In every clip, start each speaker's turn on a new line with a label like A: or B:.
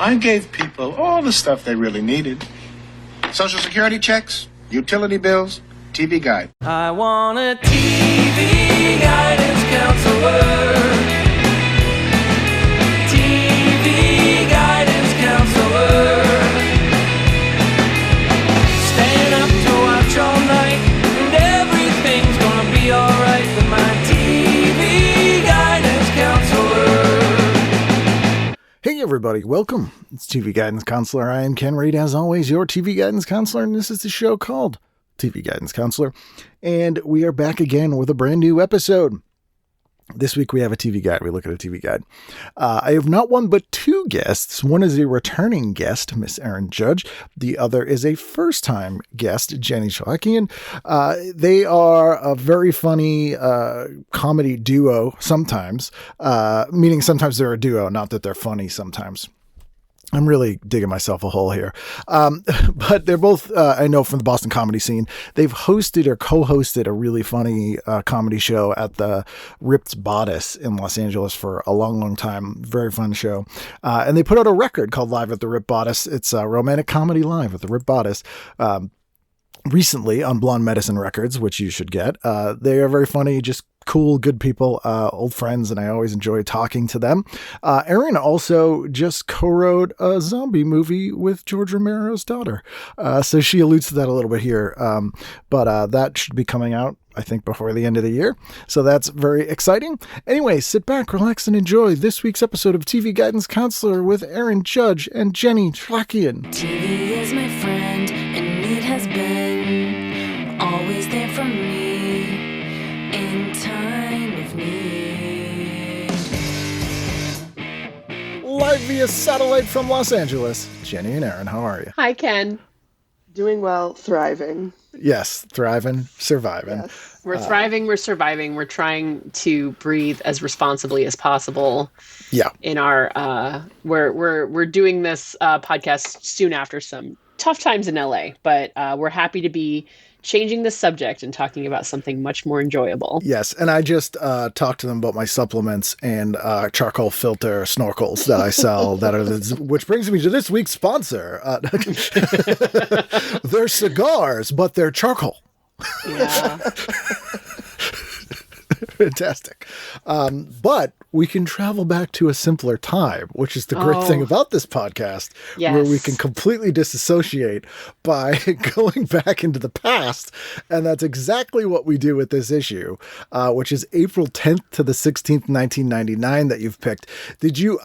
A: I gave people all the stuff they really needed. Social Security checks, utility bills, TV guide.
B: I want a TV guidance counselor. TV guidance counselor. Staying up to watch all night, and everything's gonna be alright with my TV guidance counselor.
C: Hey everybody, welcome. It's TV Guidance Counselor. I am Ken Reed, as always, your TV Guidance Counselor, and this is the show called TV Guidance Counselor. And we are back again with a brand new episode. This week we have a TV guide. We look at a TV guide. I have not one but two guests. One is a returning guest, Miss Erin Judge. The other is a first-time guest, Jenny Chalikian. They are a very funny comedy duo sometimes, meaning sometimes they're a duo, not that they're funny sometimes. I'm really digging myself a hole here. But they're both, I know from the Boston comedy scene, they've hosted or co-hosted a really funny comedy show at the Ripped Boddice in Los Angeles for a long, long time. Very fun show. And they put out a record called Live at the Ripped Boddice. It's a romantic comedy live at the Ripped Boddice. Recently on Blonde Medicine Records, which you should get. They are very funny, just cool, good people, old friends, and I always enjoy talking to them. Erin also just co-wrote a zombie movie with George Romero's daughter. So she alludes to that a little bit here. But that should be coming out, I think, before the end of the year. So that's very exciting. Anyway, sit back, relax, and enjoy this week's episode of TV Guidance Counselor with Erin Judge and Jenny Chalikian.
D: TV is my friend, and it has been always there for me in time of need.
C: Live via satellite from Los Angeles, Jenny and Erin, how are you?
E: Hi, Ken.
F: Doing well, thriving.
C: Yes, thriving, surviving.
F: Yes.
E: We're thriving, we're surviving, we're trying to breathe as responsibly as possible.
C: Yeah.
E: In our we're doing this podcast soon after some tough times in LA, but we're happy to be changing the subject and talking about something much more enjoyable.
C: Yes, and I just talked to them about my supplements and charcoal filter snorkels that I sell. Which brings me to this week's sponsor. They're cigars, but they're charcoal.
E: Yeah.
C: Fantastic. But we can travel back to a simpler time, which is the great thing about this podcast, where we can completely disassociate by going back into the past. And that's exactly what we do with this issue, which is April 10th to the 16th, 1999 that you've picked.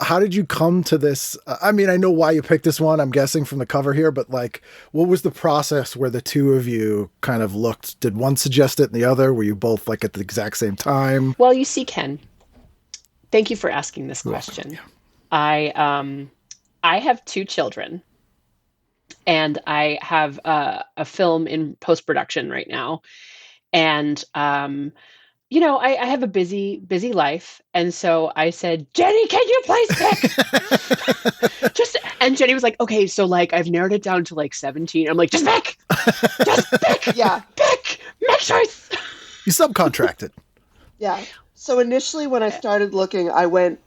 C: How did you come to this? I mean, I know why you picked this one, I'm guessing from the cover here, but like, what was the process where the two of you kind of looked? Did one suggest it and the other? Were you both like at the exact same time?
E: Well, you see, Ken, thank you for asking this question.
C: Yeah.
E: I have two children, and I have a film in post-production right now. And, I have a busy life. And so I said, Jenny, can you please pick? And Jenny was like, okay, so like, I've narrowed it down to like 17. I'm like, just pick.
F: Yeah.
E: Pick. Make choice.
C: You subcontracted.
F: Yeah. So initially when I started looking, I went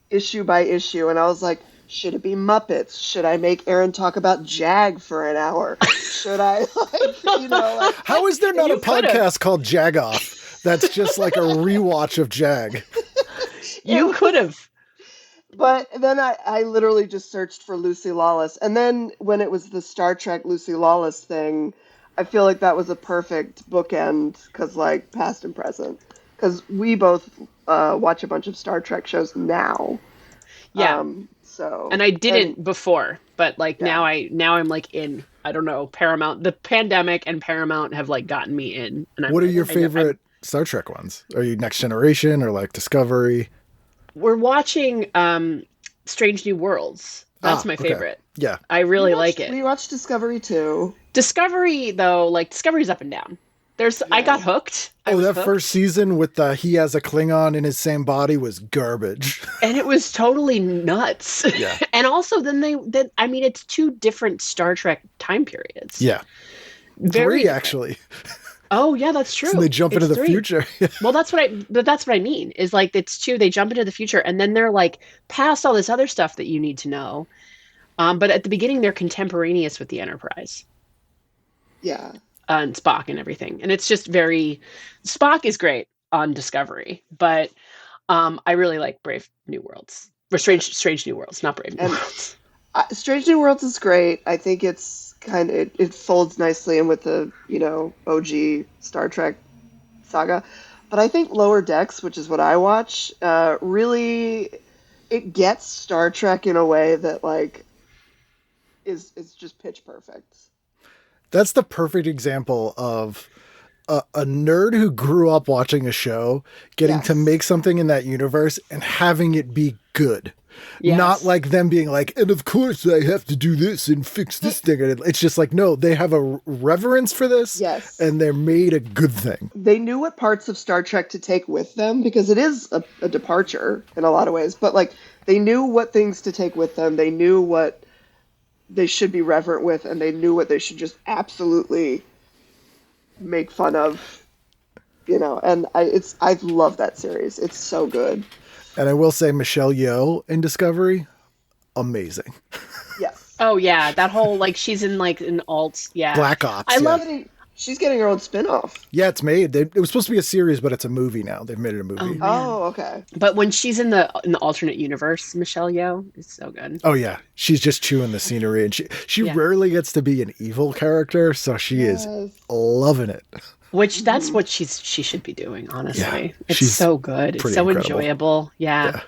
F: issue by issue, and I was like, should it be Muppets? Should I make Erin talk about Jag for an hour? Should I,
C: How is there not a podcast called Jag Off that's just like a rewatch of Jag?
E: You could have.
F: But then I literally just searched for Lucy Lawless. And then when it was the Star Trek Lucy Lawless thing, I feel like that was a perfect bookend, because like past and present. Because we both watch a bunch of Star Trek shows now.
E: Yeah.
F: And
E: I didn't before, but like now I'm like in. I don't know, Paramount. The pandemic and Paramount have like gotten me in. And
C: what are your favorite Star Trek ones? Are you Next Generation or like Discovery?
E: We're watching Strange New Worlds. That's my favorite.
C: Yeah.
E: I really like it.
F: We watched Discovery too.
E: Discovery, though, like Discovery's up and down. I got hooked.
C: First season with he has a Klingon in his same body was garbage.
E: And it was totally nuts.
C: Yeah.
E: And also it's two different Star Trek time periods.
C: Yeah.
E: Very
C: Three, actually.
E: Oh yeah, that's true.
C: So they jump into the future.
E: Well, that's what I mean is like, it's two, they jump into the future and then they're like past all this other stuff that you need to know. But at the beginning, they're contemporaneous with the Enterprise.
F: Yeah.
E: And Spock and everything. And it's just very... Spock is great on Discovery, but I really like Brave New Worlds. Or Strange New Worlds, not Brave New Worlds.
F: Strange New Worlds is great. I think it's kind of... It folds nicely in with the, OG Star Trek saga. But I think Lower Decks, which is what I watch, really... It gets Star Trek in a way that, like, is just pitch perfect.
C: That's the perfect example of a nerd who grew up watching a show getting to make something in that universe and having it be good. Yes. Not like them being like, and of course I have to do this and fix this thing. It's just like, no, they have a reverence for this.
F: Yes.
C: And they're made a good thing.
F: They knew what parts of Star Trek to take with them, because it is a departure in a lot of ways. But, like, they knew what things to take with them. They knew what they should be reverent with, and they knew what they should just absolutely make fun of, and I love that series. It's so good.
C: And I will say Michelle Yeoh in Discovery, amazing.
F: Yes.
E: Oh yeah, that whole, like, she's in, like, an alt,
C: Black Ops.
F: I love it. She's getting her own spin-off.
C: Yeah, it's made. It was supposed to be a series, but it's a movie now. They've made it a movie.
F: Oh, okay.
E: But when she's in the alternate universe, Michelle Yeoh is so good.
C: Oh yeah, she's just chewing the scenery, and she rarely gets to be an evil character, so she is loving it.
E: Which that's what she should be doing, honestly.
C: Yeah,
E: it's so good. It's so
C: incredible.
E: enjoyable. Yeah.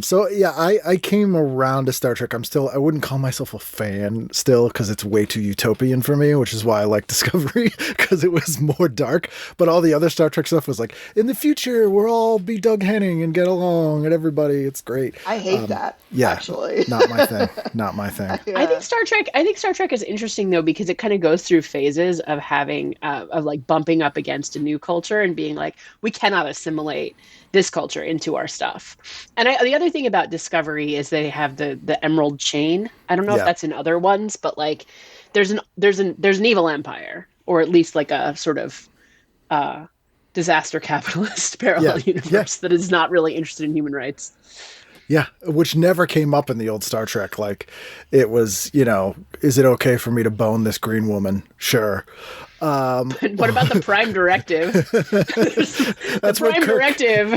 C: So yeah, I came around to Star Trek. I wouldn't call myself a fan still, because it's way too utopian for me, which is why I like Discovery, because it was more dark. But all the other Star Trek stuff was like, in the future, we'll all be Doug Henning and get along, and everybody, it's great.
F: I hate that.
C: Yeah,
F: actually,
C: not my thing. Not my thing.
E: I think Star Trek is interesting though, because it kind of goes through phases of having of like bumping up against a new culture and being like, we cannot assimilate this culture into our stuff. And the other thing about Discovery is they have the Emerald Chain. I don't know if that's in other ones, but like there's an evil empire, or at least like a sort of disaster capitalist parallel universe that is not really interested in human rights.
C: Yeah, which never came up in the old Star Trek. Like, it was, is it okay for me to bone this green woman? Sure.
E: What about the Prime Directive?
C: That's
E: the Prime Directive.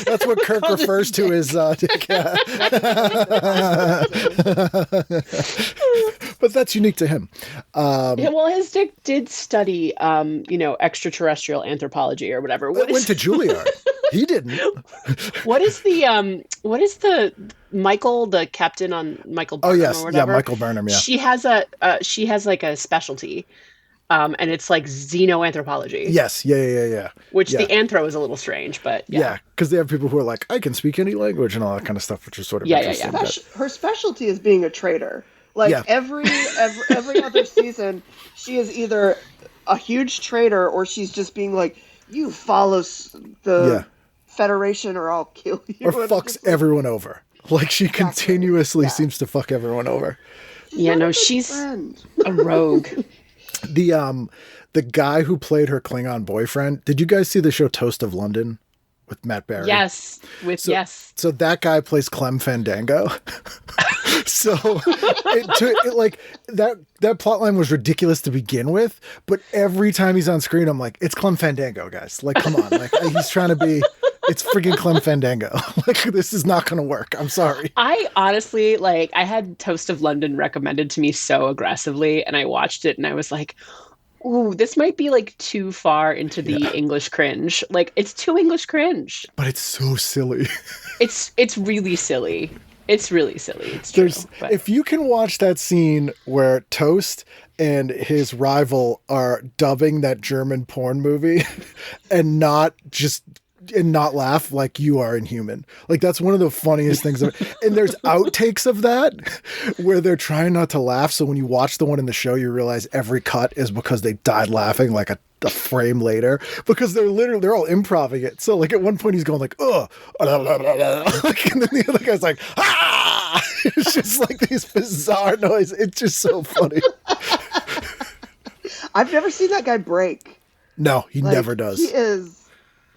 C: That's what Kirk refers to as. But that's unique to him.
E: His dick did study, extraterrestrial anthropology or whatever.
C: Went to Juilliard. He didn't.
E: What is the Michael, the captain on Michael Burnham?
C: Oh yes,
E: or whatever?
C: yeah, Michael Burnham. Yeah,
E: she has like a specialty. And it's like xenoanthropology.
C: Yes, yeah.
E: Which the anthro is a little strange, but
C: yeah, because they have people who are like, I can speak any language and all that kind of stuff, which is sort of interesting.
F: Her specialty is being a traitor. Like every other season, she is either a huge traitor or she's just being like, you follow the Federation or I'll kill you.
C: Or fucks everyone over. Like she continuously seems to fuck everyone over.
E: She's a rogue.
C: The guy who played her Klingon boyfriend, did you guys see the show Toast of London with Matt Berry?
E: Yes.
C: So that guy plays Clem Fandango. So that plot line was ridiculous to begin with, but every time he's on screen, I'm like, it's Clem Fandango, guys. Like, come on. Like, he's trying to be, it's freaking Clem Fandango. Like, this is not going to work. I'm sorry.
E: I honestly, I had Toast of London recommended to me so aggressively, and I watched it and I was like, ooh, this might be like too far into the English cringe. Like, it's too English cringe.
C: But it's so silly.
E: It's really silly. It's really silly. It's true.
C: If you can watch that scene where Toast and his rival are dubbing that German porn movie and not laugh, like, you are inhuman. Like, that's one of the funniest things. And there's outtakes of that where they're trying not to laugh. So when you watch the one in the show, you realize every cut is because they died laughing like a frame later, because they're all improvising it. So like at one point he's going like, oh, and then the other guy's like, ah, it's just like these bizarre noises. It's just so funny.
F: I've never seen that guy break.
C: No, he never does.
F: He is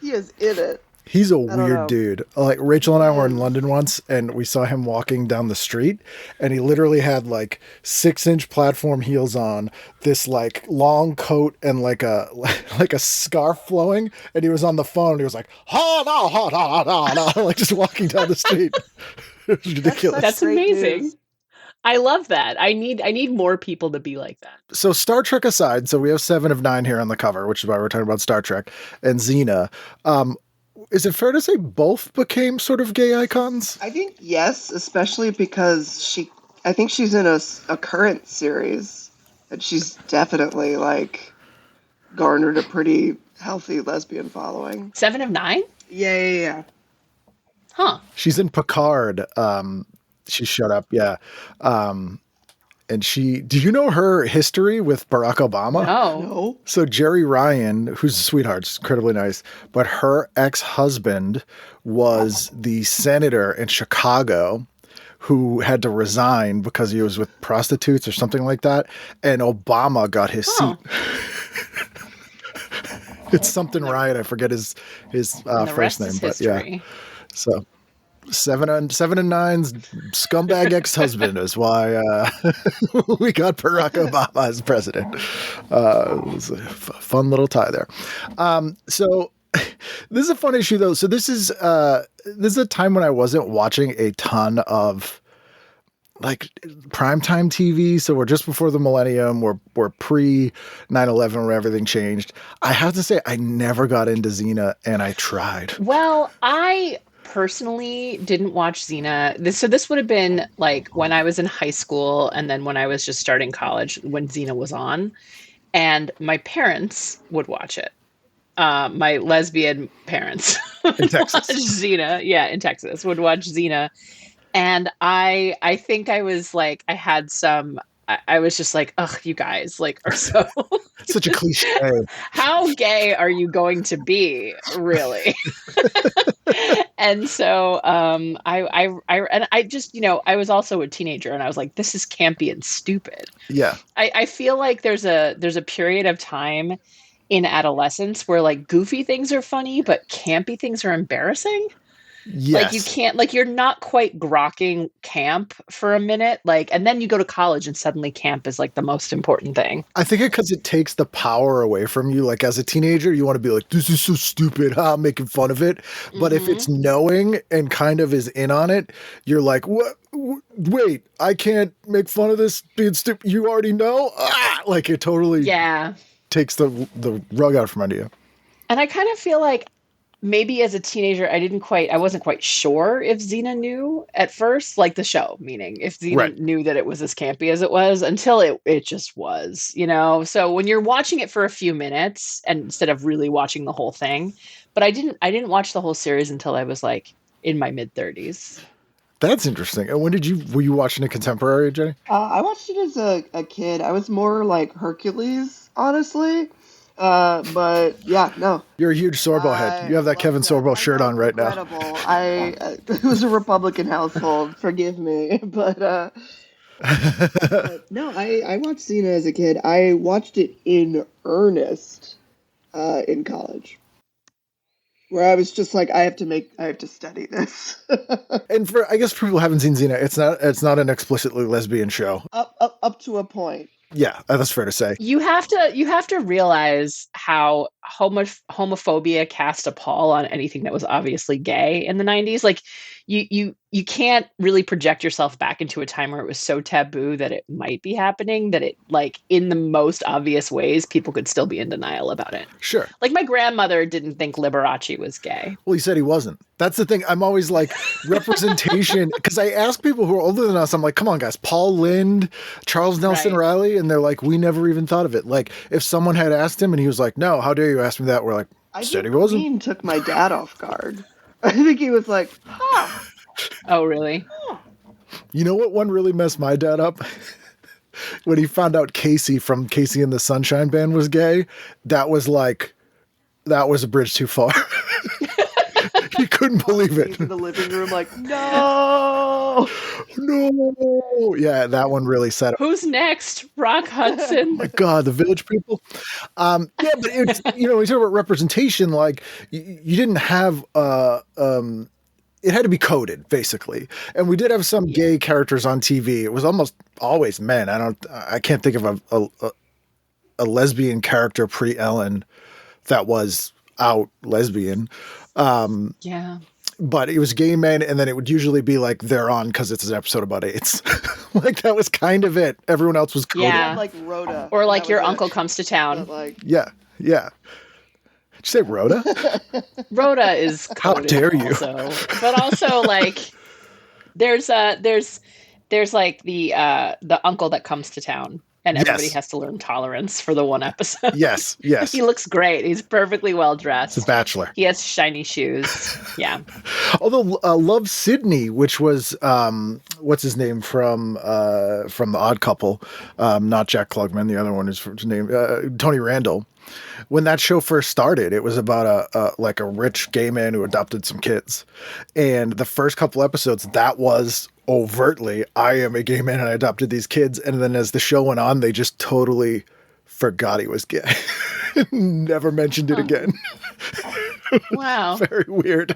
F: in it.
C: He's a
F: don't know.
C: weird dude. Like Rachel and I were in London once and we saw him walking down the street and he literally had like 6-inch platform heels on, this like long coat and like a scarf flowing, and he was on the phone and he was like, like just walking down the street. It was ridiculous.
E: That's
F: Great
E: amazing.
F: news.
E: I love that. I need more people to be like that.
C: So Star Trek aside, so we have 7 of 9 here on the cover, which is why we're talking about Star Trek and Xena. Is it fair to say both became sort of gay icons?
F: I think yes, especially because I think she's in a current series, and she's definitely like garnered a pretty healthy lesbian following.
E: 7 of 9?
F: Yeah.
E: Huh.
C: She's in Picard. She showed up, yeah. And did you know her history with Barack Obama?
F: No.
C: So Jeri Ryan, who's a sweetheart, she's incredibly nice, but her ex-husband was the senator in Chicago who had to resign because he was with prostitutes or something like that, and Obama got his seat. It's something Ryan, I forget his first name, but yeah. So 7 and 9's scumbag ex-husband is why we got Barack Obama as president. It was a fun little tie there. So this is a fun issue though. So this is a time when I wasn't watching a ton of like primetime TV. So we're just before the Millenium. We're pre 9/11 where everything changed. I have to say I never got into Xena, and I tried.
E: Well, I personally didn't watch Xena. This would have been like when I was in high school and then when I was just starting college when Xena was on, and my parents would watch it. My lesbian parents
C: In Texas.
E: watch Xena. Yeah, in Texas would watch Xena. And I think I was like, I was just like, ugh, you guys like are so
C: Such a cliche.
E: how gay are you going to be, really? And so I just, I was also a teenager and I was like, this is campy and stupid.
C: Yeah.
E: I feel like there's a period of time in adolescence where like goofy things are funny, but campy things are embarrassing.
C: Yes.
E: Like you can't, like you're not quite grokking camp for a minute, like, and then you go to college and suddenly camp is like the most important thing.
C: I think because it takes the power away from you. Like as a teenager, you want to be like, this is so stupid, making fun of it. But if it's knowing and kind of is in on it, you're like, what? Wait, I can't make fun of this being stupid. You already know? Like it totally takes the rug out from under you.
E: And I kind of feel like maybe as a teenager, I wasn't quite sure if Xena knew at first, like the show, meaning if Xena knew that it was as campy as it was until it just was, So when you're watching it for a few minutes and instead of really watching the whole thing, but I didn't watch the whole series until I was like in my mid-30s.
C: That's interesting. And were you watching a contemporary, Jenny?
F: I watched it as a kid. I was more like Hercules, honestly. But yeah, no.
C: You're a huge Sorbo head. You have that Kevin Sorbo shirt on right now.
F: Incredible. It was a Republican household. Forgive me, but no. I watched Xena as a kid. I watched it in earnest in college, where I was just like, I have to study this.
C: And I guess for people who haven't seen Xena, it's not an explicitly lesbian show.
F: Up to a point.
C: Yeah, that's fair to say.
E: You have to realize how homophobia cast a pall on anything that was obviously gay in the 90s. Like you can't really project yourself back into a time where it was so taboo that it might be happening, that it like in the most obvious ways people could still be in denial about it.
C: Sure.
E: Like my grandmother didn't think Liberace was gay.
C: Well, he said he wasn't. That's the thing. I'm always like representation, because I ask people who are older than us, I'm like, come on guys, Paul Lynde, Charles Nelson Riley, and they're like, we never even thought of it. Like if someone had asked him and he was like, no, how dare you ask me that? We're like, I said he wasn't.
F: Dean took my dad off guard. I think he was like, huh.
E: Oh, really?
C: You know what one really messed my dad up? When he found out Casey from Casey and the Sunshine Band was gay, that was a bridge too far. couldn't believe it.
F: He's in the living room like, no.
C: No. Yeah, that one really set up.
E: Who's next? Rock Hudson.
C: My God, the Village People. Yeah, but it's, you know, we talk about representation, like you didn't have it had to be coded, basically. And we did have some gay characters on TV. It was almost always men. I can't think of a lesbian character pre-Ellen that was out lesbian.
E: Yeah.
C: But it was gay men, and then it would usually be like they're on because it's an episode about AIDS. Like that was kind of it. Everyone else was coded.
E: Yeah.
F: Like Rhoda.
E: Or like
F: That
E: your
F: was it.
E: uncle comes to town.
F: But, like,
C: Yeah. Did you say Rhoda?
E: Rhoda is
C: How
E: coded
C: dare you.
E: also. But also like there's like the uncle that comes to town and everybody
C: Yes.
E: has to learn tolerance for the one episode.
C: Yes.
E: He looks great. He's perfectly well dressed.
C: It's a Bachelor.
E: He has shiny shoes. Yeah.
C: Although Love Sydney, which was what's his name from The Odd Couple, not Jack Klugman, the other one is his name Tony Randall. When that show first started, it was about a rich gay man who adopted some kids, and the first couple episodes that was overtly, I am a gay man and I adopted these kids, and then as the show went on, they just totally forgot he was gay. Never mentioned it again.
E: Wow.
C: Very weird.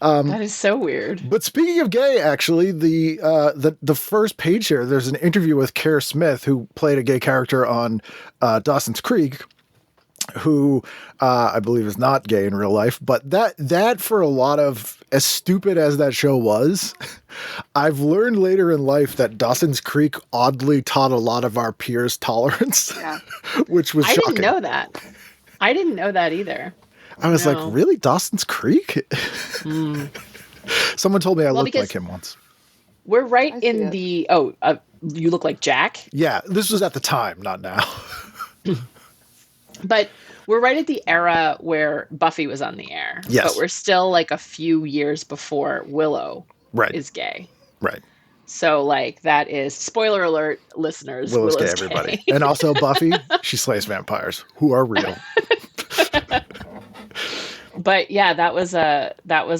E: That is so weird.
C: But speaking of gay, actually, the first page here, there's an interview with Kerr Smith, who played a gay character on Dawson's Creek, who I believe is not gay in real life. But that for a lot of, as stupid as that show was, I've learned later in life that Dawson's Creek oddly taught a lot of our peers tolerance, which was shocking.
E: I didn't know that. I didn't know that either.
C: I was
E: No.
C: like, really? Dawson's Creek? Someone told me I looked
E: because-
C: like him once.
E: We're right
F: I see
E: in
F: it.
E: the you look like Jack,
C: Yeah, this was at the time, not now.
E: but we're right at the era where Buffy was on the air.
C: Yes.
E: But we're still like a few years before Willow
C: Right.
E: is gay.
C: Right.
E: So like that is spoiler alert, listeners.
C: Willow's gay, everybody. And also Buffy, she slays vampires who are real.
E: But yeah, that was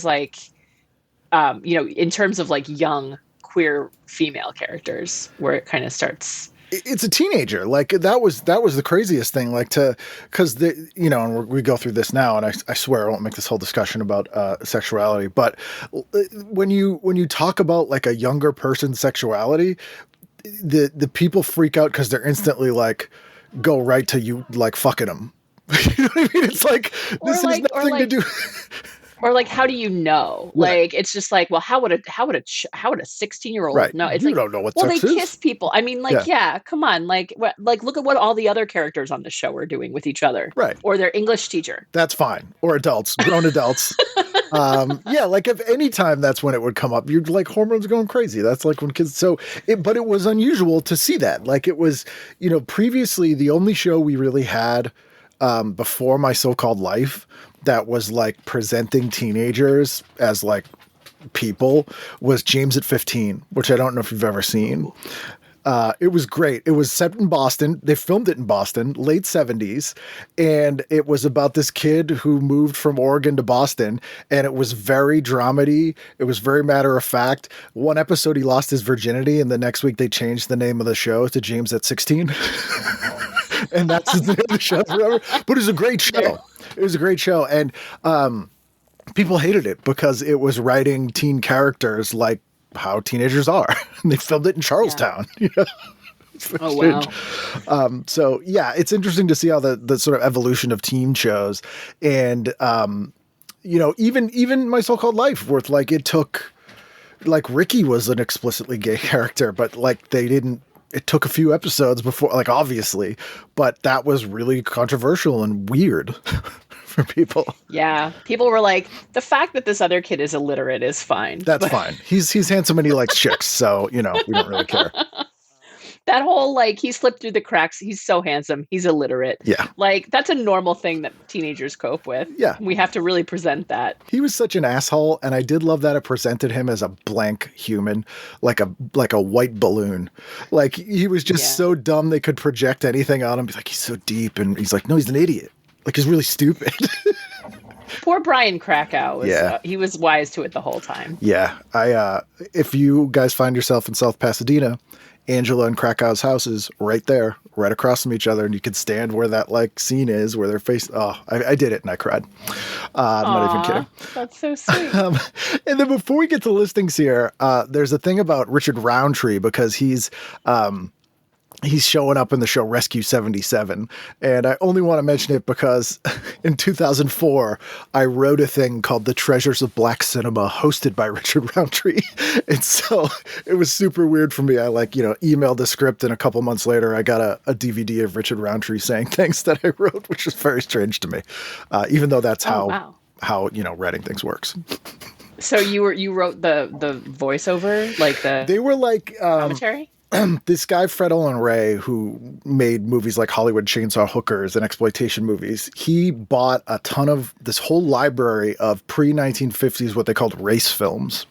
E: like in terms of like young queer female characters where it kind of starts.
C: It's a teenager. Like that was the craziest thing. Like because and we go through this now, and I swear I won't make this whole discussion about sexuality. But when you talk about like a younger person's sexuality, the people freak out because they're instantly like go right to you like fucking them. You know what I mean? It's like this has nothing to do.
E: Or like, how do you know?
C: Right.
E: Like, it's just like, well, how would a 16-year-old
C: Right.
E: know? It's
C: You
E: like,
C: don't know what
E: well,
C: sex
E: they
C: is.
E: kiss people. I mean, like, yeah, come on, like look at what all the other characters on the show are doing with each other,
C: Right.
E: Or their English teacher.
C: That's fine. Or adults, grown adults. Yeah, like if any time that's when it would come up, you're like hormones going crazy. That's like when kids. But it was unusual to see that. Like it was, previously the only show we really had before My So-Called Life that was like presenting teenagers as like people was James at 15, which I don't know if you've ever seen. It was great. It was set in Boston. They filmed it in Boston, late 70s. And it was about this kid who moved from Oregon to Boston. And it was very dramedy. It was very matter of fact. One episode, he lost his virginity. And the next week, they changed the name of the show to James at 16. And that's the name of the show forever. But it was a great show. It was a great show. And people hated it because it was writing teen characters like how teenagers are. And they filmed it in Charlestown.
E: Oh, wow.
C: So yeah, it's interesting to see how the sort of evolution of teen shows and, even My So-Called Life, where like it took, like Ricky was an explicitly gay character, but like it took a few episodes before, like obviously, but that was really controversial and weird for people.
E: Yeah, people were like, the fact that this other kid is illiterate is fine.
C: That's fine. He's handsome and he likes chicks, so we don't really care.
E: That whole like he slipped through the cracks. He's so handsome. He's illiterate.
C: Yeah.
E: Like that's a normal thing that teenagers cope with.
C: Yeah.
E: We have to really present that.
C: He was such an asshole, and I did love that it presented him as a blank human, like a white balloon. Like he was just so dumb they could project anything on him. Be like, he's so deep, and he's like, no, he's an idiot. Like he's really stupid.
E: Poor Brian Krakow was
C: Yeah.
E: he was wise to it the whole time.
C: Yeah, if you guys find yourself in South Pasadena, Angela and Krakow's house is right there, right across from each other, and you can stand where that like scene is, where their face. Oh, I did it and I cried. I'm not even kidding.
E: That's so sweet.
C: And then before we get to listings here, there's a thing about Richard Roundtree because he's showing up in the show Rescue 77. And I only want to mention it because in 2004, I wrote a thing called The Treasures of Black Cinema hosted by Richard Roundtree. And so it was super weird for me. I emailed the script and a couple months later, I got a DVD of Richard Roundtree saying things that I wrote, which was very strange to me. Even though that's how writing things works.
E: So you wrote the voiceover, like
C: they were like
E: commentary?
C: This guy, Fred Olin Ray, who made movies like Hollywood Chainsaw Hookers and exploitation movies, he bought a ton of this whole library of pre-1950s, what they called race films,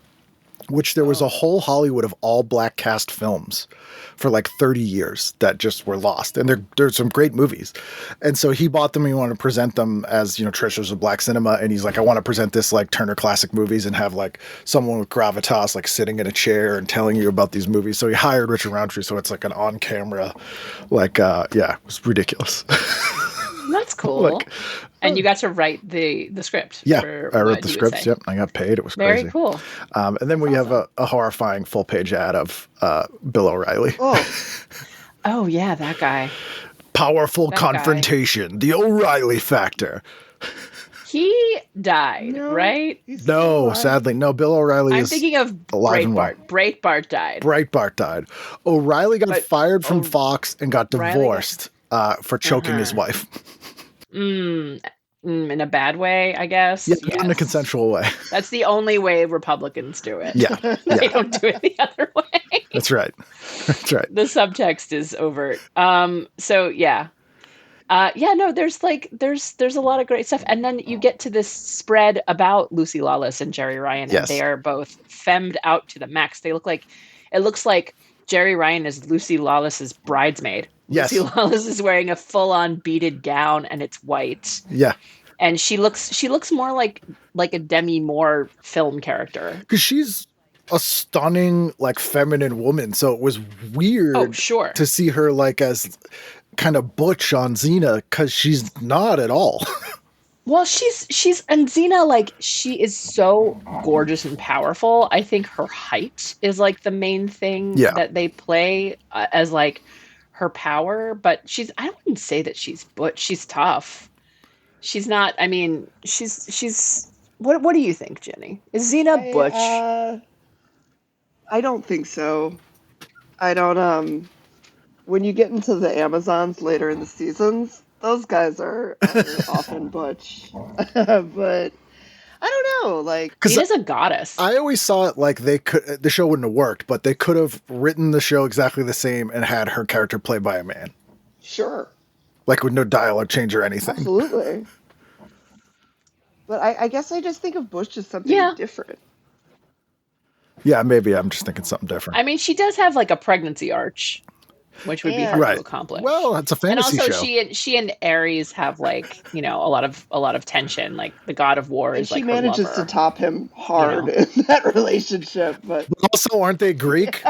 C: which there was a whole Hollywood of all black cast films for like 30 years that just were lost. And there's some great movies. And so he bought them and he wanted to present them as, treasures of black cinema. And he's like, I want to present this like Turner Classic Movies and have like someone with gravitas, like sitting in a chair and telling you about these movies. So he hired Richard Roundtree. So it's like an on camera, like, it was ridiculous.
E: That's cool. And you got to write the script.
C: Yeah, I wrote the scripts. Yep, I got paid. It was crazy.
E: Very cool.
C: And then we have a horrifying full-page ad of Bill O'Reilly.
F: Oh,
E: yeah, that guy.
C: Powerful confrontation, the O'Reilly factor.
E: He died, right?
C: No, sadly, no. Bill O'Reilly
E: I'm
C: is
E: thinking of
C: alive and well.
E: Breitbart died.
C: Breitbart died. O'Reilly got fired from Fox and got divorced for choking his wife.
E: In a bad way, I guess.
C: Yeah, in a consensual way.
E: That's the only way Republicans do it.
C: Yeah.
E: They don't do it the other way.
C: That's right. That's right.
E: The subtext is overt. So yeah. There's a lot of great stuff. And then you get to this spread about Lucy Lawless and Jeri Ryan.
C: Yes.
E: And they are both femmed out to the max. It looks like Jeri Ryan is Lucy Lawless's bridesmaid.
C: Yes.
E: Lucy Lawless is wearing a full-on beaded gown and it's white.
C: Yeah.
E: And she looks more like a Demi Moore film character.
C: Because she's a stunning, like, feminine woman. So it was weird to see her like as kind of butch on Xena because she's not at all.
E: Well, she's and Xena, like, she is so gorgeous and powerful. I think her height is like the main thing that they play as like her power. But I wouldn't say that she's butch. She's tough. She's not. I mean, she's. What do you think, Jenny? Is Xena butch?
F: I don't think so. I don't. When you get into the Amazons later in the seasons, those guys are often butch. But I don't know. Like,
E: Xena's a goddess.
C: I always saw it like the show wouldn't have worked, but they could have written the show exactly the same and had her character played by a man.
F: Sure.
C: Like with no dialogue change or anything.
F: Absolutely. But I guess I just think of Bush as something different.
C: Yeah, maybe I'm just thinking something different.
E: I mean, she does have like a pregnancy arch, which would be hard to accomplish.
C: Well, it's a fantasy show.
E: And also, she and Ares have like a lot of tension. Like the god of war is like her lover.
F: She manages to top him hard in that relationship. But
C: also, aren't they Greek?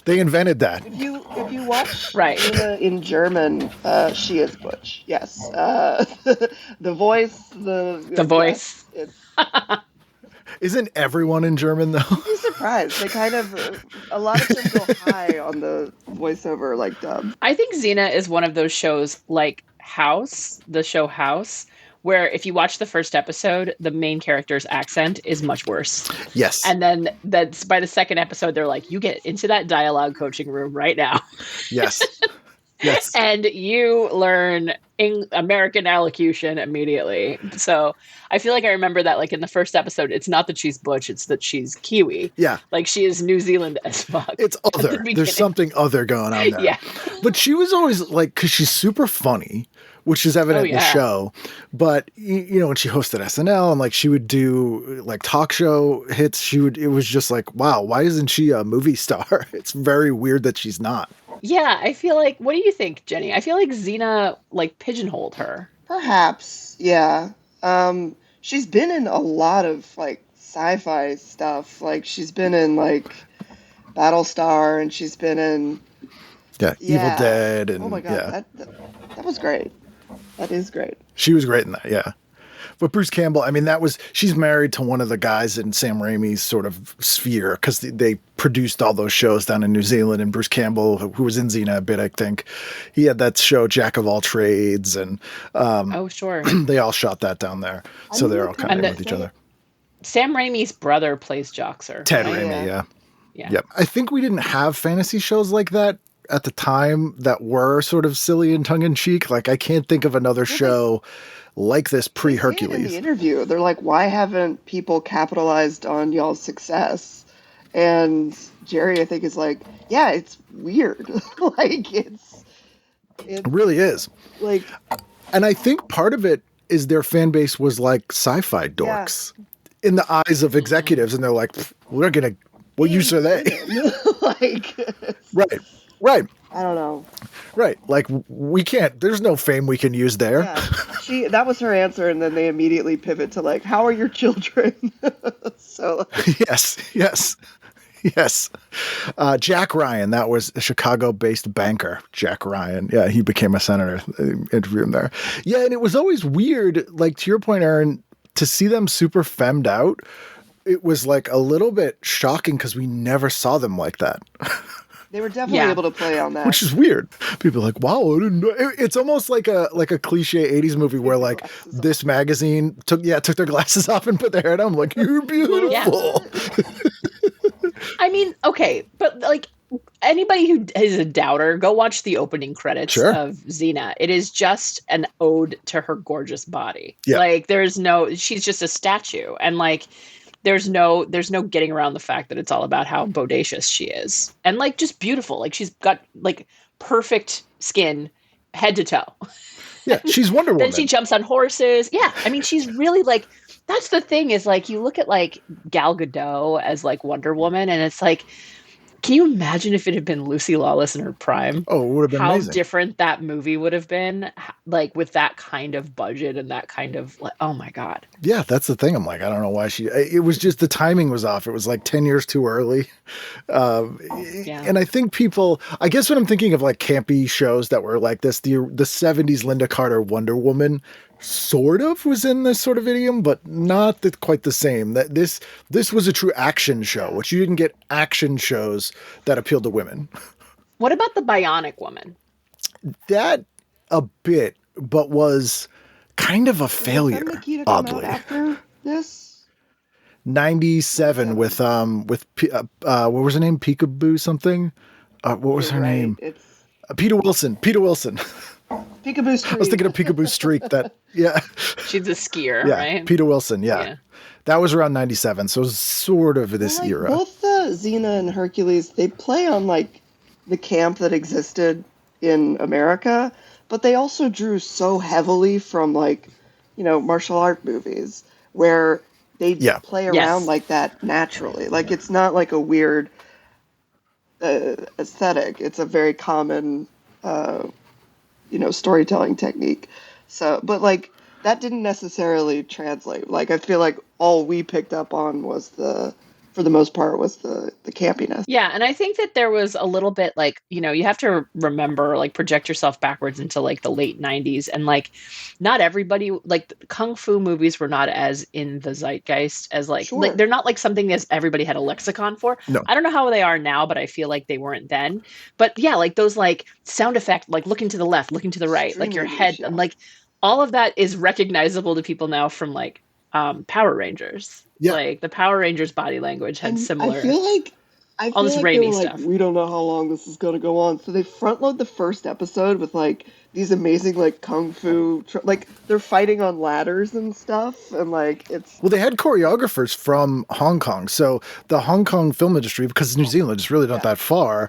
C: They invented that.
F: If you watch
E: Xena
F: in German, she is butch. Yes, the voice, the
E: voice.
F: Yes,
C: Isn't everyone in German though?
F: You'd be surprised. They kind of a lot of them go high on the voiceover, like dub.
E: I think Xena is one of those shows like House, the show House, where if you watch the first episode, the main character's accent is much worse.
C: Yes.
E: And then that's by the second episode, they're like, you get into that dialogue coaching room right now.
C: Yes. Yes.
E: And you learn American elocution immediately. So I feel like I remember that, like in the first episode, it's not that she's butch, it's that she's Kiwi.
C: Yeah.
E: Like she is New Zealand as fuck.
C: It's other. There's something other going on there.
E: Yeah.
C: But she was always like, because she's super funny, which is evident in the show. But, when she hosted SNL and like she would do like talk show hits, it was just like, wow, why isn't she a movie star? It's very weird that she's not.
E: Yeah, I feel like, what do you think, Jenny? I feel like Xena like pigeonholed her.
F: Perhaps, yeah. She's been in a lot of like sci-fi stuff. Like she's been in like Battlestar, and she's been in
C: Evil Dead,
F: oh my
C: and
F: god, that was great. That is great.
C: she was great in that. Yeah. But Bruce Campbell, I mean, she's married to one of the guys in Sam Raimi's sort of sphere, because they produced all those shows down in New Zealand. And Bruce Campbell, who was in Xena a bit, I think, he had that show Jack of All Trades, and
E: Oh, sure.
C: they all shot that down there. So they're all kind of with each other.
E: Sam Raimi's brother plays Joxer.
C: Ted
E: right?
C: Raimi, yeah.
E: Yeah.
C: Yep. I think we didn't have fantasy shows like that at the time that were sort of silly and tongue-in-cheek. Like, I can't think of another show like this pre-Hercules.
F: In the interview, they're like, why haven't people capitalized on y'all's success? And Jeri, I think, is like, yeah, it's weird. Like, it
C: really is.
F: Like,
C: and I think part of it is their fan base was like sci-fi dorks in the eyes of executives. And they're like, what use are they?
F: like,
C: Right.
F: I don't know.
C: Right. Like, we can't, there's no fame we can use there.
F: Yeah. That was her answer, and then they immediately pivot to like, how are your children? So
C: Yes. Jack Ryan, that was a Chicago-based banker. Jack Ryan. Yeah, he became a senator. Interview him there. Yeah, and it was always weird, like to your point, Erin, to see them super femmed out. It was like a little bit shocking because we never saw them like that.
F: They were definitely able to play on that,
C: which is weird. People are like, "Wow, I didn't know." It's almost like a cliche '80s movie where like this magazine took their glasses off and put their hair down. I'm like, "You're beautiful."
E: Yeah. I mean, okay, but like anybody who is a doubter, go watch the opening credits of Xena. It is just an ode to her gorgeous body.
C: Yeah.
E: Like she's just a statue, and like. There's no getting around the fact that it's all about how bodacious she is, and like just beautiful. Like she's got like perfect skin, head to toe.
C: Yeah, she's Wonder Woman.
E: Then she jumps on horses. Yeah, I mean she's really like. That's the thing is like you look at like Gal Gadot as like Wonder Woman, and it's like, can you imagine if it had been Lucy Lawless in her prime?
C: Oh, it would have been amazing.
E: How different that movie would have been, like with that kind of budget and that kind of like, oh my God.
C: Yeah, that's the thing. I'm like, I don't know why it was just the timing was off. It was like 10 years too early. And I think I guess when I'm thinking of like campy shows that were like this, the 70s Linda Carter Wonder Woman sort of was in this sort of idiom, but not quite the same. That this was a true action show, which you didn't get action shows that appealed to women.
E: What about the Bionic Woman?
C: That a bit, but was kind of a failure. Oddly,
F: after this
C: 97 with what was her name? Peekaboo something. What was her name?
F: It's
C: Peter Wilson.
F: Peekaboo Streak.
C: I was thinking of Peekaboo Streak.
E: She's a skier,
C: yeah,
E: right?
C: Peter Wilson, yeah. That was around 97, so it was sort of this era.
F: Both the Xena and Hercules, they play on like the camp that existed in America, but they also drew so heavily from like, martial art movies where they play around like that naturally. Like it's not like a weird aesthetic. It's a very common storytelling technique. So, but like that didn't necessarily translate. Like I feel like all we picked up on was for the most part was the campiness.
E: Yeah, and I think that there was a little bit like, you have to remember, like project yourself backwards into like the late 90s, and like not everybody, like kung fu movies were not as in the zeitgeist as like they're not like something that everybody had a lexicon for.
C: No.
E: I don't know how they are now, but I feel like they weren't then. But yeah, like those like sound effect, like looking to the left, looking to the right, like your head, and like all of that is recognizable to people now from like Power Rangers. Yeah. Like the Power Rangers body language had similar.
F: I feel like
E: all this Raimi stuff.
F: Like, we don't know how long this is going to go on, so they front load the first episode with like these amazing like kung fu, like they're fighting on ladders and stuff, and like it's.
C: Well, they had choreographers from Hong Kong, so the Hong Kong film industry, because New Zealand is really not that far,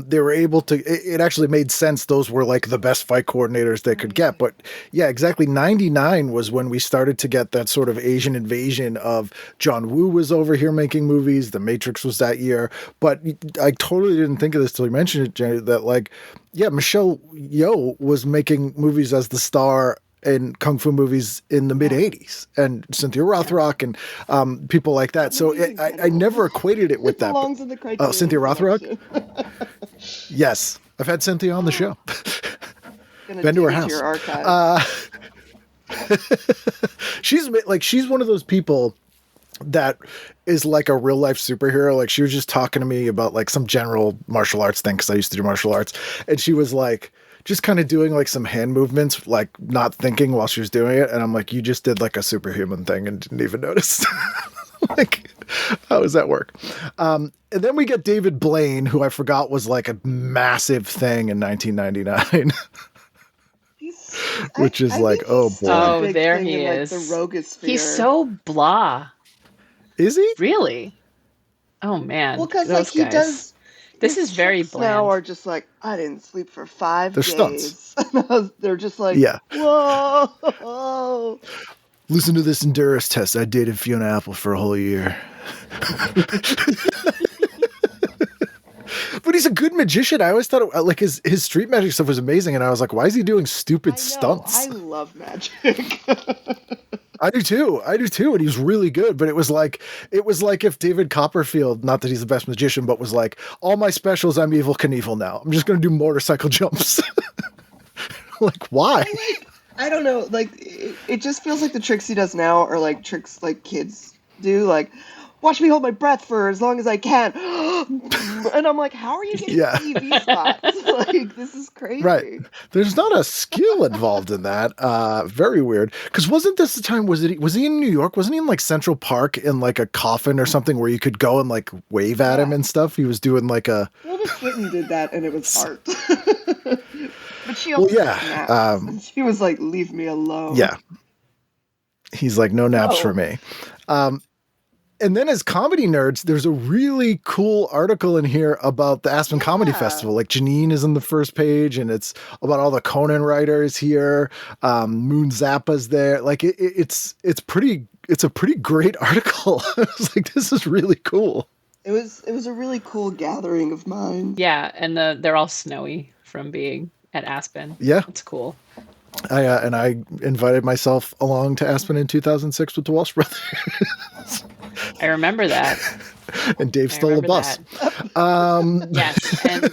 C: they were able to. It actually made sense. Those were like the best fight coordinators they could get. But yeah, exactly. 99 was when we started to get that sort of Asian invasion of John Woo was over here making movies. The Matrix was that year, but I totally didn't think of this till you mentioned it, Jenny. That like. Yeah, Michelle Yeoh was making movies as the star in kung fu movies in the mid 80s, and Cynthia Rothrock and people like that. So I never equated it with that.
F: Belongs in the Criterion
C: Cynthia Rothrock?
F: collection.
C: Yes. I've had Cynthia on the show.
F: Gonna
C: Been to her
F: dig into
C: house.
F: your archive.
C: She's one of those people that is like a real life superhero. Like, she was just talking to me about like some general martial arts thing, because I used to do martial arts, and she was like just kind of doing like some hand movements, like not thinking while she was doing it, and I'm like, you just did like a superhuman thing and didn't even notice. Like, how does that work? And then we get David Blaine, who I forgot was like a massive thing in 1999. Which is like, oh boy.
E: Oh, there he
F: in,
E: is.
F: Like, the Rogosphere.
E: He's so blah.
C: Is he?
E: Really? Oh man.
F: Well, because
E: those
F: like he
E: guys.
F: does.
E: This
F: his
E: is very
F: tricks
E: bland.
F: now are just like, I didn't sleep for 5
C: They're
F: days.
C: stunts.
F: They're just like,
C: Yeah.
F: whoa.
C: Listen to this endurance test. I dated Fiona Apple for a whole year. But he's a good magician. I always thought like his street magic stuff was amazing, and I was like, why is he doing stupid stunts?
F: I love magic.
C: I do too. And he was really good. But it was like if David Copperfield, not that he's the best magician, but was like, all my specials, I'm Evel Knievel now. I'm just going to do motorcycle jumps. Like, why?
F: I don't know. Like, it just feels like the tricks he does now are like tricks like kids do. Like, watch me hold my breath for as long as I can. And I'm like, how are you getting TV spots? Like, this is crazy.
C: Right. There's not a skill involved in that. Very weird. Because wasn't this the time, was he in New York? Wasn't he in like Central Park in like a coffin or something where you could go and like wave at him and stuff? He was doing like a...
F: Tilda Swinton did that and it was art. But she also naps, and she was like, leave me alone.
C: Yeah. He's like, no naps for me. And then as comedy nerds, there's a really cool article in here about the Aspen Comedy Festival. Like, Janine is on the first page, and it's about all the Conan writers here. Moon Zappa's there. Like, it's a pretty great article. I was like, this is really cool.
F: It was a really cool gathering of minds.
E: Yeah, and they're all snowy from being at Aspen.
C: Yeah.
E: It's cool.
C: I invited myself along to Aspen in 2006 with the Walsh Brothers.
E: I remember that.
C: And Dave stole a bus.
E: Yes, and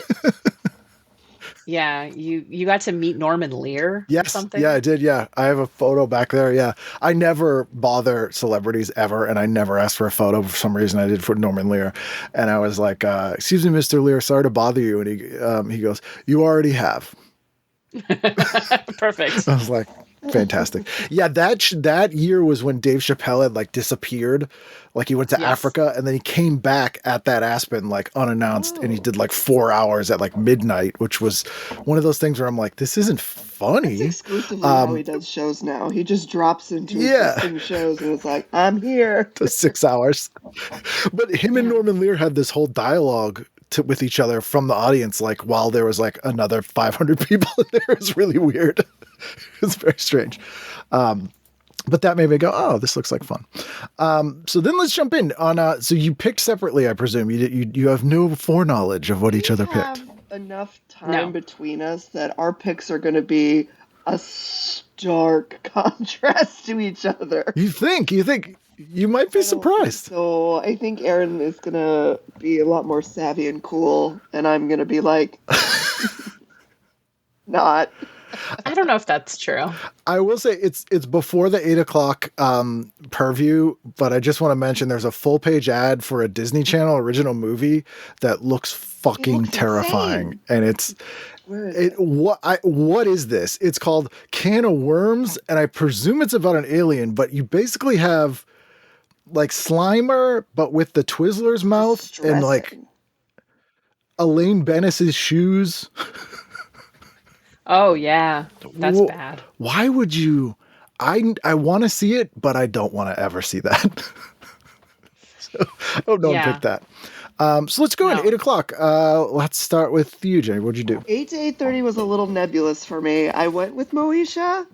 E: yeah, you got to meet Norman Lear.
C: Yes,
E: or something?
C: yeah, I did. Yeah, I have a photo back there. Yeah, I never bother celebrities ever, and I never ask for a photo for some reason. I did for Norman Lear, and I was like, "Excuse me, Mr. Lear, sorry to bother you." And he goes, "You already have."
E: Perfect.
C: I was like, fantastic. Yeah, that year was when Dave Chappelle had like disappeared. Like, he went to Africa, and then he came back at that Aspen like unannounced, and he did like 4 hours at like midnight, which was one of those things where I'm like, this isn't funny.
F: That's exclusively how he does shows now. He just drops into existing shows and it's like, I'm here.
C: To 6 hours. But him and Norman Lear had this whole dialogue with each other from the audience, like while there was like another 500 people in there. It was really weird. It's very strange. But that made me go, oh, this looks like fun. So then let's jump in on. So you picked separately, I presume. You have no foreknowledge of what each other picked.
F: We have enough time between us that our picks are going to be a stark contrast to each other.
C: You think you might be surprised.
F: So I think Erin is going to be a lot more savvy and cool, and I'm going to be like, not.
E: I don't know if that's true.
C: I will say it's before the 8 o'clock purview, but I just want to mention there's a full page ad for a Disney Channel original movie that looks fucking terrifying.
F: Insane.
C: And what is this? It's called Can of Worms, and I presume it's about an alien, but you basically have like Slimer, but with the Twizzler's mouth and like Elaine Bennis's shoes.
E: Oh yeah, that's bad.
C: Why would you? I want to see it, but I don't want to ever see that. So don't pick that. So let's go in 8 o'clock. Let's start with you, Jenny. What'd you do?
F: 8 to 8:30 was a little nebulous for me. I went with Moesha,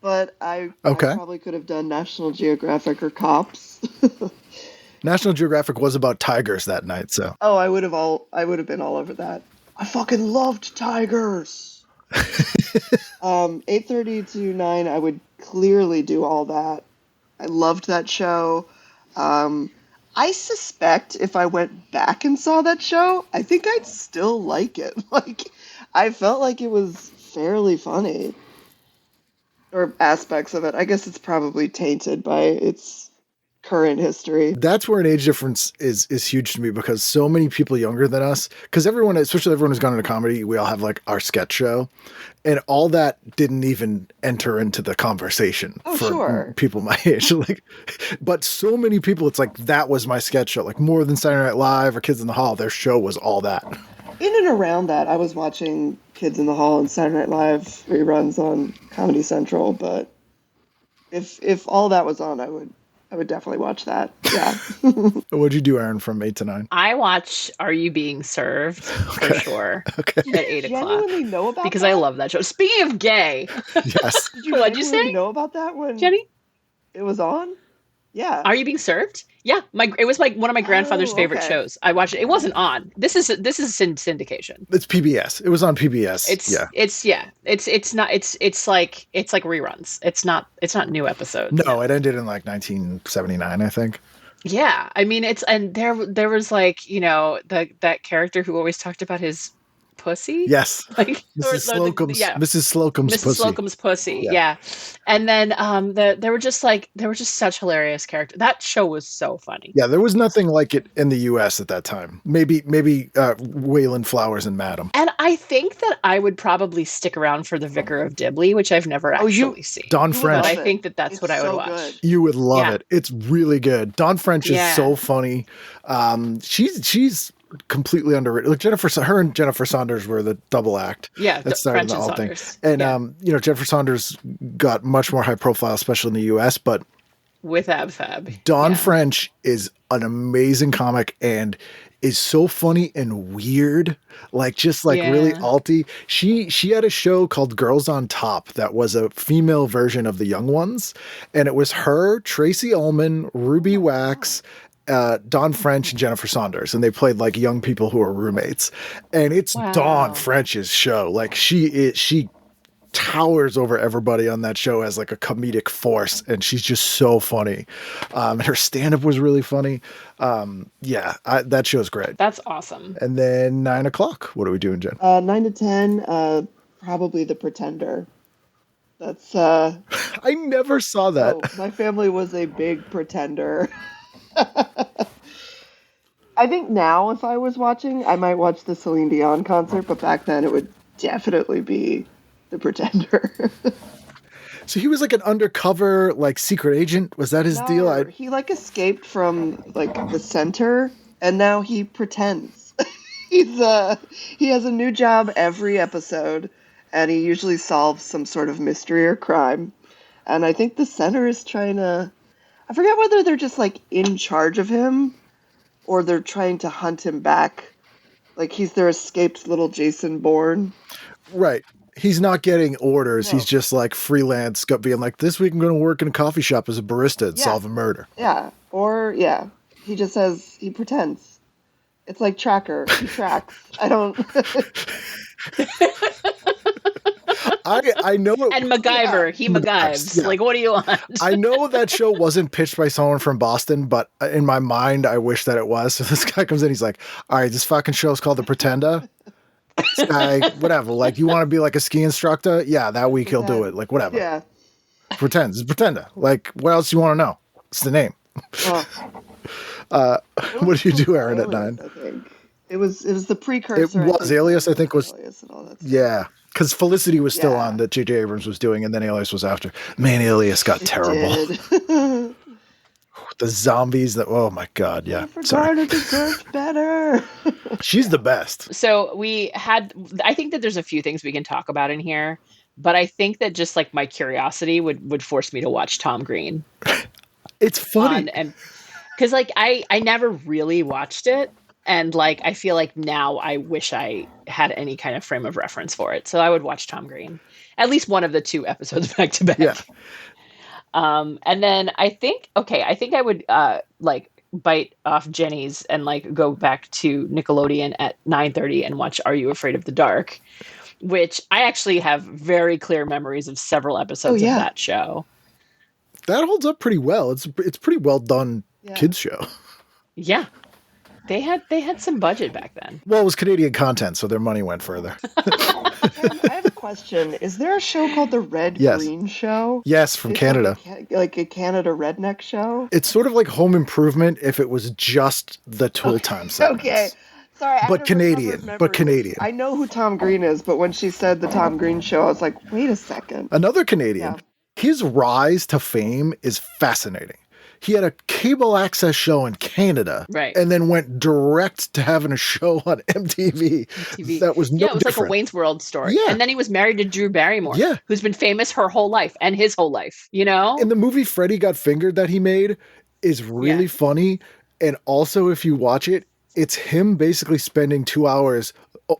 F: but I probably could have done National Geographic or Cops.
C: National Geographic was about tigers that night, so.
F: Oh, I would have been all over that. I fucking loved tigers. 8:30 to 9, I would clearly do all that. I loved that show. I suspect if I went back and saw that show, I think I'd still like it. Like, I felt like it was fairly funny. Or aspects of it. I guess it's probably tainted by its current history.
C: That's where an age difference is huge to me, because so many people younger than us, because everyone, especially everyone who's gone into comedy, we all have like our sketch show, and all that didn't even enter into the conversation for people my age. Like, but so many people, it's like, that was my sketch show, like more than Saturday Night Live or Kids in the Hall. Their show was all that.
F: In and around that, I was watching Kids in the Hall and Saturday Night Live reruns on Comedy Central, but if all that was on, I would definitely watch that. Yeah.
C: What'd you do, Erin, from 8 to 9?
E: I watch Are You Being Served for sure at 8 o'clock.
F: Genuinely know about
E: because
F: that?
E: I love that show. Speaking of gay,
C: Yes.
F: Did you
E: What'd you
F: genuinely
E: say?
F: know about that when
E: Jenny,
F: it was on? Yeah.
E: Are You Being Served? Yeah, it was like one of my grandfather's favorite
F: okay.
E: shows. I watched it. It wasn't on. This is syndication.
C: It's PBS. It was on PBS.
E: It's like reruns. It's not new episodes.
C: No, it ended in like 1979, I think.
E: Yeah, I mean there was like, that character who always talked about his pussy.
C: Yes.
E: Like
C: Mrs. Slocum's pussy.
E: Slocum's pussy. Yeah. And then there were just such hilarious characters. That show was so funny.
C: Yeah, there was nothing like it in the US at that time. Maybe Wayland Flowers and Madam.
E: And I think that I would probably stick around for The Vicar of Dibley, which I've never actually seen.
C: Dawn French.
E: But I think that's
F: It's
E: what I would
F: so
E: watch.
F: good.
C: You would love
E: Yeah.
C: it. It's really good. Dawn French is
E: Yeah.
C: so funny. She's completely underrated. Like her and Jennifer Saunders were the double act.
E: Yeah,
C: that started
E: French
C: the
E: and
C: whole thing.
E: Saunders.
C: And Jennifer Saunders got much more high profile, especially in the US. But
E: With Ab Fab.
C: Dawn
E: Yeah.
C: French is an amazing comic and is so funny and weird, really alty. She had a show called Girls on Top that was a female version of The Young Ones, and it was her, Tracy Ullman, Ruby Wax, Dawn French, and Jennifer Saunders, and they played like young people who were roommates. And it's
E: Wow.
C: Dawn French's show. Like she towers over everybody on that show as like a comedic force, and she's just so funny. Her stand-up was really funny. That show's great.
E: That's awesome.
C: And then 9 o'clock. What are we doing, Jen?
F: 9 to 10, probably The Pretender. That's
C: I never saw that.
F: my family was a big Pretender. I think now if I was watching, I might watch the Celine Dion concert, but back then it would definitely be The Pretender.
C: So he was like an undercover, like secret agent. Was that his deal?
F: He like escaped from like the center, and now he pretends. He has a new job every episode, and he usually solves some sort of mystery or crime. And I think the center is trying to, I forget whether they're just like in charge of him, or they're trying to hunt him back. Like he's their escaped little Jason Bourne.
C: Right. He's not getting orders.
F: No.
C: He's just like freelance, being like, this week I'm going to work in a coffee shop as a barista and solve a murder.
F: Yeah. Or, he just he pretends. It's like Tracker. He tracks. I don't.
C: I know it.
E: And MacGyver, he MacGyves.
C: Yeah.
E: Like, what do you want?
C: I know that show wasn't pitched by someone from Boston, but in my mind, I wish that it was. So this guy comes in, he's like, all right, this fucking show's called The Pretender. This guy, whatever, like, you want to be like a ski instructor? Yeah, that week he'll do it. Like, whatever.
F: Yeah.
C: Pretends. It's Pretender. Like, what else do you want to know? It's the name.
F: Well,
C: What do you do, Erin, at
F: Alias,
C: 9?
F: I think. It was the precursor.
C: It was. Alias, I think, was.
F: Alias and all that stuff.
C: Yeah. Because Felicity was still
F: Yeah.
C: on that J.J. Abrams was doing, and then Alias was after. Man, Alias got terrible.
F: Did.
C: The zombies oh my God. Yeah. Sorry.
F: Garner deserved better.
C: She's the best.
E: So I think that there's a few things we can talk about in here, but I think that just like my curiosity would force me to watch Tom Green.
C: It's funny.
E: And because like I never really watched it, and like I feel like now I wish I had any kind of frame of reference for it. So I would watch Tom Green, at least one of the 2 episodes back to back.
C: Yeah.
E: And then I think I would like bite off Jenny's and like go back to Nickelodeon at 9:30 and watch Are You Afraid of the Dark? which I actually have very clear memories of several episodes of that show.
C: That holds up pretty well. It's pretty well done kids show.
E: Yeah. They had some budget back then.
C: Well, it was Canadian content, so their money went further.
F: I have a question. Is there a show called The Red Green Show?
C: Yes, from Canada.
F: Like a Canada redneck show?
C: It's sort of like Home Improvement if it was just the Tool Time segments.
F: Okay. Sorry,
C: but Canadian.
F: I know who Tom Green is, but when she said the Tom Green show, I was like, wait a second.
C: Another Canadian. Yeah. His rise to fame is fascinating. He had a cable access show in Canada, and then went direct to having a show on MTV. That was no different.
E: Like a Wayne's World story. Yeah. And then he was married to Drew Barrymore, who's been famous her whole life and his whole life, you know?
C: And the movie Freddy Got Fingered that he made is really funny. And also, if you watch it, it's him basically spending 2 hours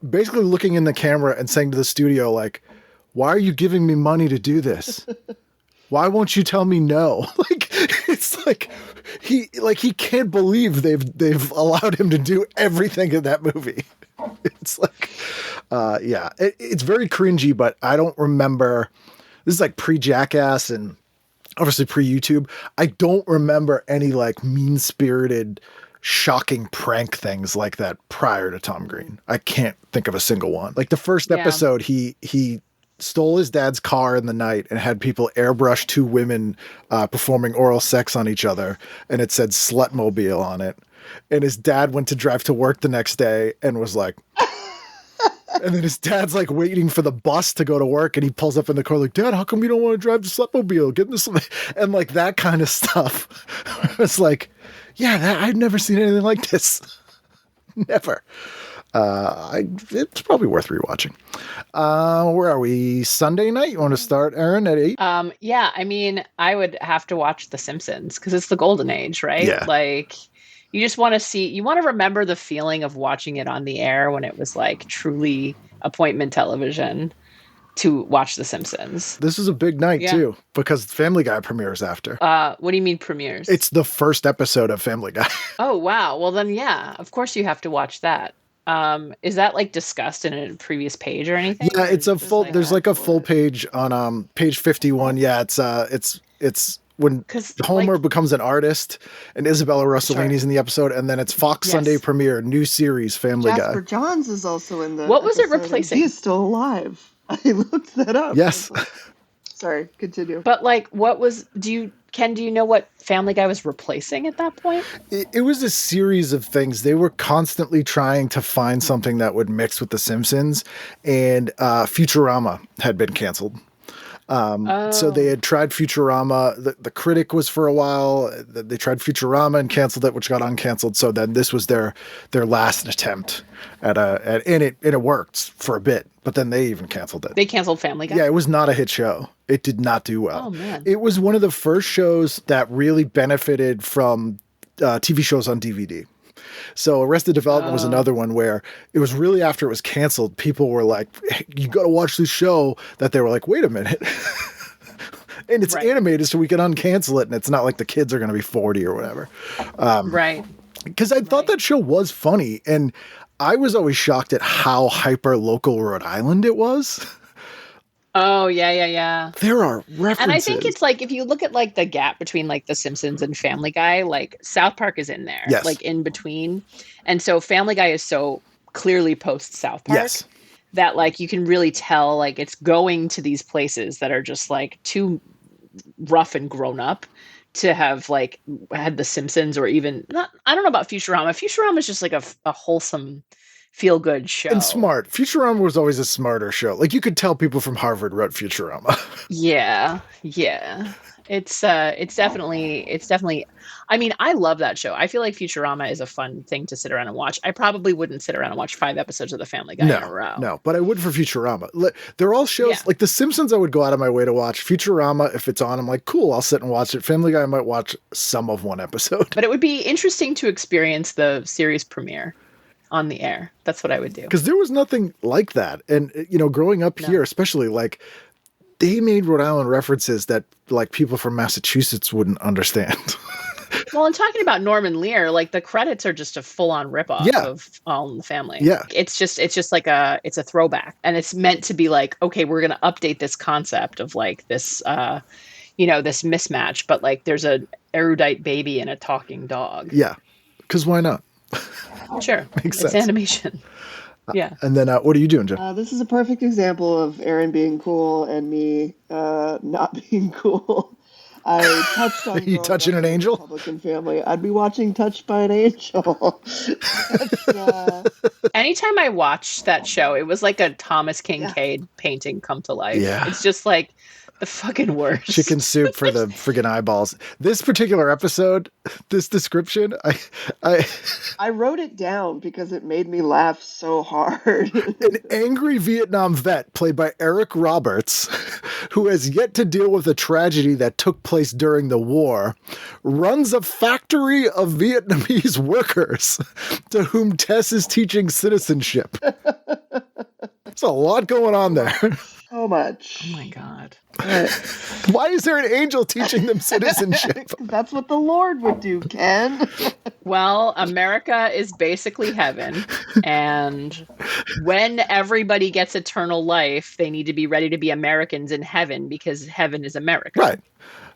C: basically looking in the camera and saying to the studio, like, why are you giving me money to do this? Why won't you tell me no? Like, it's like he can't believe they've allowed him to do everything in that movie. It's like, it's very cringy, but I don't remember. This is like pre-Jackass and obviously pre-YouTube. I don't remember any like mean-spirited, shocking prank things like that prior to Tom Green. I can't think of a single one. Like the first episode, he stole his dad's car in the night and had people airbrush two women performing oral sex on each other. And it said Slutmobile on it. And his dad went to drive to work the next day and was like, and then his dad's like waiting for the bus to go to work. And he pulls up in the car like, Dad, how come you don't want to drive the Slutmobile? Get in this. And like that kind of stuff. It's like, I'd never seen anything like this. Never. It's probably worth rewatching. Where are we? Sunday night? You want to start, Erin, at 8?
E: I mean, I would have to watch The Simpsons because it's the golden age, right?
C: Yeah.
E: Like, you just want to remember the feeling of watching it on the air when it was like truly appointment television to watch The Simpsons.
C: This is a big night too, because Family Guy premieres after.
E: What do you mean premieres?
C: It's the first episode of Family Guy.
E: Oh, wow. Well, then, of course you have to watch that. Is that like discussed in a previous page or anything?
C: Yeah, it's a full. There's like a full page on page 51. Yeah, it's when Homer becomes an artist and Isabella Rossellini's in the episode, and then it's Fox Sunday premiere, new series Family Guy.
F: Jasper Johns is also in the.
E: What was it replacing?
F: He is still alive. I looked that up.
C: Yes.
F: Sorry, continue.
E: But like, do you know what Family Guy was replacing at that point?
C: It was a series of things. They were constantly trying to find something that would mix with The Simpsons, and Futurama had been canceled. So they had tried Futurama. The Critic was for a while. They tried Futurama and canceled it, which got uncanceled. So then this was their last attempt and it worked for a bit. But then they even canceled it.
E: They canceled Family Guy?
C: Yeah, it was not a hit show. It did not do well.
E: Oh, man.
C: It was one of the first shows that really benefited from TV shows on DVD. So Arrested Development was another one where it was really after it was canceled, people were like, hey, you got to watch this show, that they were like, wait a minute. And it's animated so we can uncancel it. And it's not like the kids are going to be 40 or whatever.
E: Right.
C: Because I thought that show was funny. And I was always shocked at how hyper local Rhode Island it was.
E: Oh, yeah.
C: There are references.
E: And I think it's like, if you look at like the gap between like The Simpsons and Family Guy, like South Park is in there, like in between. And so Family Guy is so clearly post South Park that like you can really tell like it's going to these places that are just like too rough and grown up to have like had The Simpsons or even not. I don't know about Futurama. Futurama is just like a wholesome, feel good show.
C: And smart. Futurama was always a smarter show. Like you could tell people from Harvard wrote Futurama.
E: Yeah. It's definitely, I mean, I love that show. I feel like Futurama is a fun thing to sit around and watch. I probably wouldn't sit around and watch 5 episodes of The Family Guy in a row. No,
C: but I would for Futurama. They're all shows, like The Simpsons I would go out of my way to watch. Futurama, if it's on, I'm like, cool, I'll sit and watch it. Family Guy, I might watch some of one episode.
E: But it would be interesting to experience the series premiere on the air. That's what I would do.
C: Because there was nothing like that. And, growing up here, especially, like, they made Rhode Island references that, like, people from Massachusetts wouldn't understand.
E: Well, and talking about Norman Lear, like the credits are just a full-on ripoff
C: Yeah.
E: of All in the Family.
C: Yeah.
E: It's just it's a throwback, and it's meant to be like, okay, we're gonna update this concept of like this this mismatch, but like there's an erudite baby and a talking dog.
C: Yeah. Because why not?
E: Sure.
C: Makes
E: It's
C: sense.
E: animation. Yeah.
C: And then what are you doing, Jen?
F: This is a perfect example of Erin being cool and me not being cool. I touched on.
C: Are you touching an angel?
F: Republican Family. I'd be watching Touched by an Angel.
E: Anytime I watched that show, it was like a Thomas Kincaid painting come to life.
C: Yeah.
E: It's just like the fucking worst.
C: Chicken soup for the friggin' eyeballs. This particular episode, this description,
F: I wrote it down because it made me laugh so hard.
C: an angry Vietnam vet played by Eric Roberts, who has yet to deal with a tragedy that took place during the war, runs a factory of Vietnamese workers to whom Tess is teaching citizenship. There's a lot going on there.
F: So much.
E: Oh my God.
C: Why is there an angel teaching them citizenship?
F: That's what the Lord would do, Ken.
E: Well, America is basically heaven. And when everybody gets eternal life, they need to be ready to be Americans in heaven because heaven is America.
C: Right.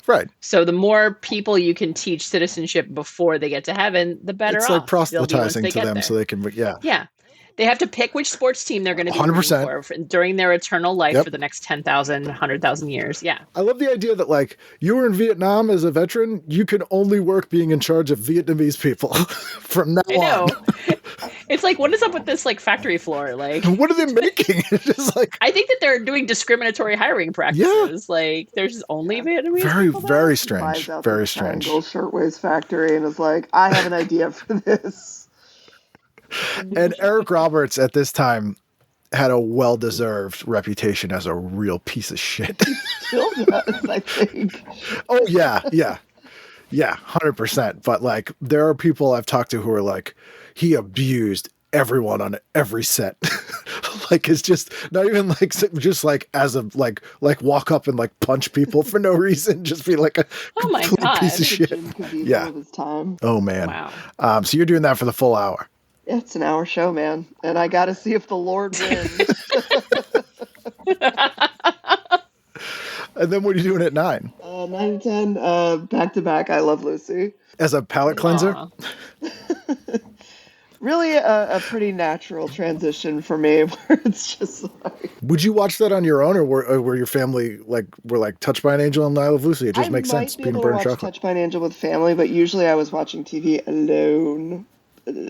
C: Right.
E: So the more people you can teach citizenship before they get to heaven, the better
C: It's
E: off
C: like
E: they'll be
C: proselytizing
E: once
C: to
E: they get
C: them
E: there.
C: so they can, yeah.
E: Yeah. They have to pick which sports team they're going to be
C: 100%.
E: rooting for during their eternal life
C: Yep.
E: for the next 10,000, 100,000 years. Yeah.
C: I love the idea that, like, you were in Vietnam as a veteran, you can only work being in charge of Vietnamese people from now
E: I know.
C: on.
E: It's like, what is up with this like factory floor? Like,
C: What are they making? It's just like
E: I think that they're doing discriminatory hiring practices. Like, there's only Vietnamese
C: very,
E: people there?
C: very
F: Buys
C: strange.
F: out
C: Very
F: the
C: strange.
F: Triangle Shirtwaist Factory and is like, I have an idea for this.
C: And Eric Roberts at this time had a well-deserved reputation as a real piece of shit.
F: Still does, I think.
C: Oh, yeah, yeah. Yeah, 100%. But, like, there are people I've talked to who are like, he abused everyone on every set. Like, it's just not even like, just like as a, like walk up and like punch people for no reason. Just be like a
E: Oh my
C: complete
E: God.
C: piece of shit.
F: Jim Caviezel
C: Yeah.
F: of his time.
C: Oh, man.
E: Wow.
C: So you're doing that for the full hour.
F: Yeah, it's an hour show, man. And I got to see if the Lord wins.
C: And then what are you doing at 9?
F: 9 and 10, back to back, I Love Lucy.
C: As a palate cleanser?
E: Aw.
F: Really a pretty natural transition for me, where it's just like...
C: Would you watch that on your own, or were your family were like Touched by an Angel and I Love Lucy? It just makes sense.
F: I might be
C: Peanut
F: able to
C: butter and
F: watch
C: chocolate.
F: Touched by an Angel with family, but usually I was watching TV alone.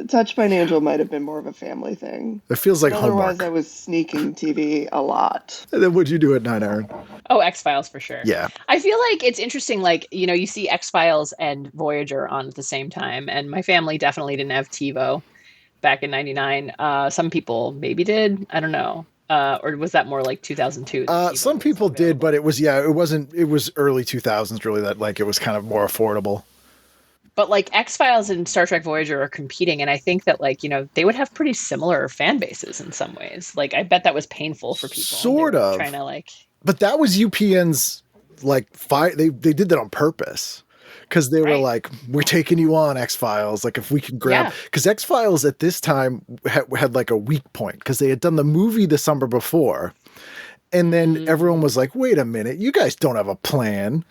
F: Touched by an Angel might have been more of a family thing.
C: It feels like
F: Otherwise,
C: homework.
F: I was sneaking TV a lot.
C: And then what'd you do at 9, Erin?
E: Oh, X-Files for sure.
C: Yeah.
E: I feel like it's interesting, like, you know, you see X-Files and Voyager on at the same time, and my family definitely didn't have TiVo back in 99. Some people maybe did. I don't know. Or was that more like 2002?
C: Some people did, but it was it was early 2000s really that like it was kind of more affordable.
E: But like X-Files and Star Trek Voyager are competing, and I think that like, you know, they would have pretty similar fan bases in some ways. Like I bet that was painful for people.
C: Sort
E: They were
C: of.
E: trying to like...
C: But that was UPN's like they did that on purpose. Because they were
E: Right.
C: like, we're taking you on X-Files. Like, if we can grab...
E: Yeah.
C: Because X-Files at this time had like a weak point. Because they had done the movie the summer before. And then everyone was like, wait a minute. You guys don't have a plan.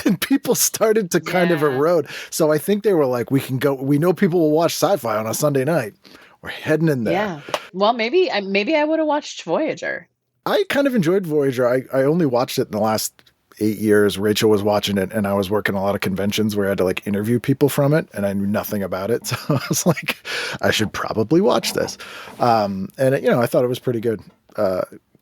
C: And people started to kind of
E: Yeah.
C: erode. So I think they were like, we can go... We know people will watch sci-fi on a Sunday night. We're heading in there.
E: Yeah. Well, maybe I would have watched Voyager.
C: I kind of enjoyed Voyager. I only watched it in the last 8 years. Rachel was watching it, and I was working a lot of conventions where I had to like interview people from it, and I knew nothing about it. So I was like, I should probably watch this. And you know, I thought it was pretty good.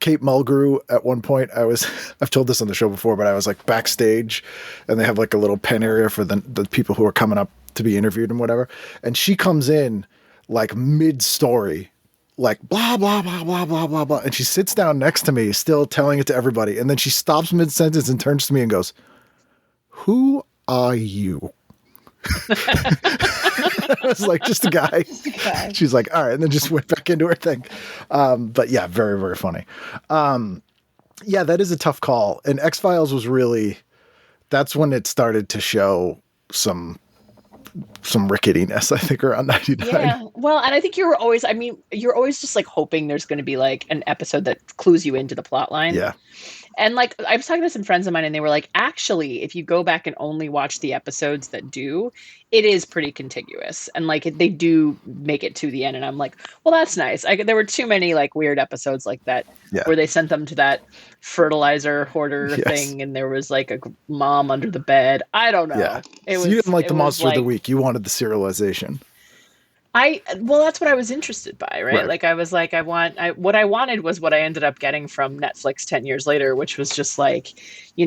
C: Kate Mulgrew at one point, I've told this on the show before, but I was like backstage, and they have like a little pen area for the people who are coming up to be interviewed and whatever. And she comes in like mid-story, like blah, blah, blah, blah, blah, blah, blah. And she sits down next to me, still telling it to everybody. And then she stops mid-sentence and turns to me and goes, "Who are you?" I was like, just a guy. She's like, all right. And then just went back into her thing. But yeah, very, very funny. Yeah, that is a tough call. And X-Files was really, that's when it started to show some some ricketiness, I think, around 99.
E: Yeah. Well, and I think you're always just like hoping there's going to be like an episode that clues you into the plot line.
C: Yeah.
E: And like I was talking to some friends of mine and they were like, actually, if you go back and only watch the episodes that do, it is pretty contiguous. And like they do make it to the end. And I'm like, well, that's nice. There were too many like weird episodes like that where they sent them to that fertilizer hoarder thing. And there was like a mom under the bed. I don't know.
C: Yeah. You didn't like the monster of the week. You wanted the serialization.
E: Well, that's what I was interested by, right? Like I was like, what I wanted was what I ended up getting from Netflix 10 years later, which was just like, you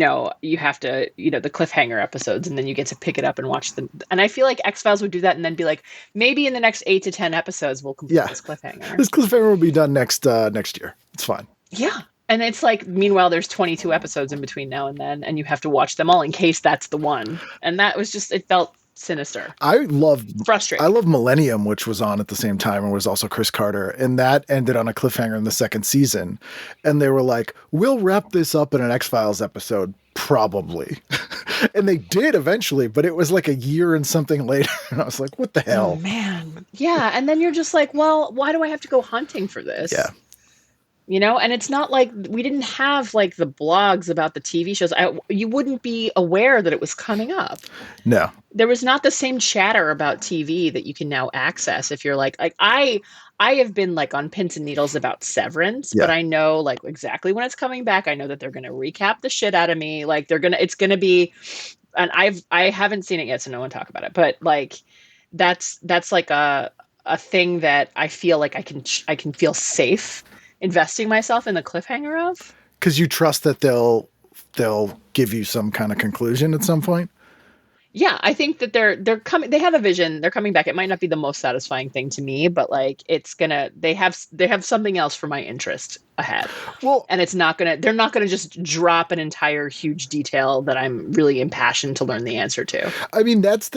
E: have to, the cliffhanger episodes, and then you get to pick it up and watch them. And I feel like X-Files would do that and then be like, maybe in the next 8 to 10 episodes, we'll complete this cliffhanger.
C: This cliffhanger will be done next year. It's fine.
E: Yeah. And it's like, meanwhile, there's 22 episodes in between now and then, and you have to watch them all in case that's the one. And that was just, it felt sinister. Frustrating.
C: I love Millenium, which was on at the same time and was also Chris Carter, and that ended on a cliffhanger in the second season. And they were like, we'll wrap this up in an X-Files episode, probably. And they did eventually, but it was like a year and something later. And I was like, what the hell?
E: Oh, man. Yeah. And then you're just like, well, why do I have to go hunting for this?
C: Yeah.
E: And it's not like we didn't have like the blogs about the TV shows. You wouldn't be aware that it was coming up.
C: No.
E: There was not the same chatter about TV that you can now access. If you're like I have been like on pins and needles about Severance, but I know like exactly when it's coming back. I know that they're going to recap the shit out of me. Like it's going to be, and I haven't seen it yet, so no one talk about it. But like that's like a thing that I feel like I can feel safe investing myself in the cliffhanger of,
C: because you trust that they'll give you some kind of conclusion at some point.
E: Yeah, I think that they're coming. They have a vision. They're coming back. It might not be the most satisfying thing to me, but like they have something else for my interest ahead. Well, and they're not gonna just drop an entire huge detail that I'm really impassioned to learn the answer to.
C: I mean, that's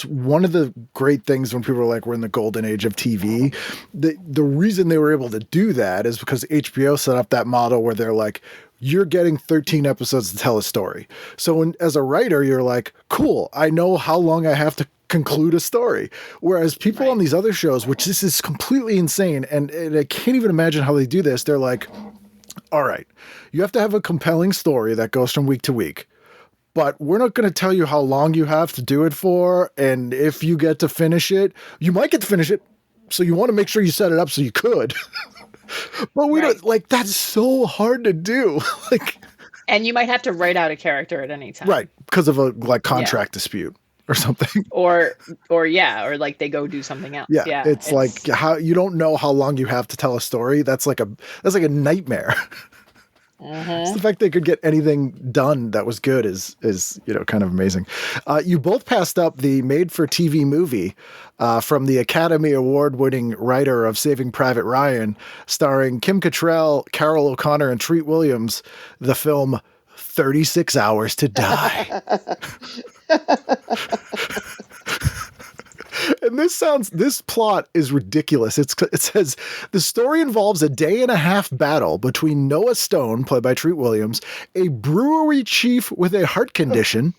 C: one of the great things when people are like, we're in the golden age of TV. The reason they were able to do that is because HBO set up that model where they're like, you're getting 13 episodes to tell a story. So as a writer, you're like, cool, I know how long I have to conclude a story. Whereas people on these other shows, which this is completely insane, and I can't even imagine how they do this, they're like, all right, you have to have a compelling story that goes from week to week, but we're not going to tell you how long you have to do it for, and if you get to finish it, you might get to finish it, so you want to make sure you set it up so you could. But we don't, like, that's so hard to do. Like,
E: and you might have to write out a character at any time.
C: Right. Because of a contract dispute or something.
E: Or like they go do something else.
C: Yeah. It's like how you don't know how long you have to tell a story. That's like a nightmare. It's the fact they could get anything done that was good is kind of amazing. You both passed up the made-for-TV movie from the Academy Award-winning writer of Saving Private Ryan, starring Kim Cattrall, Carol O'Connor, and Treat Williams, the film 36 Hours to Die. And this plot is ridiculous. It says the story involves a day-and-a-half battle between Noah Stone, played by Treat Williams, a brewery chief with a heart condition,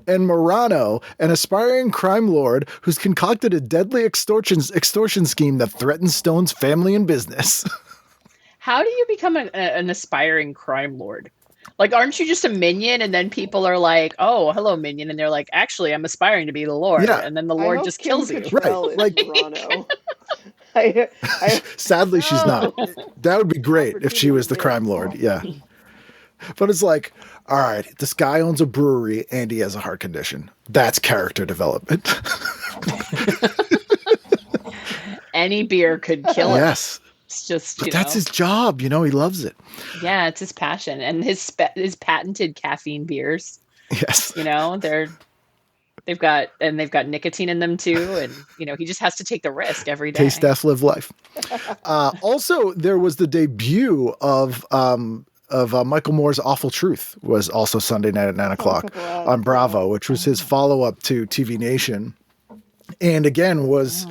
C: and Morano, an aspiring crime lord who's concocted a deadly extortion scheme that threatens Stone's family and business.
E: How do you become an aspiring crime lord? Like, aren't you just a minion? And then people are like, oh, hello, minion. And they're like, actually, I'm aspiring to be the Lord. Yeah. And then the Lord just kills you.
C: Right. Like, sadly, she's not. That would be great if she was the crime Lord. Yeah. But it's like, all right, this guy owns a brewery and he has a heart condition. That's character development.
E: Any beer could kill him.
C: Yes.
E: It's just,
C: but that's his job, he loves it.
E: Yeah, it's his passion, and his patented caffeine beers.
C: Yes,
E: they've got nicotine in them too, and he just has to take the risk every day.
C: Taste, death, live life. Also, there was the debut of Michael Moore's Awful Truth was also Sunday night at 9:00 on Bravo, which was his follow up to TV Nation, and again was.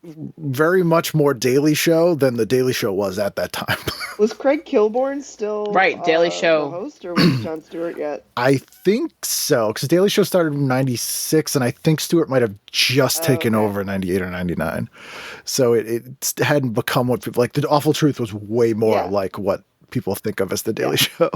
C: very much more Daily Show than the Daily Show was at that time.
F: Was Craig Kilborn still
E: Right, Daily Show.
F: the host, or was Jon Stewart yet?
C: I think so, because Daily Show started in 96, and I think Stewart might have just taken over in 98 or 99. So it hadn't become what people, like, The Awful Truth was way more like what people think of as the Daily Show.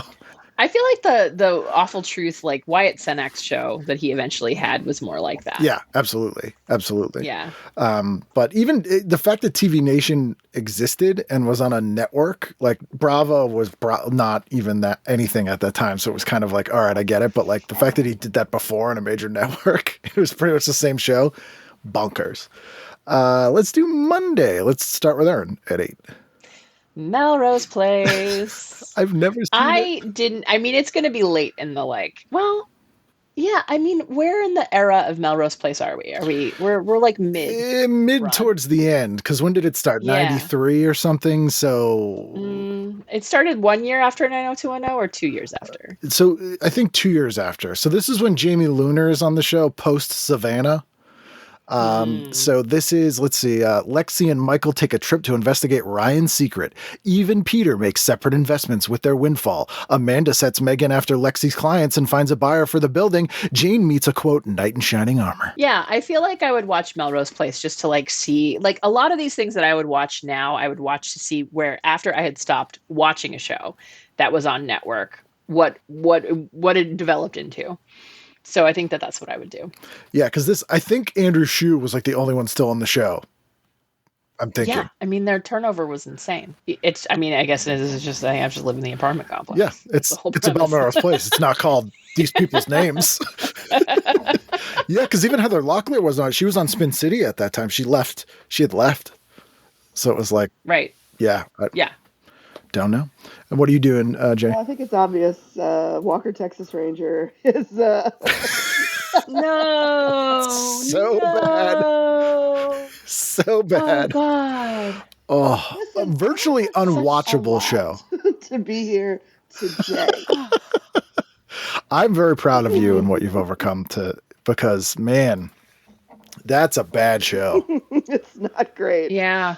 E: I feel like the Awful Truth, like Wyatt Cenac's show that he eventually had, was more like that.
C: Yeah, absolutely. Absolutely.
E: Yeah.
C: But even the fact that TV Nation existed and was on a network, like Bravo was not even that anything at that time. So it was kind of like, all right, I get it. But like the fact that he did that before on a major network, it was pretty much the same show. Bonkers. Let's do Monday. Let's start with Erin at 8.
E: Melrose Place.
C: I've never seen it.
E: I mean, it's going to be late in the yeah, I mean, where in the era of Melrose Place are we? We're like mid.
C: Mid towards the end, because when did it start?
E: Yeah.
C: 93 or something? So...
E: it started 1 year after 90210 or 2 years after?
C: So I think 2 years after. So this is when Jamie Luner is on the show, post-Savannah. So this is, let's see, Lexi and Michael take a trip to investigate Ryan's secret. Even Peter makes separate investments with their windfall. Amanda sets Megan after Lexi's clients and finds a buyer for the building. Jane meets a, quote, knight in shining armor.
E: Yeah, I feel like I would watch Melrose Place just to like see, like a lot of these things that I would watch now, I would watch to see where after I had stopped watching a show that was on network, what it developed into. So I think that's what I would do.
C: Yeah, because I think Andrew Shue was like the only one still on the show. I'm thinking.
E: Yeah, I mean, their turnover was insane. I guess it is just, I have to live in the apartment complex.
C: Yeah, it's about Melrose Place. It's not called these people's names. Yeah, because even Heather Locklear was on. She was on Spin City at that time. She had left. So it was like.
E: Right.
C: Yeah.
E: Yeah.
C: Don't know. And what are you doing, Jay?
F: Well, I think it's obvious. Walker, Texas Ranger is.
E: No.
C: So bad. So bad.
E: Oh, God.
C: Oh, a virtually unwatchable show.
F: To be here today.
C: I'm very proud of you and what you've overcome because, man, that's a bad show.
F: It's not great.
E: Yeah.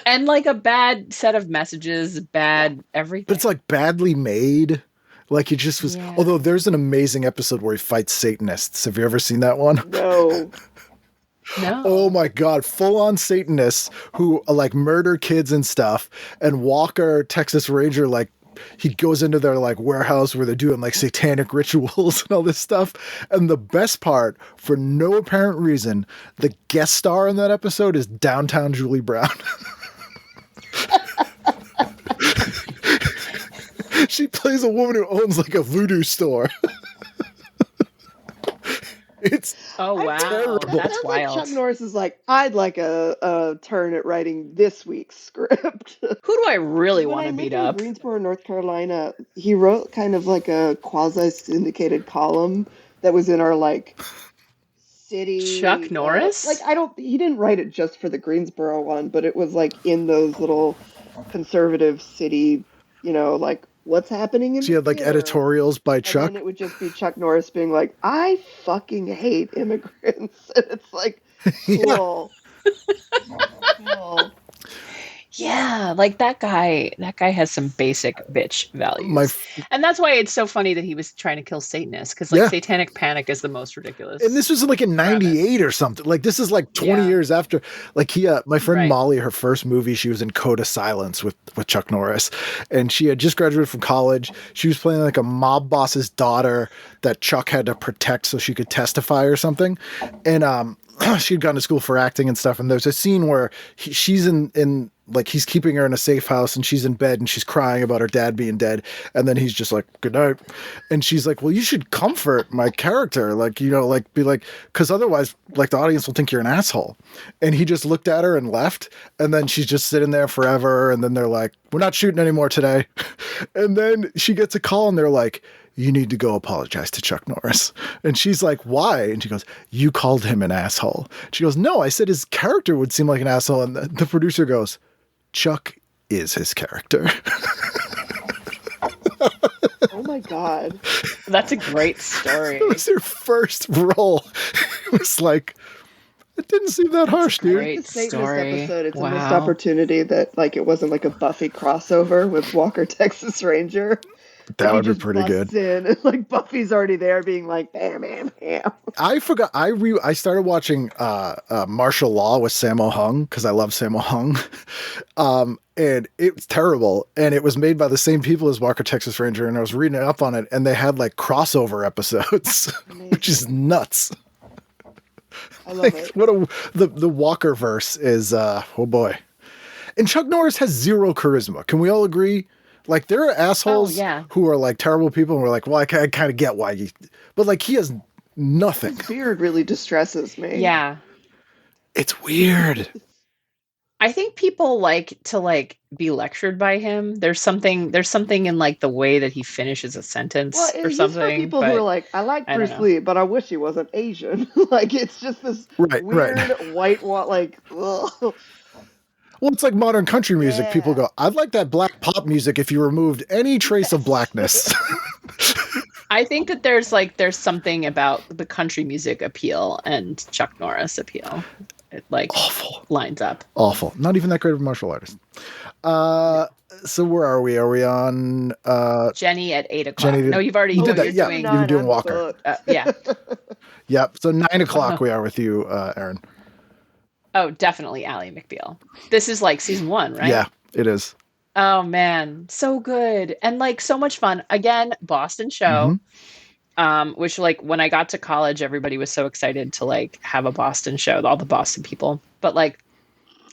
E: And like a bad set of messages, bad everything.
C: But it's like badly made. Like it just was.
E: Yeah.
C: Although there's an amazing episode where he fights Satanists. Have you ever seen that one?
F: No.
E: No.
C: Oh my God. Full on Satanists who like murder kids and stuff. And Walker, Texas Ranger, like he goes into their like warehouse where they're doing like satanic rituals and all this stuff. And the best part, for no apparent reason, the guest star in that episode is downtown Julie Brown. She plays a woman who owns like a voodoo store. It's
E: wow.
C: terrible.
E: That's wild.
F: Chuck Norris is like, I'd like a turn at writing this week's script.
E: Who do I really want to
F: When I
E: beat
F: lived in
E: up?
F: Greensboro, North Carolina, he wrote kind of like a quasi-syndicated column that was in our like city.
E: Chuck Norris?
F: He didn't write it just for the Greensboro one, but it was like in those little conservative city, like what's happening in
C: She had like
F: theater.
C: editorials by Chuck.
F: And then it would just be Chuck Norris being like, I fucking hate immigrants. And it's like, cool. Cool.
E: Yeah, like that guy has some basic bitch values. And that's why it's so funny that he was trying to kill Satanists, because like Satanic Panic is the most ridiculous.
C: And this was like in 98 or something. Like this is like 20 years after. Like my friend Molly, her first movie, she was in Code of Silence with Chuck Norris. And she had just graduated from college. She was playing like a mob boss's daughter that Chuck had to protect so she could testify or something. And she'd gone to school for acting and stuff. And there's a scene where she's in like he's keeping her in a safe house and she's in bed and she's crying about her dad being dead. And then he's just like, good night. And she's like, well, you should comfort my character. Like, like be like, cause otherwise like the audience will think you're an asshole. And he just looked at her and left. And then she's just sitting there forever. And then they're like, we're not shooting anymore today. And then she gets a call and they're like, you need to go apologize to Chuck Norris. And she's like, why? And she goes, you called him an asshole. She goes, no, I said his character would seem like an asshole. And the producer goes, Chuck is his character.
F: Oh my God.
E: That's a great story.
C: It was her first role. It was like, It didn't seem that harsh, dude.
E: Great
F: The Satanist
E: story.
F: episode, it's a missed
E: Wow.
F: opportunity that like it wasn't like a Buffy crossover with Walker Texas Ranger.
C: That
F: He
C: would be
F: just
C: pretty
F: busts
C: good.
F: in, and like Buffy's already there, being like, "Bam, bam, bam."
C: I forgot. I started watching Martial Law with Sammo Hung because I love Sammo Hung, and it was terrible. And it was made by the same people as Walker Texas Ranger, and I was reading up on it, and they had like crossover episodes, which is nuts.
F: I love
C: Like,
F: it.
C: the Walker verse is oh boy. And Chuck Norris has zero charisma. Can we all agree? Like, there are assholes
E: yeah.
C: who are like terrible people, and we're like, well, I kind of get why you, but like he has nothing.
F: His beard really distresses me.
E: Yeah.
C: It's weird.
E: I think people like to like be lectured by him. There's something in like the way that he finishes a sentence
F: Well,
E: or
F: he's
E: something.
F: for people who
E: but
F: are like, I like
E: I don't
F: Bruce
E: know.
F: Lee, but I wish he wasn't Asian. Like, it's just this
C: Right.
F: weird white, like, ugh.
C: Well, it's like modern country music.
F: Yeah.
C: People go, I'd like that black pop music if you removed any trace of blackness.
E: I think that there's something about the country music appeal and Chuck Norris appeal. It like
C: Awful.
E: lines up.
C: Awful. Not even that great of a martial artist. So where are we? Are we on
E: Jenny at 8 o'clock.
C: Jenny did-
E: No, you've already
C: You did
E: no,
C: that,
E: you're
C: yeah.
E: doing,
C: You were doing
F: I'm
C: Walker.
F: hooked.
E: yeah.
C: Yep. So 9 o'clock we are with you, Erin.
E: Oh, definitely Ally McBeal. This is like season 1, right?
C: Yeah, it is.
E: Oh man, so good and like so much fun. Again, Boston show. Which like when I got to college, everybody was so excited to like have a Boston show, all the Boston people. But like,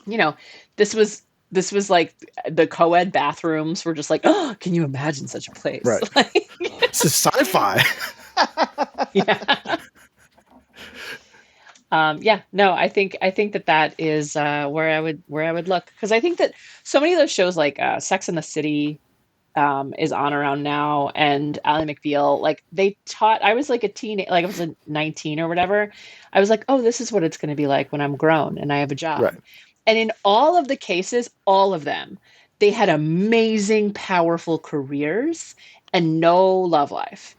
E: you know, this was like the co-ed bathrooms were just like, oh, can you imagine such a place?
C: Right.
E: Like,
C: This is sci-fi.
E: yeah. Yeah, no, I think that is where I would look, because I think that so many of those shows like Sex and the City is on around now, and Ally McBeal, like they taught. I was like a teen, like I was a 19 or whatever. I was like, oh, this is what it's going to be like when I'm grown and I have a job.
C: Right.
E: And in all of the cases, all of them, they had amazing, powerful careers and no love life.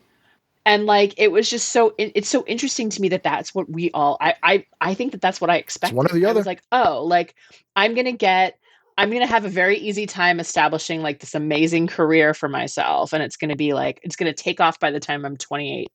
E: And like, it was just so, it's so interesting to me that that's what we all, I think that that's what I expected.
C: one or the
E: I
C: other.
E: was like, oh, like I'm going to have a very easy time establishing like this amazing career for myself. And it's going to be like, it's going to take off by the time I'm 28,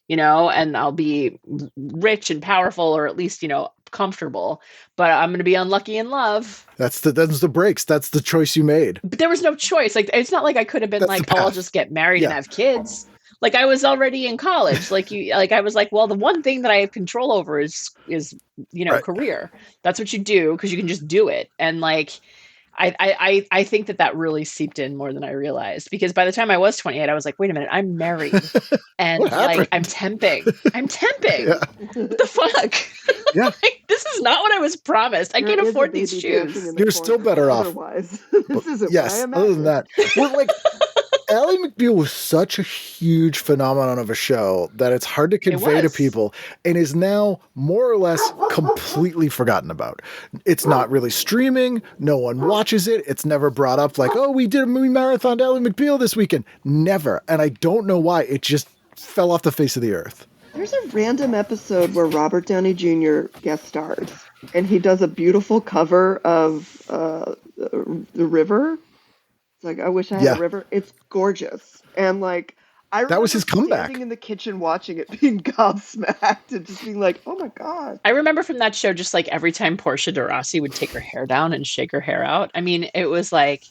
E: you know, and I'll be rich and powerful, or at least, you know, comfortable, but I'm going to be unlucky in love.
C: That's the breaks. That's the choice you made.
E: But there was no choice. Like, it's not like I could have been
C: That's
E: like,
C: the
E: oh, I'll
C: path.
E: just get married
C: Yeah.
E: and have kids. Like I was already in college. I was like, well, the one thing that I have control over is, you know,
C: Right.
E: career. That's what you do, because you can just do it. And like, I think that really seeped in more than I realized, because by the time I was 28, I was like, wait a minute, I'm married and
C: What happened?
E: like I'm temping.
C: Yeah.
E: What the fuck?
C: Yeah.
E: Like, this is not what I was promised. I
F: There
E: can't
F: is a
E: afford these
F: baby dancing
E: shoes.
F: in the
C: You're still
F: corner.
C: better off.
F: Otherwise, this isn't
C: Yes.
F: what I
C: Other than
F: imagined.
C: that, well, like Ally McBeal was such a huge phenomenon of a show that it's hard to convey to
E: was.
C: people, and is now more or less completely forgotten about. It's not really streaming. No one watches it. It's never brought up like, oh, we did a movie marathon to Ally McBeal this weekend. Never. And I don't know why. It just fell off the face of the earth.
F: There's a random episode where Robert Downey Jr. guest stars, and he does a beautiful cover of the River. It's like, I wish I had
C: Yeah.
F: a river. It's gorgeous, and like
C: That was his
F: remember
C: comeback.
F: Standing in the kitchen watching it, being gobsmacked, and just being like, "Oh my god!"
E: I remember from that show, just like every time Portia de Rossi would take her hair down and shake her hair out. I mean, it was like,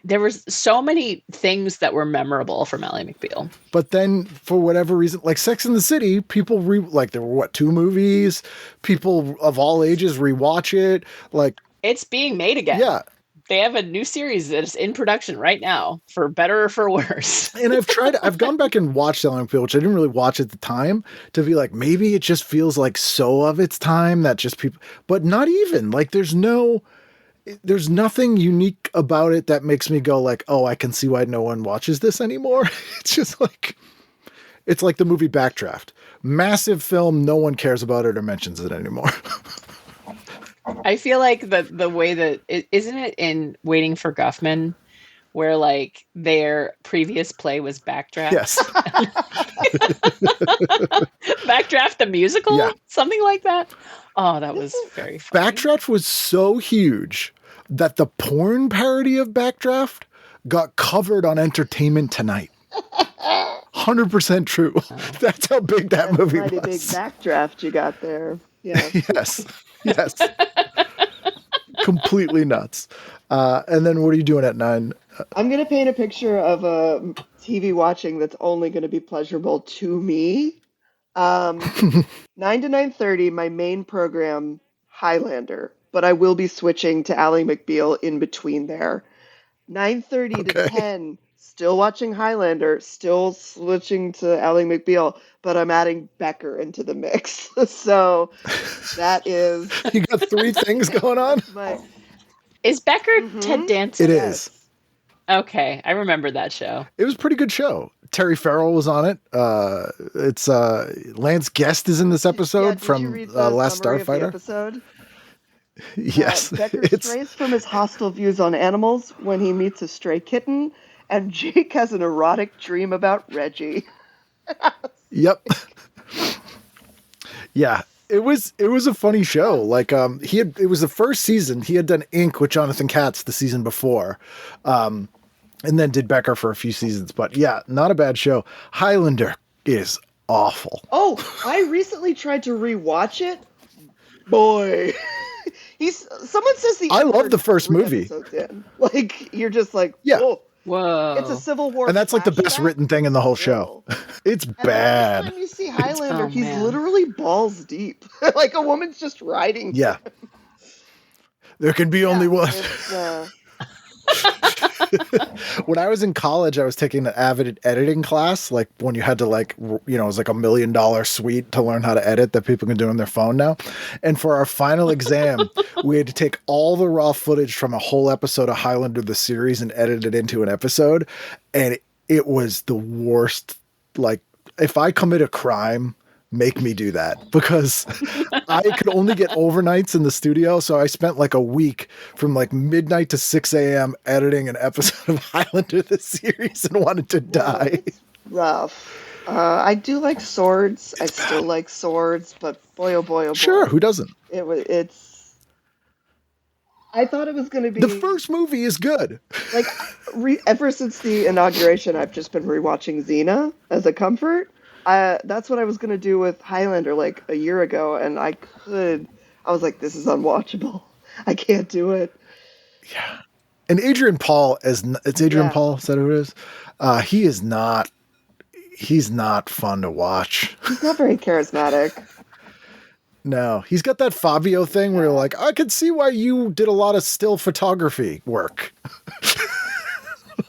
E: there was so many things that were memorable from Ally McBeal.
C: But then, for whatever reason, like Sex and the City, people like there were 2 movies. People of all ages rewatch it. Like,
E: It's being made again.
C: yeah.
E: They have a new series that's in production right now, for better or for worse.
C: And I've gone back and watched Ally McBeal, which I didn't really watch at the time, to be like, maybe it just feels like so of its time that just people, but not even. Like, there's nothing unique about it that makes me go like, oh, I can see why no one watches this anymore. It's just like, it's like the movie Backdraft. Massive film, no one cares about it or mentions it anymore.
E: I feel like the way that isn't it in Waiting for Guffman, where like their previous play was Backdraft.
C: Yes.
E: Backdraft the musical?
C: Yeah.
E: Something like that. Oh, that was very funny.
C: Backdraft was so huge that the porn parody of Backdraft got covered on Entertainment Tonight. 100% true. That's how big that movie was.
F: Mighty big backdraft you got there. Yeah.
C: Yes. Yes. Completely nuts. And then what are you doing at 9?
F: I'm going to paint a picture of a TV watching that's only going to be pleasurable to me. 9 to 9:30, my main program, Highlander, but I will be switching to Ally McBeal in between there. 9:30 to 10, still watching Highlander, still switching to Ally McBeal, but I'm adding Becker into the mix. So that is...
C: You got 3 things going on?
E: Is Becker Ted Danson?
C: It is.
E: Okay, I remember that show.
C: It was a pretty good show. Terry Farrell was on it. It's Lance Guest is in this episode from Last Starfighter.
F: Episode?
C: Yes.
F: Becker strays from his hostile views on animals when he meets a stray kitten, and Jake has an erotic dream about Reggie.
C: Yep. Yeah. It was a funny show. Like it was the first season. He had done Ink with Jonathan Katz the season before. And then did Becker for a few seasons. But yeah, not a bad show. Highlander is awful.
F: Oh, I recently tried to rewatch it. Boy. Someone says
C: I love the first movie.
F: Like, you're just like,
C: yeah.
E: Whoa.
F: It's a Civil War.
C: And that's like the best written thing in the whole show. It's bad.
F: Every time you see Highlander, he's literally balls deep. Like a woman's just riding.
C: Yeah. There can be only one. When I was in college, I was taking an Avid editing class, like when you had to it was like $1 million suite to learn how to edit that people can do on their phone now. And for our final exam, we had to take all the raw footage from a whole episode of Highlander, the series, and edit it into an episode. And it was the worst. Like, if I commit a crime, make me do that, because I could only get overnights in the studio. So I spent like a week from like midnight to 6 a.m. editing an episode of Highlander, the series, and wanted to die.
F: It's rough. I do like swords. I still like swords, but boy, oh boy, oh boy.
C: Sure, who doesn't?
F: I thought it was going to be...
C: The first movie is good.
F: Like, ever since the inauguration, I've just been rewatching Xena as a comfort. That's what I was going to do with Highlander like a year ago, and I was like, this is unwatchable. I can't do it.
C: Yeah. And Adrian Paul, it's Adrian Paul, is that who it is? He's not fun to watch.
F: He's not very charismatic.
C: No, he's got that Fabio thing where you're like, I could see why you did a lot of still photography work.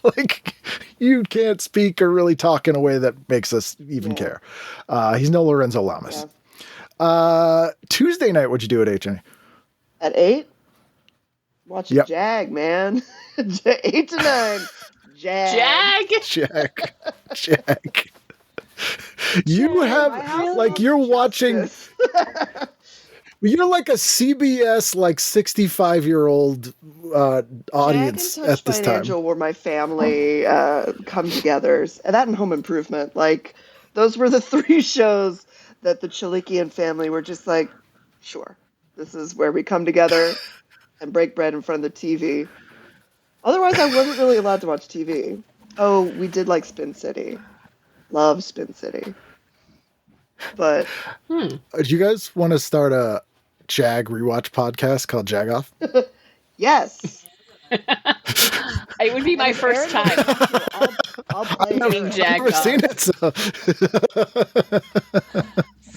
C: Like, you can't speak or really talk in a way that makes us even care. He's no Lorenzo Lamas. Yeah. Tuesday night, what'd you do at 8, Jenny?
F: At 8? Watching Jag, man. 8 to 9. Jag. You have, like, you're watching...
C: You're like a CBS, like 65-year-old audience at this time.
F: Angel were my family come-togethers, and that and Home Improvement. Like, those were the 3 shows that the Chalikian family were just like, sure, this is where we come together and break bread in front of the TV. Otherwise, I wasn't really allowed to watch TV. Oh, we did like Spin City. Love Spin City. But
C: do you guys want to start a Jag rewatch podcast called Jag Off?
F: Yes.
E: It would be my first time.
F: I've
C: never seen it, so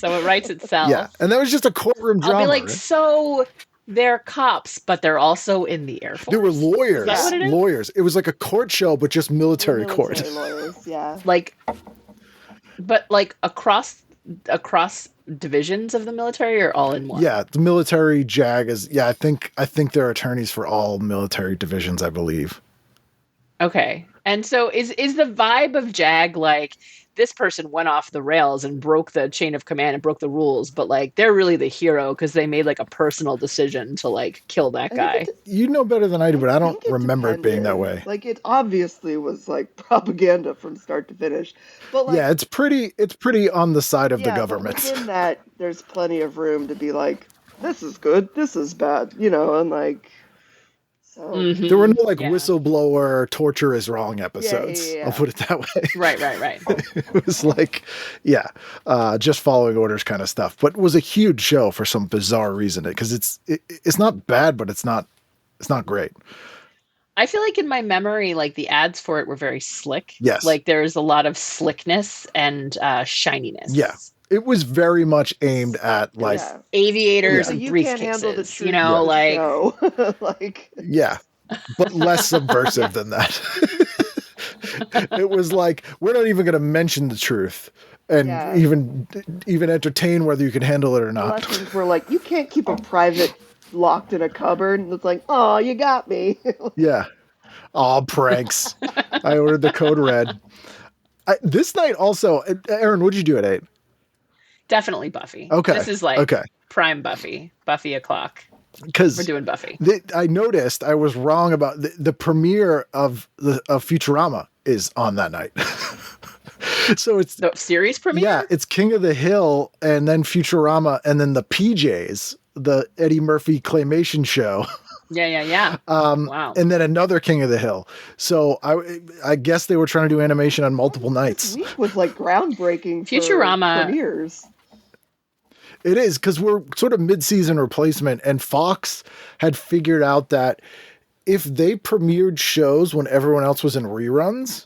E: it writes itself.
C: Yeah, and that was just a courtroom drama.
E: I'll be like,
C: right?
E: So they're cops, but they're also in the Air Force.
C: There were lawyers.
E: Is that what it is?
C: Lawyers. It was like a court show, but just military court.
F: Lawyers, yeah.
E: But across divisions of the military, or all in one?
C: Yeah, the military JAG is. Yeah, I think there are attorneys for all military divisions, I believe.
E: Okay, and so is the vibe of JAG like this person went off the rails and broke the chain of command and broke the rules, but like they're really the hero because they made like a personal decision to like kill that guy.
C: You know better than I do, but I don't
F: think
C: remember it being that
F: depended.
C: way.
F: Like, it obviously was like propaganda from start to finish. But like,
C: Yeah, it's pretty on the side of the
F: yeah, but
C: government.
F: within that, there's plenty of room to be like, this is good, this is bad, you know, and like, so.
E: Mhm.
C: There were no like
E: Yeah.
C: whistleblower torture is wrong episodes.
F: yeah.
C: I'll put it that way.
E: Right.
C: It was like, just following orders kind of stuff. But it was a huge show for some bizarre reason because it's not bad, but it's not great.
E: I feel like in my memory, like the ads for it were very slick.
C: Yes.
E: Like there's a lot of slickness and shininess.
C: Yeah. It was very much aimed at like,
F: Yeah.
E: Aviators
C: Yeah.
E: and
F: You
E: briefcases.
F: can't handle the truth
E: You know,
F: of the
E: like
F: show. Like,
C: yeah, but less subversive than that. It was like, we're not even going to mention the truth and
F: Yeah.
C: even entertain whether you can handle it or not.
F: lessons were like, you can't keep a private locked in a cupboard, and it's like, oh, you got me.
C: Yeah. Aw, pranks. I ordered the code red. This night also, Erin, what'd you do at 8?
E: definitely Buffy.
C: Okay.
E: This is like prime Buffy. Buffy o'clock.
C: Because
E: We're doing Buffy.
C: I noticed I was wrong about the premiere of Futurama is on that night. So it's
E: The series premiere?
C: yeah, it's King of the Hill and then Futurama and then the PJs, the Eddie Murphy claymation show.
E: Yeah. Wow.
C: And then another King of the Hill. So I guess they were trying to do animation on multiple nights.
F: This week was like groundbreaking for
E: Futurama-
F: premieres.
C: It is, because we're sort of mid-season replacement, and Fox had figured out that if they premiered shows when everyone else was in reruns,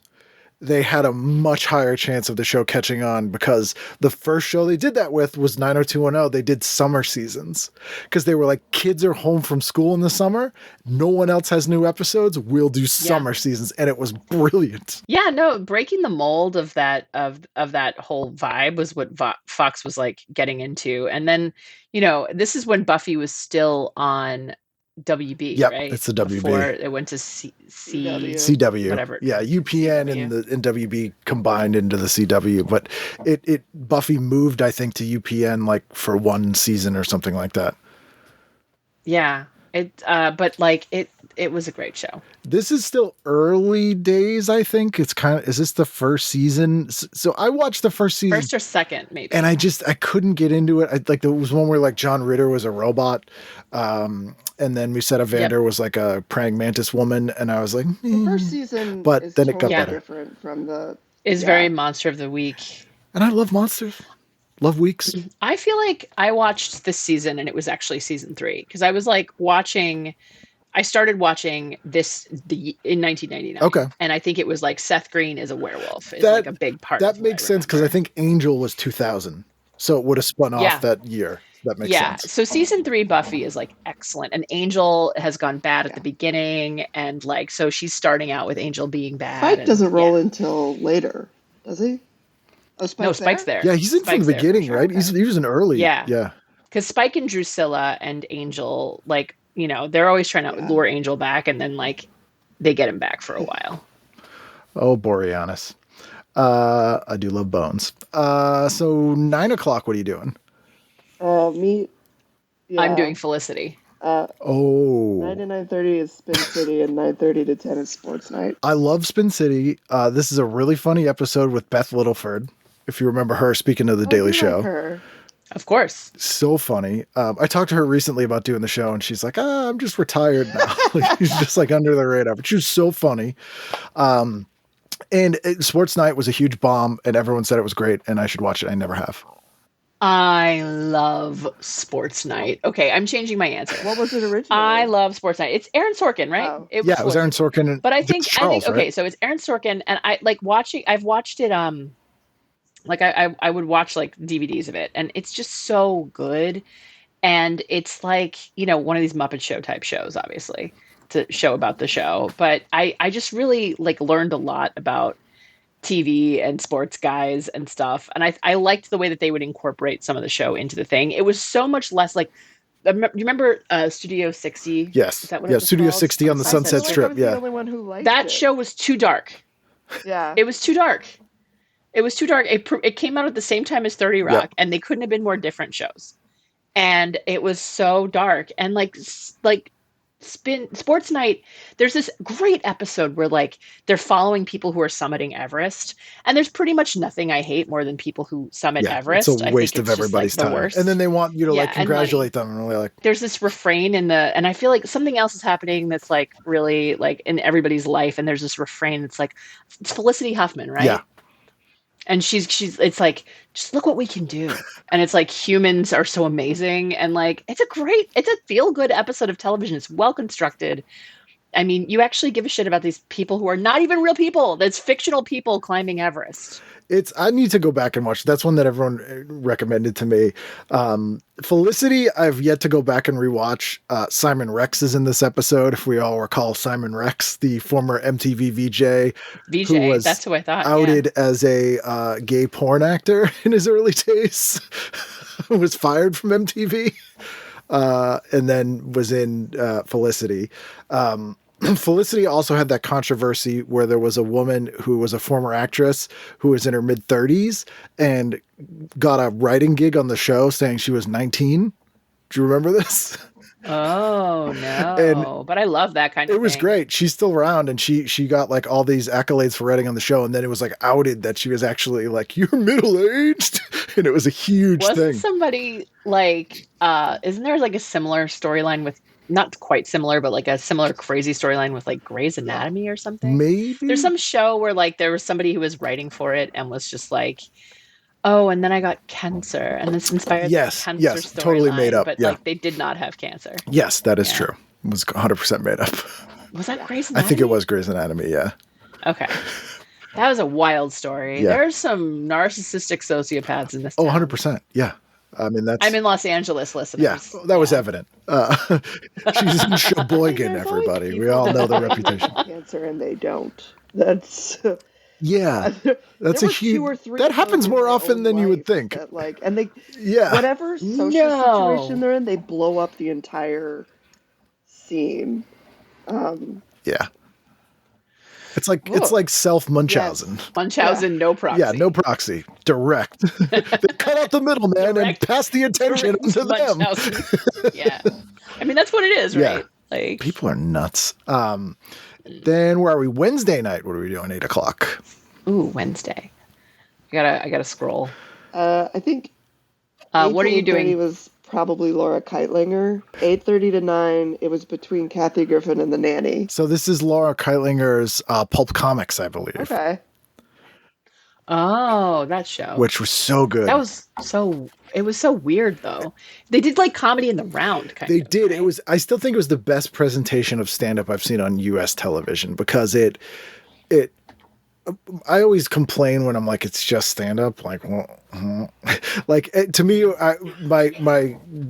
C: they had a much higher chance of the show catching on, because the first show they did that with was 90210. They did summer seasons because they were like, kids are home from school in the summer. No one else has new episodes. We'll do summer seasons. And it was brilliant.
E: Yeah, no, breaking the mold of that that whole vibe was what Fox was like getting into. And then, this is when Buffy was still on WB,
C: Yep,
E: right?
C: it's the WB.
E: Before it went to
C: CW.
E: whatever.
C: Yeah, UPN and WB combined into the CW, but it Buffy moved, I think, to UPN like for one season or something like that.
E: Yeah. But like it was a great show.
C: This is still early days, I think. It's is this the first season? So I watched the first season.
E: First or second, maybe.
C: And I couldn't get into it. There was one where like John Ritter was a robot. And then Musetta Vander was like a praying mantis woman. And I was like,
F: The first season
C: but
F: is
C: then it got
F: totally
C: better.
F: different from the...
E: Is very Monster of the Week.
C: And I love monsters. Love weeks.
E: I feel like I watched this season and it was actually season 3 because I was like I started watching this in 1999.
C: Okay.
E: And I think it was like Seth Green is a werewolf is like a big part of
C: that
E: what
C: makes
E: I
C: sense because I
E: remember.
C: think Angel was 2000. So it would have spun off that year. That makes sense.
E: So season 3 Buffy is like excellent. And Angel has gone bad at the beginning. And like, so she's starting out with Angel being bad.
F: Spike doesn't roll until later, does he? Oh,
E: Spike's there.
C: Yeah, he's in from
E: Spike's
C: the
E: there for
C: beginning,
E: sure.
C: right? He was an early.
E: Yeah. Because Spike and Drusilla and Angel, like, they're always trying to lure Angel back, and then like they get him back for a while.
C: Oh, Boreanaz. I do love Bones. So 9 o'clock, what are you doing?
F: Me. Yeah.
E: I'm doing Felicity.
F: 9 to 9:30 is Spin City, and 9:30 to 10 is Sports Night.
C: I love Spin City. This is a really funny episode with Beth Littleford. If you remember her, speaking of the Daily Show.
F: Her.
E: Of course.
C: So funny. I talked to her recently about doing the show, and she's like, I'm just retired now. She's just like under the radar. But she was so funny. And Sports Night was a huge bomb, and everyone said it was great, and I should watch it. I never have.
E: I love Sports Night. Okay, I'm changing my answer.
F: What was it originally?
E: I love Sports Night. It's Aaron Sorkin, right?
F: Oh.
C: It was Aaron Sorkin.
E: But I think
C: Charles,
E: okay,
C: right?
E: so it's Aaron Sorkin, and I've watched it like I would watch like DVDs of it, and it's just so good. And it's like, one of these Muppet Show type shows, obviously, to show about the show. But I just really like learned a lot about TV and sports guys and stuff. And I liked the way that they would incorporate some of the show into the thing. It was so much less like, you remember Studio 60?
C: Yes.
E: Is that what it was
C: Studio
E: called?
C: 60 on the Sunset Strip.
F: I was the only one who liked
E: That
F: it.
E: show was too dark.
F: Yeah.
E: It was too dark. It was too dark. It came out at the same time as 30 Rock, and they couldn't have been more different shows. And it was so dark. And like Sports Night, there's this great episode where like they're following people who are summiting Everest, and there's pretty much nothing I hate more than people who summit Everest.
C: It's a waste of everybody's time. And then they want you to like congratulate them, and really like
E: there's this refrain and I feel like something else is happening that's like really like in everybody's life, and there's this refrain that's like, it's Felicity Huffman, right?
C: Yeah.
E: And she's it's like, just look what we can do. And it's like, humans are so amazing. And like, it's a feel good episode of television. It's well constructed. I mean, you actually give a shit about these people who are not even real people. That's fictional people climbing Everest.
C: I need to go back and watch. That's one that everyone recommended to me. Felicity, I've yet to go back and rewatch. Simon Rex is in this episode. If we all recall Simon Rex, the former MTV VJ, who was
E: that's who I thought
C: outed as a gay porn actor in his early days, was fired from MTV, and then was in Felicity. Felicity also had that controversy where there was a woman who was a former actress who was in her mid-30s and got a writing gig on the show saying she was 19. Do you remember this?
E: Oh, no. But I love that kind of thing.
C: It was great. She's still around, and she got like all these accolades for writing on the show, and then it was like outed that she was actually like, you're middle-aged, and it was a huge thing.
E: Wasn't somebody like, isn't there like a similar storyline with, not quite similar, but like a similar crazy storyline with like Grey's Anatomy or something?
C: Maybe.
E: There's some show where like there was somebody who was writing for it and was just like, oh, and then I got cancer, and this inspired the cancer storyline.
C: Totally made up.
E: But like they did not have cancer.
C: Yes, that is true. It was 100% made up.
E: Was that Grey's Anatomy?
C: I think it was Grey's Anatomy, yeah.
E: Okay. That was a wild story.
C: Yeah.
E: There's some narcissistic sociopaths in this town.
C: Oh, 100%. Yeah. I mean,
E: I'm in Los Angeles, listeners.
C: Yeah, that was evident. She's in Sheboygan, everybody. We all know the reputation.
F: Cancer, and they don't. That's
C: yeah. That's a huge. That happens more often than you would think.
F: That, like, and they, whatever social situation they're in, they blow up the entire scene.
C: Yeah. It's like self-Munchausen.
E: Yes. Munchausen, no proxy.
C: Yeah, no proxy. Direct. They cut out the middleman and pass the attention to them.
E: Yeah. I mean, that's what it is, right? Like,
C: people are nuts. Then where are we? Wednesday night. What are we doing? 8 o'clock.
E: Ooh, Wednesday. I gotta scroll.
F: I think.
E: What are you doing?
F: It was probably Laura Kightlinger. 8:30 to 9. It was between Kathy Griffin and the nanny.
C: So this is Laura Kightlinger's Pulp Comics, I believe.
F: Okay.
E: Oh, that show.
C: Which was so good.
E: It was so weird though. They did like comedy in the round kind of.
C: They did. Right? I still think it was the best presentation of stand-up I've seen on US television, because I always complain when I'm like, it's just stand-up. Like, well, like to me, my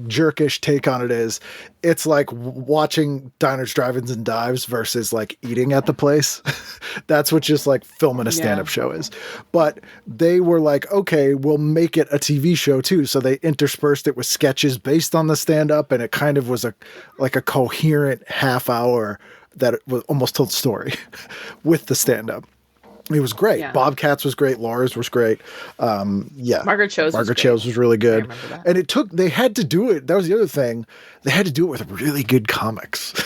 C: jerkish take on it is, it's like watching diners, drive-ins, and dives versus like eating at the place. That's what just like filming a stand-up show is. But they were like, okay, we'll make it a TV show too. So they interspersed it with sketches based on the stand-up, and it kind of was a coherent half hour that was almost told the story with the stand-up. It was great. Yeah. Bobcats was great. Laura's was great.
E: Margaret Cho's
C: was really good. And they had to do it. That was the other thing. They had to do it with really good comics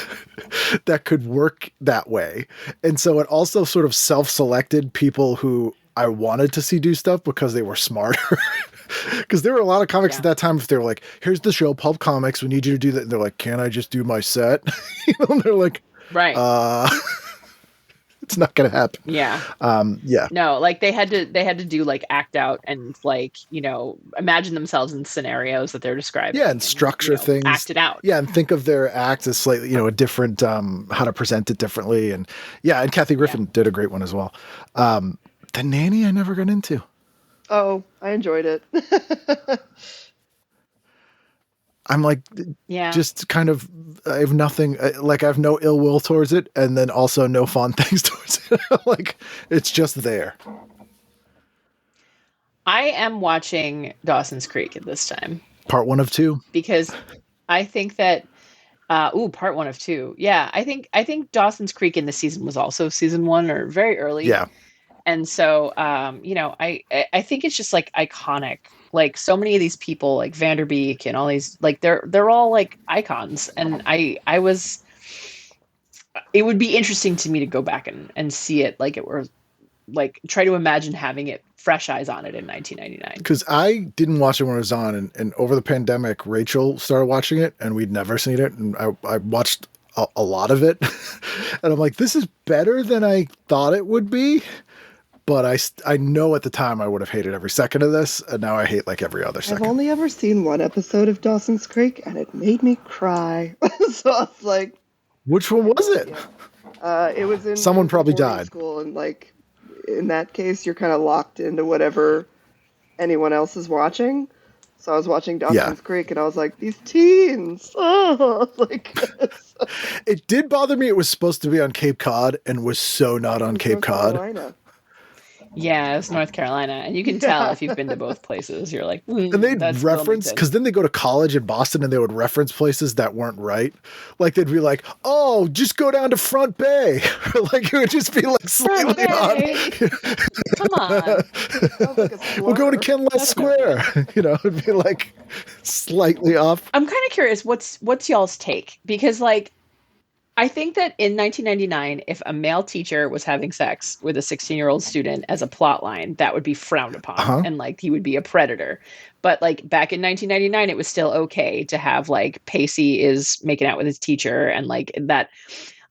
C: that could work that way. And so it also sort of self-selected people who I wanted to see do stuff because they were smarter. Because there were a lot of comics at that time. If they were like, here's the show, Pulp Comics, we need you to do that. And they're like, can I just do my set? And they're like,
E: right.
C: It's not going to happen.
E: Yeah.
C: Yeah.
E: No, like they had to do like act out and like, imagine themselves in scenarios that they're describing.
C: Yeah. And structure things.
E: Act it out.
C: Yeah. And think of their act as slightly, a different, how to present it differently. And and Kathy Griffin did a great one as well. The Nanny I never got into.
F: Oh, I enjoyed it.
C: I'm like, just kind of, I have nothing, like I have no ill will towards it, and then also no fond things towards it. Like, it's just there.
E: I am watching Dawson's Creek at this time.
C: Part 1 of 2.
E: Because I think that, part 1 of 2. Yeah, I think Dawson's Creek in the season was also season 1 or very early.
C: Yeah.
E: And so, I think it's just like iconic. Like so many of these people, like Vanderbeek and all these, like they're all like icons. And it would be interesting to me to go back and see it like it were, like try to imagine having it fresh eyes on it in 1999.
C: Because I didn't watch it when it was on, and over the pandemic, Rachel started watching it, and we'd never seen it, and I watched a lot of it, and I'm like, this is better than I thought it would be. But I know at the time I would have hated every second of this, and now I hate like every other second.
F: I've only ever seen one episode of Dawson's Creek, and it made me cry. So I was like,
C: which one was it?
F: It was in
C: Someone probably
F: boarding
C: died.
F: School, and like in that case, you're kind of locked into whatever anyone else is watching. So I was watching Dawson's Creek, and I was like, these teens. Oh, like.
C: It did bother me. It was supposed to be on Cape Cod, and was so not on Cape Cod.
F: Carolina.
E: Yeah, it's North Carolina, and you can tell if you've been to both places. You're like,
C: and they'd reference, because then they go to college in Boston, and they would reference places that weren't right. Like they'd be like, "Oh, just go down to Front Bay," like it would just be like slightly on.
E: Come on,
C: we'll go to Kenless Square. It'd be like slightly off.
E: I'm kind of curious. What's y'all's take? Because like, I think that in 1999, if a male teacher was having sex with a 16-year-old student as a plot line, that would be frowned upon, and like he would be a predator. But like back in 1999, it was still okay to have like Pacey is making out with his teacher and like that.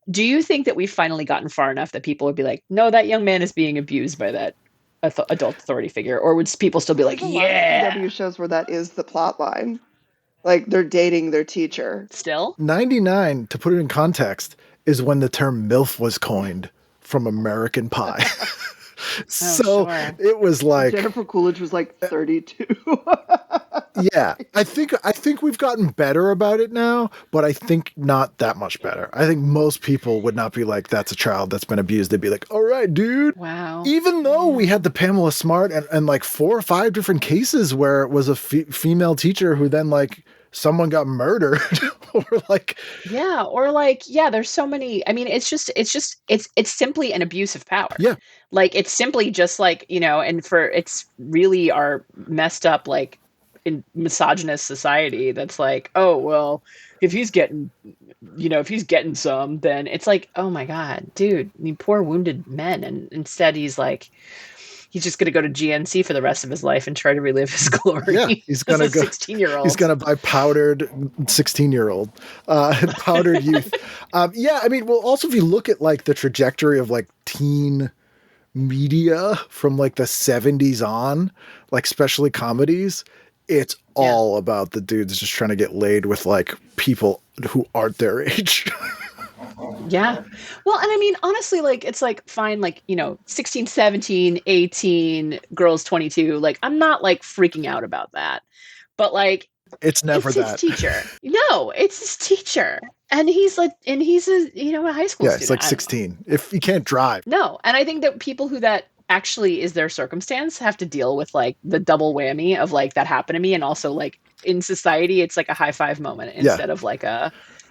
E: Do you think that we've finally gotten far enough that people would be like, no, that young man is being abused by that adult authority figure? Or would people still be like, yeah?
F: CW shows where that is the plot line. Like, they're dating their teacher.
E: Still?
C: 99, to put it in context, is when the term MILF was coined from American Pie. So it was like...
F: Jennifer Coolidge was like 32.
C: Yeah. I think we've gotten better about it now, but I think not that much better. I think most people would not be like, that's a child that's been abused. They'd be like, all right, dude.
E: Wow.
C: Even though we had the Pamela Smart and like 4 or 5 different cases where it was a female teacher who then like someone got murdered or like
E: there's so many. I mean, it's simply an abuse of power.
C: Yeah.
E: Like it's simply just like, it's really our messed up like in misogynist society that's like, oh well, if he's getting some, then it's like, oh my God, dude, you poor wounded men. And instead he's like, he's just going to go to GNC for the rest of his life and try to relive his glory.
C: Yeah, he's going to go
E: 16-year-old.
C: He's going to buy powdered 16-year-old, powdered youth. I mean, well, also if you look at like the trajectory of like teen media from like the 70s on, like especially comedies, it's all about the dudes just trying to get laid with like people who aren't their age.
E: Yeah. Well, and I mean, honestly, like, it's like, fine, like, 16, 17, 18, girls 22. Like, I'm not like freaking out about that. But like,
C: it's never
E: it's
C: that.
E: His teacher. No, it's his teacher. And he's a high school student.
C: Yeah, it's like 16. If you can't drive.
E: No. And I think that people who that actually is their circumstance have to deal with like the double whammy of like, that happened to me. And also like in society, it's like a high five moment instead of like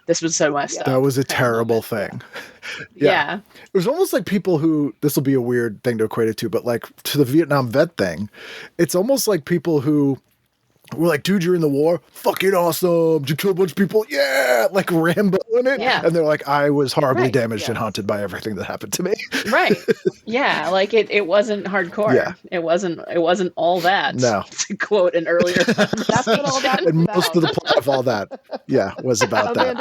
E: this was so messed up.
C: That was a terrible thing.
E: Yeah.
C: It was almost like people who, this will be a weird thing to equate it to, but like to the Vietnam vet thing, it's almost like people who were like, dude, you're in the war? Fucking awesome. Did you kill a bunch of people? Yeah. Like Rambo in it.
E: Yeah.
C: And they're like, I was horribly damaged and haunted by everything that happened to me.
E: Right. Yeah. Like it wasn't hardcore.
C: Yeah.
E: It wasn't all that.
C: No.
E: To quote an earlier
F: That's what all that
C: And
F: about.
C: most of the plot of all that, was about that.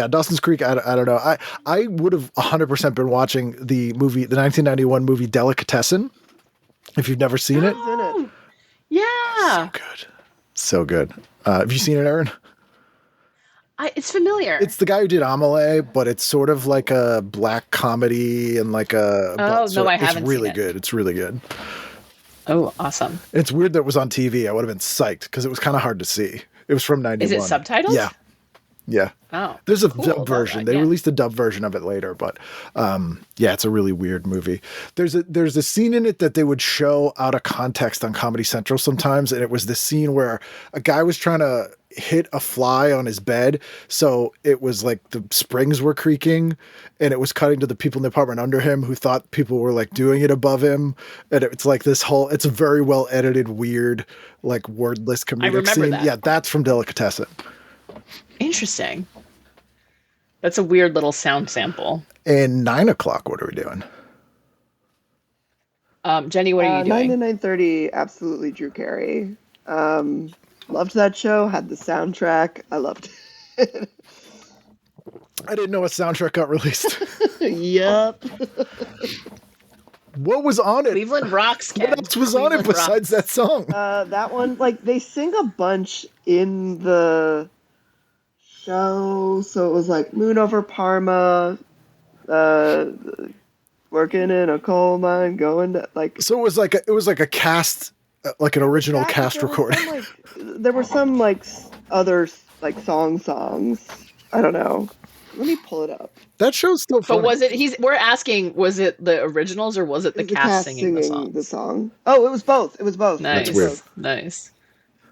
C: Dawson's Creek, I don't know. I would have 100% been watching the 1991 movie Delicatessen, if you've never seen it.
E: Yeah.
C: So good. Have you seen it, Erin?
E: It's familiar.
C: It's the guy who did Amelie, but it's sort of like a black comedy and like a...
E: I haven't
C: It's really
E: seen it.
C: good. It's really good.
E: Oh, awesome.
C: It's weird that it was on TV. I would have been psyched because it was kind of hard to see. It was from 91.
E: Is it subtitled?
C: Yeah. Yeah.
E: Oh,
C: There's a
E: cool.
C: dub
E: Love
C: version.
E: that,
C: They
E: yeah.
C: released a dub version of it later, but yeah, it's a really weird movie. There's a scene in it that they would show out of context on Comedy Central sometimes, and it was the scene where a guy was trying to hit a fly on his bed, so it was like the springs were creaking, and it was cutting to the people in the apartment under him who thought people were like doing it above him, and it's like this whole, it's a very well edited, weird, like wordless comedic
E: remember
C: scene.
E: that.
C: Yeah, that's from Delicatessen.
E: Interesting. That's a weird little sound sample.
C: And 9 o'clock, what are we doing?
E: Jenny, what are you
F: 9
E: doing?
F: to 9:30, absolutely Drew Carey. Loved that show, had the soundtrack. I loved it.
C: I didn't know a soundtrack got released.
F: Yup.
C: What was on it?
E: Cleveland Rocks, Ken.
C: What else was on it
E: Cleveland
C: besides that
E: Rocks.
C: song?
F: That one, like, they sing a bunch in the show, so it was like Moon Over Parma, working in a coal mine, going to, like...
C: So it was like a cast, like an original cast
F: there was
C: recording.
F: there were some, like, other, like, songs. I don't know. Let me pull it up.
C: That show's still funny.
E: But was it, we're asking, was it the originals or was it the
F: Is the
E: cast singing the song?
F: song? Oh, it was both. It was both.
E: Nice.
C: That's weird.
E: Nice.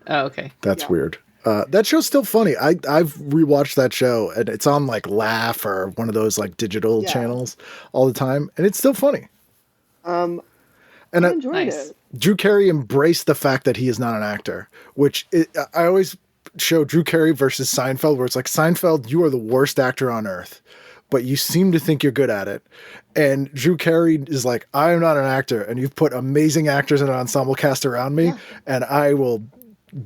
E: Oh, okay.
C: That's
F: Yeah.
C: weird. That show's still funny. I've rewatched that show, and it's on like Laugh or one of those like digital
F: Yeah.
C: channels all the time, and it's still funny. And
F: I enjoyed
E: Nice.
F: it.
C: Drew Carey embraced the fact that he is not an actor, which I always show Drew Carey versus Seinfeld, where it's like, Seinfeld, you are the worst actor on earth, but you seem to think you're good at it. And Drew Carey is like, I am not an actor, and you've put amazing actors in an ensemble cast around me, and I will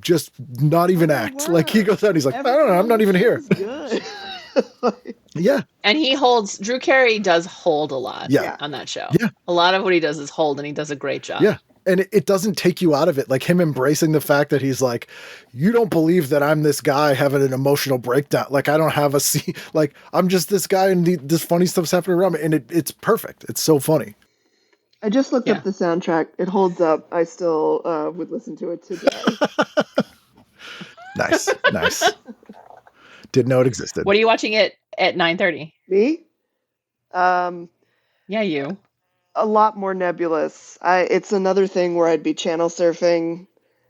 C: just not even act. Like, he goes out and he's like, I don't know, I'm not even here.
F: Good.
C: Yeah.
E: And Drew Carey does hold a lot
C: Yeah.
E: on that show.
C: Yeah.
E: A lot of what he does is hold, and he does a great job.
C: Yeah. And it doesn't take you out of it. Like him embracing the fact that he's like, you don't believe that I'm this guy having an emotional breakdown. Like, I don't have a scene. Like, I'm just this guy, and this funny stuff's happening around me. And it's perfect. It's so funny.
F: I just looked
E: Yeah.
F: up the soundtrack. It holds up. I still would listen to it today.
C: Nice. Nice. Didn't know it existed.
E: What are you watching at 9:30?
F: Me?
E: Yeah, you.
F: A lot more nebulous. It's another thing where I'd be channel surfing.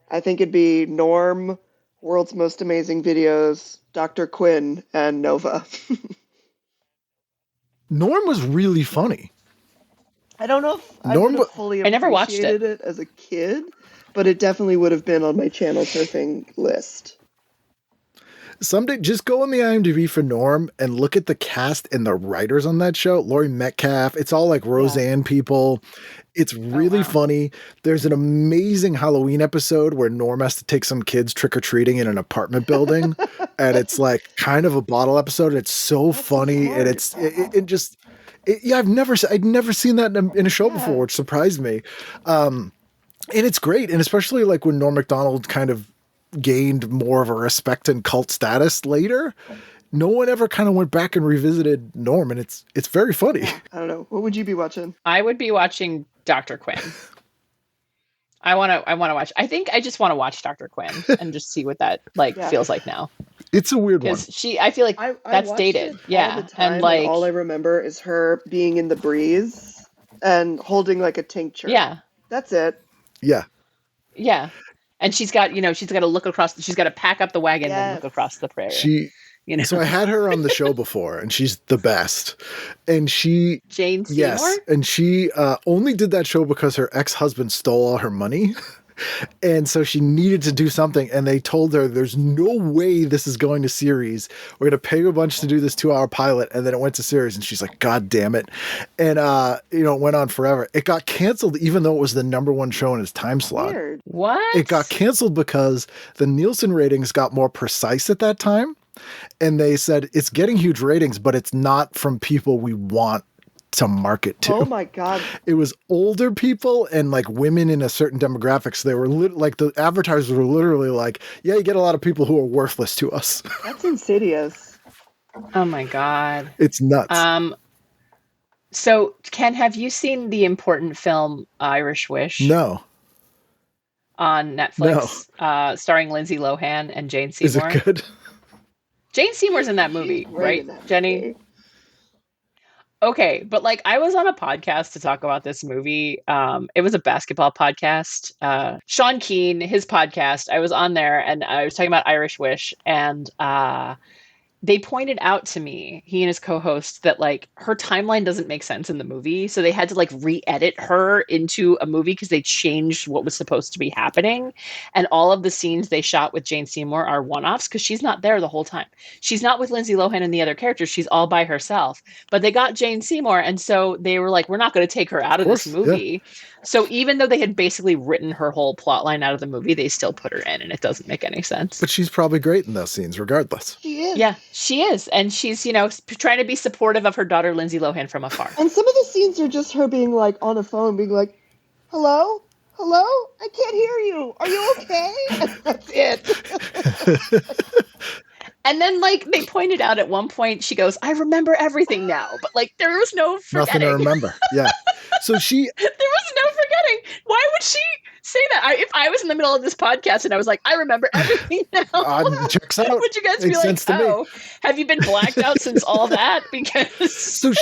F: I think it'd be Norm, World's Most Amazing Videos, Dr. Quinn, and Nova.
C: Norm was really funny.
F: I don't know if I
C: Norm-
F: would have fully
E: I never watched it.
F: appreciated it as a kid, but it definitely would have been on my channel surfing list.
C: Someday, just go on the IMDb for Norm and look at the cast and the writers on that show. Laurie Metcalf. It's all like Roseanne people. It's really funny. There's an amazing Halloween episode where Norm has to take some kids trick-or-treating in an apartment building. And it's like kind of a bottle episode. And it's so funny. And yeah, I'd never seen that in a show before, which surprised me. And it's great. And especially like when Norm Macdonald kind of gained more of a respect and cult status later, no one ever kind of went back and revisited Norm, and it's very funny.
F: I don't know. What would you be watching?
E: I would be watching Dr. Quinn. I want to watch. I think I just want to watch Dr. Quinn and just see what that feels like now.
C: It's a weird one.
E: Because I feel like
F: I
E: that's
F: watched
E: dated.
F: it all
E: Yeah.
F: the time,
E: And like,
F: all I remember is her being in the breeze and holding like a tincture.
E: yeah.
F: That's it.
C: Yeah.
E: Yeah. And she's got to look across, she's got to pack up the wagon and look across the prairie.
C: So I had her on the show before, and she's the best. And she,
E: Jane Seymour?
C: yes, and she only did that show because her ex-husband stole all her money. And so she needed to do something, and they told her, there's no way this is going to series. We're going to pay you a bunch to do this 2-hour pilot. And then it went to series, and she's like, God damn it. And, it went on forever. It got canceled, even though it was the #1 show in its time slot.
F: Weird.
E: What?
C: It got canceled because the Nielsen ratings got more precise at that time. And they said, it's getting huge ratings, but it's not from people we want to market to.
F: Oh my God.
C: It was older people and like women in a certain demographic. So they were like, the advertisers were literally like, yeah, you get a lot of people who are worthless to us.
F: That's insidious.
E: Oh my God.
C: It's nuts.
E: So Ken, have you seen the important film Irish Wish?
C: No.
E: On Netflix, starring Lindsay Lohan and Jane
C: Is
E: Seymour?
C: it good?
E: Jane Seymour's in that movie,
F: Great
E: right,
F: in that
E: Jenny?
F: movie.
E: Okay, but like I was on a podcast to talk about this movie. It was a basketball podcast. Sean Keane, his podcast, I was on there and I was talking about Irish Wish, and they pointed out to me, he and his co-host, that like her timeline doesn't make sense in the movie. So they had to like re-edit her into a movie because they changed what was supposed to be happening. And all of the scenes they shot with Jane Seymour are one-offs because she's not there the whole time. She's not with Lindsay Lohan and the other characters. She's all by herself. But they got Jane Seymour. And so they were like, we're not going to take her out of this movie. Yeah. So even though they had basically written her whole plot line out of the movie, they still put her in, and it doesn't make any sense.
C: But she's probably great in those scenes regardless.
F: She is.
E: Yeah, she is. And she's, you know, trying to be supportive of her daughter, Lindsay Lohan, from afar.
F: And some of the scenes are just her being like on a phone, being like, hello? Hello? I can't hear you. Are you okay? And that's it.
E: And then, like, they pointed out at one point, she goes, I remember everything now. But, like, there was no forgetting.
C: Nothing to remember. Yeah. So
E: there was no forgetting. Why would she say that? If I was in the middle of this podcast and I was like, I remember everything now.
C: Checks out.
E: Would you guys be like, oh, have you been blacked out since all that? Because
C: so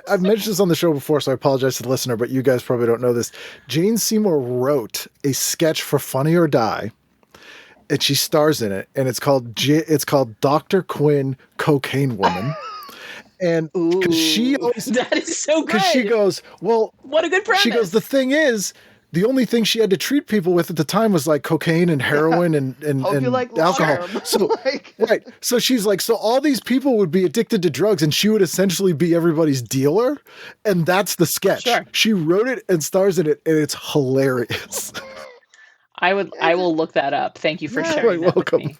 C: I've mentioned this on the show before, so I apologize to the listener, but you guys probably don't know this. Jane Seymour wrote a sketch for Funny or Die, and she stars in it, and it's called Dr. Quinn, Cocaine Woman. And because she always,
E: that is so good.
C: Because she goes, well,
E: what a good premise.
C: She goes, the thing is, the only thing she had to treat people with at the time was like cocaine and heroin and
F: like
C: alcohol. So right. So she's like, so all these people would be addicted to drugs, and she would essentially be everybody's dealer. And that's the sketch. Sure. She wrote it and stars in it, and it's hilarious.
E: I will look that up. Thank you for sharing that with me.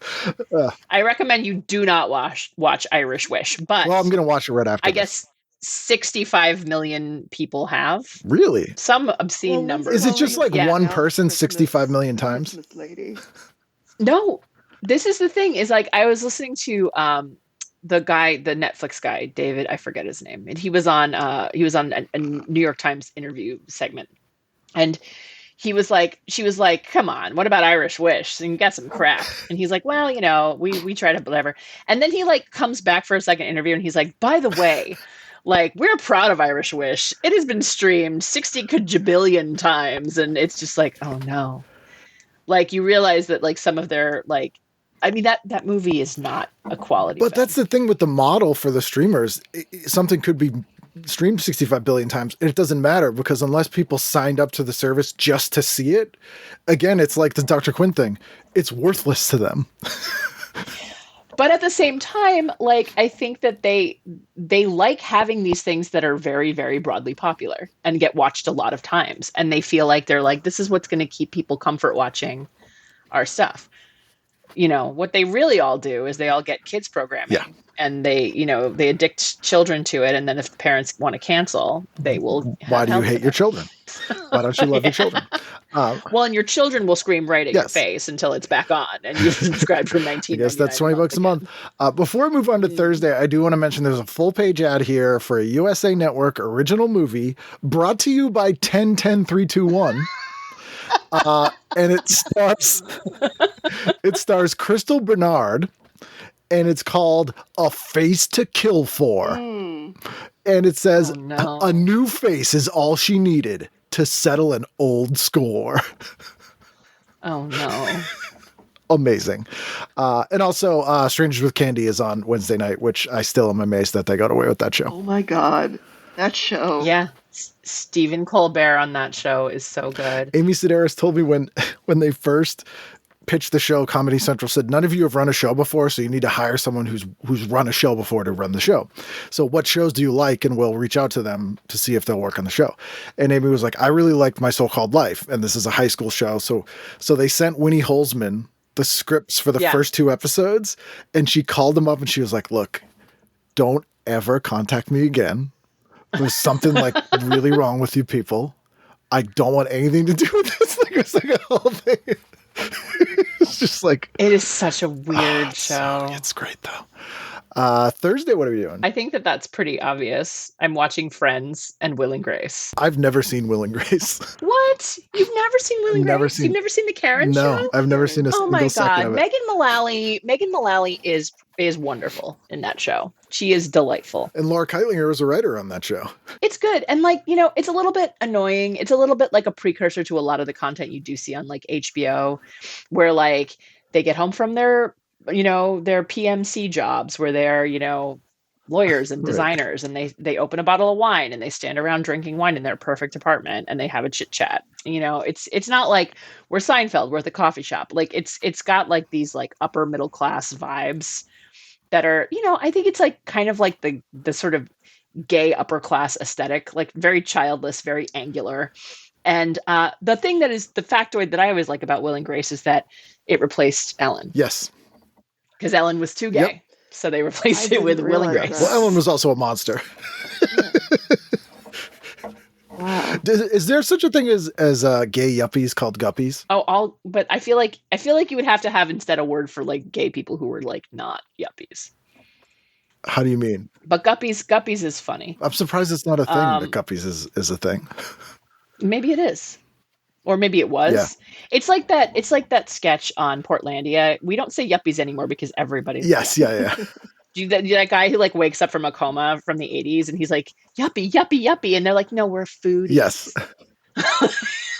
E: I recommend you do not watch Irish Wish, but
C: I'm going to watch it right after.
E: I guess 65 million people have.
C: Really?
E: Some obscene number.
C: Is it just like one person 65 million times?
F: Lady.
E: No. This is the thing, is like I was listening to the Netflix guy, David, I forget his name. And he was on a New York Times interview segment. And she was like, come on, what about Irish Wish? And you got some crap. And he's like, well, you know, we tried to whatever. And then he like comes back for a second interview and he's like, by the way, like, we're proud of Irish Wish. It has been streamed 60 kajabillion times. And it's just like, oh no. Like, you realize that like some of their like, I mean, that movie is not a quality
C: But
E: film.
C: that's the thing with the model for the streamers. Something could be streamed 65 billion times, and it doesn't matter, because unless people signed up to the service just to see it, again, it's like the Dr. Quinn thing. It's worthless to them.
E: But at the same time, like, I think that they like having these things that are very, very broadly popular and get watched a lot of times. And they feel like they're like, this is what's going to keep people comfort watching our stuff. You know, what they really all do is they all get kids programming.
C: Yeah.
E: And they addict children to it. And then if the parents want to cancel, they will.
C: Why do you hate your children? Why don't you love your children?
E: Well, and your children will scream right at your face until it's back on and you subscribe for $19.
C: I guess that's $20 a month. Before we move on to Thursday, I do want to mention there's a full page ad here for a USA Network original movie brought to you by 10-10-3-2-1. And it stars Crystal Bernard, and it's called A Face to Kill For. And it says, a new face is all she needed to settle an old score.
E: Oh, no.
C: Amazing. And also, Strangers with Candy is on Wednesday night, which I still am amazed that they got away with that show.
F: Oh, my God. That show.
E: Yeah. Stephen Colbert on that show is so good.
C: Amy Sedaris told me when they first pitched the show, Comedy Central said, none of you have run a show before, so you need to hire someone who's run a show before to run the show. So what shows do you like? And we'll reach out to them to see if they'll work on the show. And Amy was like, I really liked My So-Called Life. And this is a high school show. So they sent Winnie Holzman the scripts for the first 2 episodes. And she called them up and she was like, look, don't ever contact me again. There's something like really wrong with you people. I don't want anything to do with this. Like, it's like a whole thing. It's just like,
E: it is such a weird show.
C: It's great though. Thursday, what are we doing?
E: I think that's pretty obvious. I'm watching Friends and Will and Grace.
C: I've never seen Will and Grace.
E: What? You've never seen Will and
C: Never
E: Grace?
C: seen-
E: You've never seen the Karen show?
C: No, I've never seen a
E: Oh
C: single
E: my
C: second
E: god,
C: of it.
E: Megan Mullally is wonderful in that show. She is delightful.
C: And Laura Kightlinger was a writer on that show.
E: It's good, and like, you know, it's a little bit annoying. It's a little bit like a precursor to a lot of the content you do see on like HBO, where like they get home from their PMC jobs where they're, you know, lawyers and
C: Right.
E: designers, and they open a bottle of wine and they stand around drinking wine in their perfect apartment and they have a chit chat. You know, it's not like we're Seinfeld, we're at the coffee shop. Like it's got like these like upper middle class vibes that are, you know, I think it's like kind of like the sort of gay upper class aesthetic, like very childless, very angular. And the thing that is the factoid that I always like about Will and Grace is that it replaced Ellen.
C: Yes.
E: Because Ellen was too gay.
C: Yep.
E: So they replaced
F: I
E: it with
F: didn't
E: Will and
F: realize
E: Grace.
F: that.
C: Well, Ellen was also a monster.
F: Wow.
C: Is there such a thing as gay yuppies called guppies?
E: But I feel like you would have to have instead a word for like gay people who were like not yuppies.
C: How do you mean?
E: But guppies is funny.
C: I'm surprised it's not a thing that guppies is a thing.
E: Maybe it is. Or maybe it was.
C: Yeah.
E: It's like that sketch on Portlandia. We don't say yuppies anymore because everybody's
C: Yes, yeah.
E: that guy who like wakes up from a coma from the 80s and he's like, yuppie, yuppie, yuppie. And they're like, no, we're foodies.
C: Yes.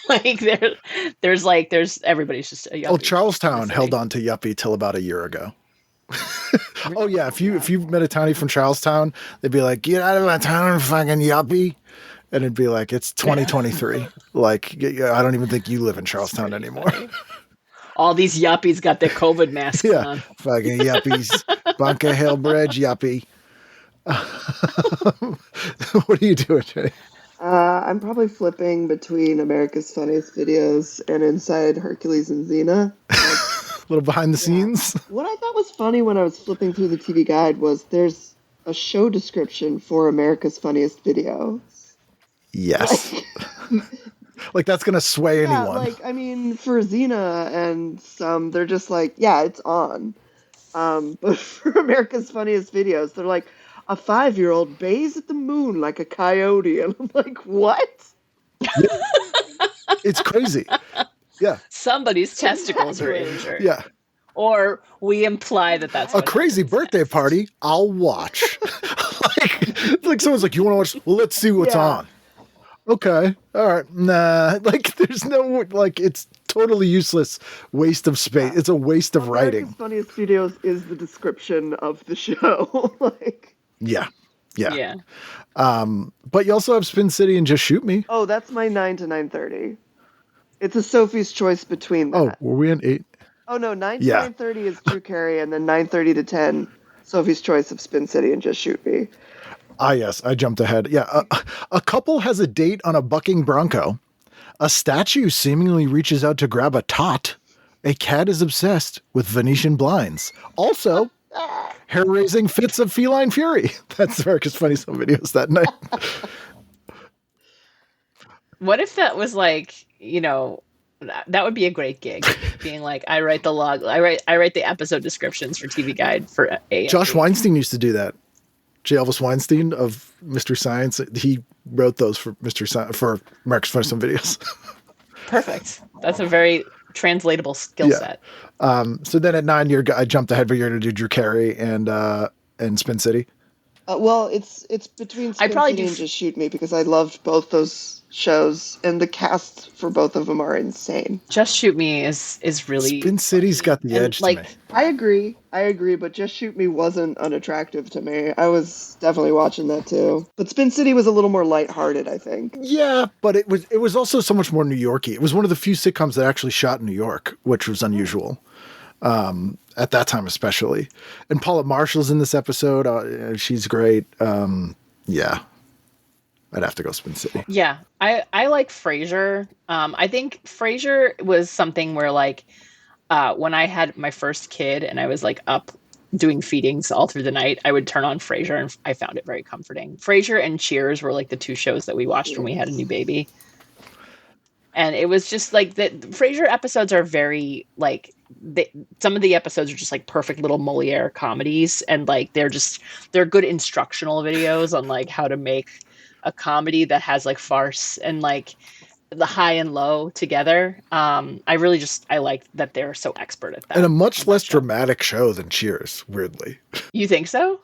E: Like there's everybody's just a yuppie.
C: Oh, Charlestown held on to yuppie till about a year ago. Oh yeah, if you met a townie from Charlestown, they'd be like, "Get out of my town, fucking yuppie," and it'd be like, "It's 2023. Like, I don't even think you live in Charlestown anymore."
E: All these yuppies got their COVID masks
C: Yeah,
E: on.
C: fucking yuppies, Bunker Hill Bridge yuppie. What are you doing, Jenny?
F: I'm probably flipping between America's Funniest Videos and Inside Hercules and Xena.
C: A little behind the scenes.
F: What I thought was funny when I was flipping through the TV guide was there's a show description for America's Funniest Videos.
C: Yes. Like that's gonna sway
F: Yeah,
C: anyone.
F: like, I mean, for Xena and some, they're just like, yeah, it's on. But for America's Funniest Videos, they're like, a 5-year-old bays at the moon like a coyote. And I'm like, what?
C: It's crazy. Yeah.
E: Somebody's testicles are injured.
C: Yeah.
E: Or we imply that that's
C: A
E: what
C: crazy
E: happens
C: birthday
E: next.
C: party, I'll watch. like someone's like, you want to watch? Well, let's see what's
F: Yeah.
C: on. Okay. All right. Nah. Like there's no, like, it's totally useless waste of space. It's a waste of writing.
F: America's Funniest Videos is the description of the show. Like,
C: Yeah.
E: Yeah.
C: But you also have Spin City and Just Shoot Me.
F: oh, that's my 9 to 9:30. It's a Sophie's choice between that.
C: Oh, were we in 8?
F: Oh no, 9 to
C: Yeah.
F: 9:30 is Drew Carey, and then 9:30 to 10, Sophie's choice of Spin City and Just Shoot Me.
C: Ah, yes. I jumped ahead. Yeah. A couple has a date on a bucking bronco. A statue seemingly reaches out to grab a tot. A cat is obsessed with Venetian blinds. Also, hair-raising fits of feline fury. That's America's Funniest Home Videos that night.
E: What if that was like, you know, that would be a great gig. Being like, I write the log, I write the episode descriptions for TV Guide for AMC.
C: Josh Weinstein used to do that. J. Elvis Weinstein of Mystery Science. He wrote those for for America's Funniest Home Videos.
E: Perfect. That's a very translatable skill
C: Yeah.
E: set.
C: So then at 9, I jumped ahead, but you're going to do Drew Carey and Spin City.
F: Well, it's between Spin
E: probably
F: City
E: do
F: and Just Shoot Me because I loved both those shows, and the cast for both of them are insane.
E: Just Shoot Me is really
C: Spin City's got the
E: And,
C: edge
E: like,
C: to me.
F: I agree, but Just Shoot Me wasn't unattractive to me. I was definitely watching that too. But Spin City was a little more lighthearted, I think.
C: Yeah, but it was also so much more New Yorky. It was one of the few sitcoms that actually shot in New York, which was unusual at that time, especially. And Paulette Marshall's in this episode. She's great. Yeah, I'd have to go Spin City.
E: Yeah, I like Frasier. I think Frasier was something where like when I had my first kid and I was like up doing feedings all through the night, I would turn on Frasier and I found it very comforting. Frasier and Cheers were like the two shows that we watched when we had a new baby. And it was just like the Frasier episodes are very like some of the episodes are just like perfect little Moliere comedies, and like they're good instructional videos on like how to make a comedy that has like farce and like the high and low together. I like that they're so expert at that.
C: And a much less dramatic show than Cheers, weirdly.
E: You think so?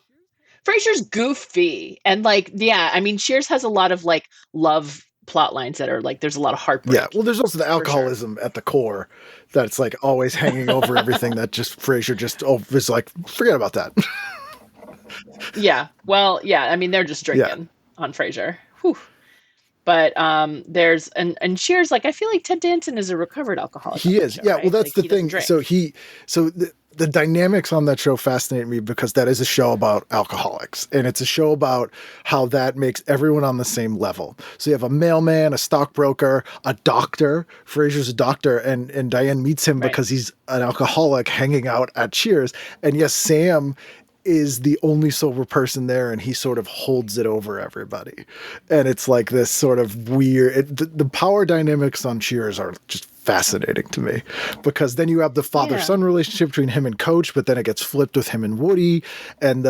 E: Frasier's goofy, and like, yeah, I mean, Cheers has a lot of like love plot lines that are like, there's a lot of heartbreak.
C: Yeah, well, there's also the alcoholism at the core that's like always hanging over everything that just Frasier just is like, forget about that.
E: Yeah, well, yeah, I mean, they're just drinking on Frasier. Whew. But there's and Cheers, like, I feel like Ted Danson is a recovered alcoholic.
C: He is,
E: show,
C: yeah.
E: right?
C: Well, that's
E: like,
C: the thing. So the dynamics on that show fascinate me because that is a show about alcoholics, and it's a show about how that makes everyone on the same level. So you have a mailman, a stockbroker, a doctor. Frasier's a doctor, and Diane meets him because he's an alcoholic hanging out at Cheers. And yes, Sam is the only sober person there, and he sort of holds it over everybody. And it's like this sort of weird, the power dynamics on Cheers are just fascinating to me, because then you have the father-son relationship between him and Coach, but then it gets flipped with him and Woody. And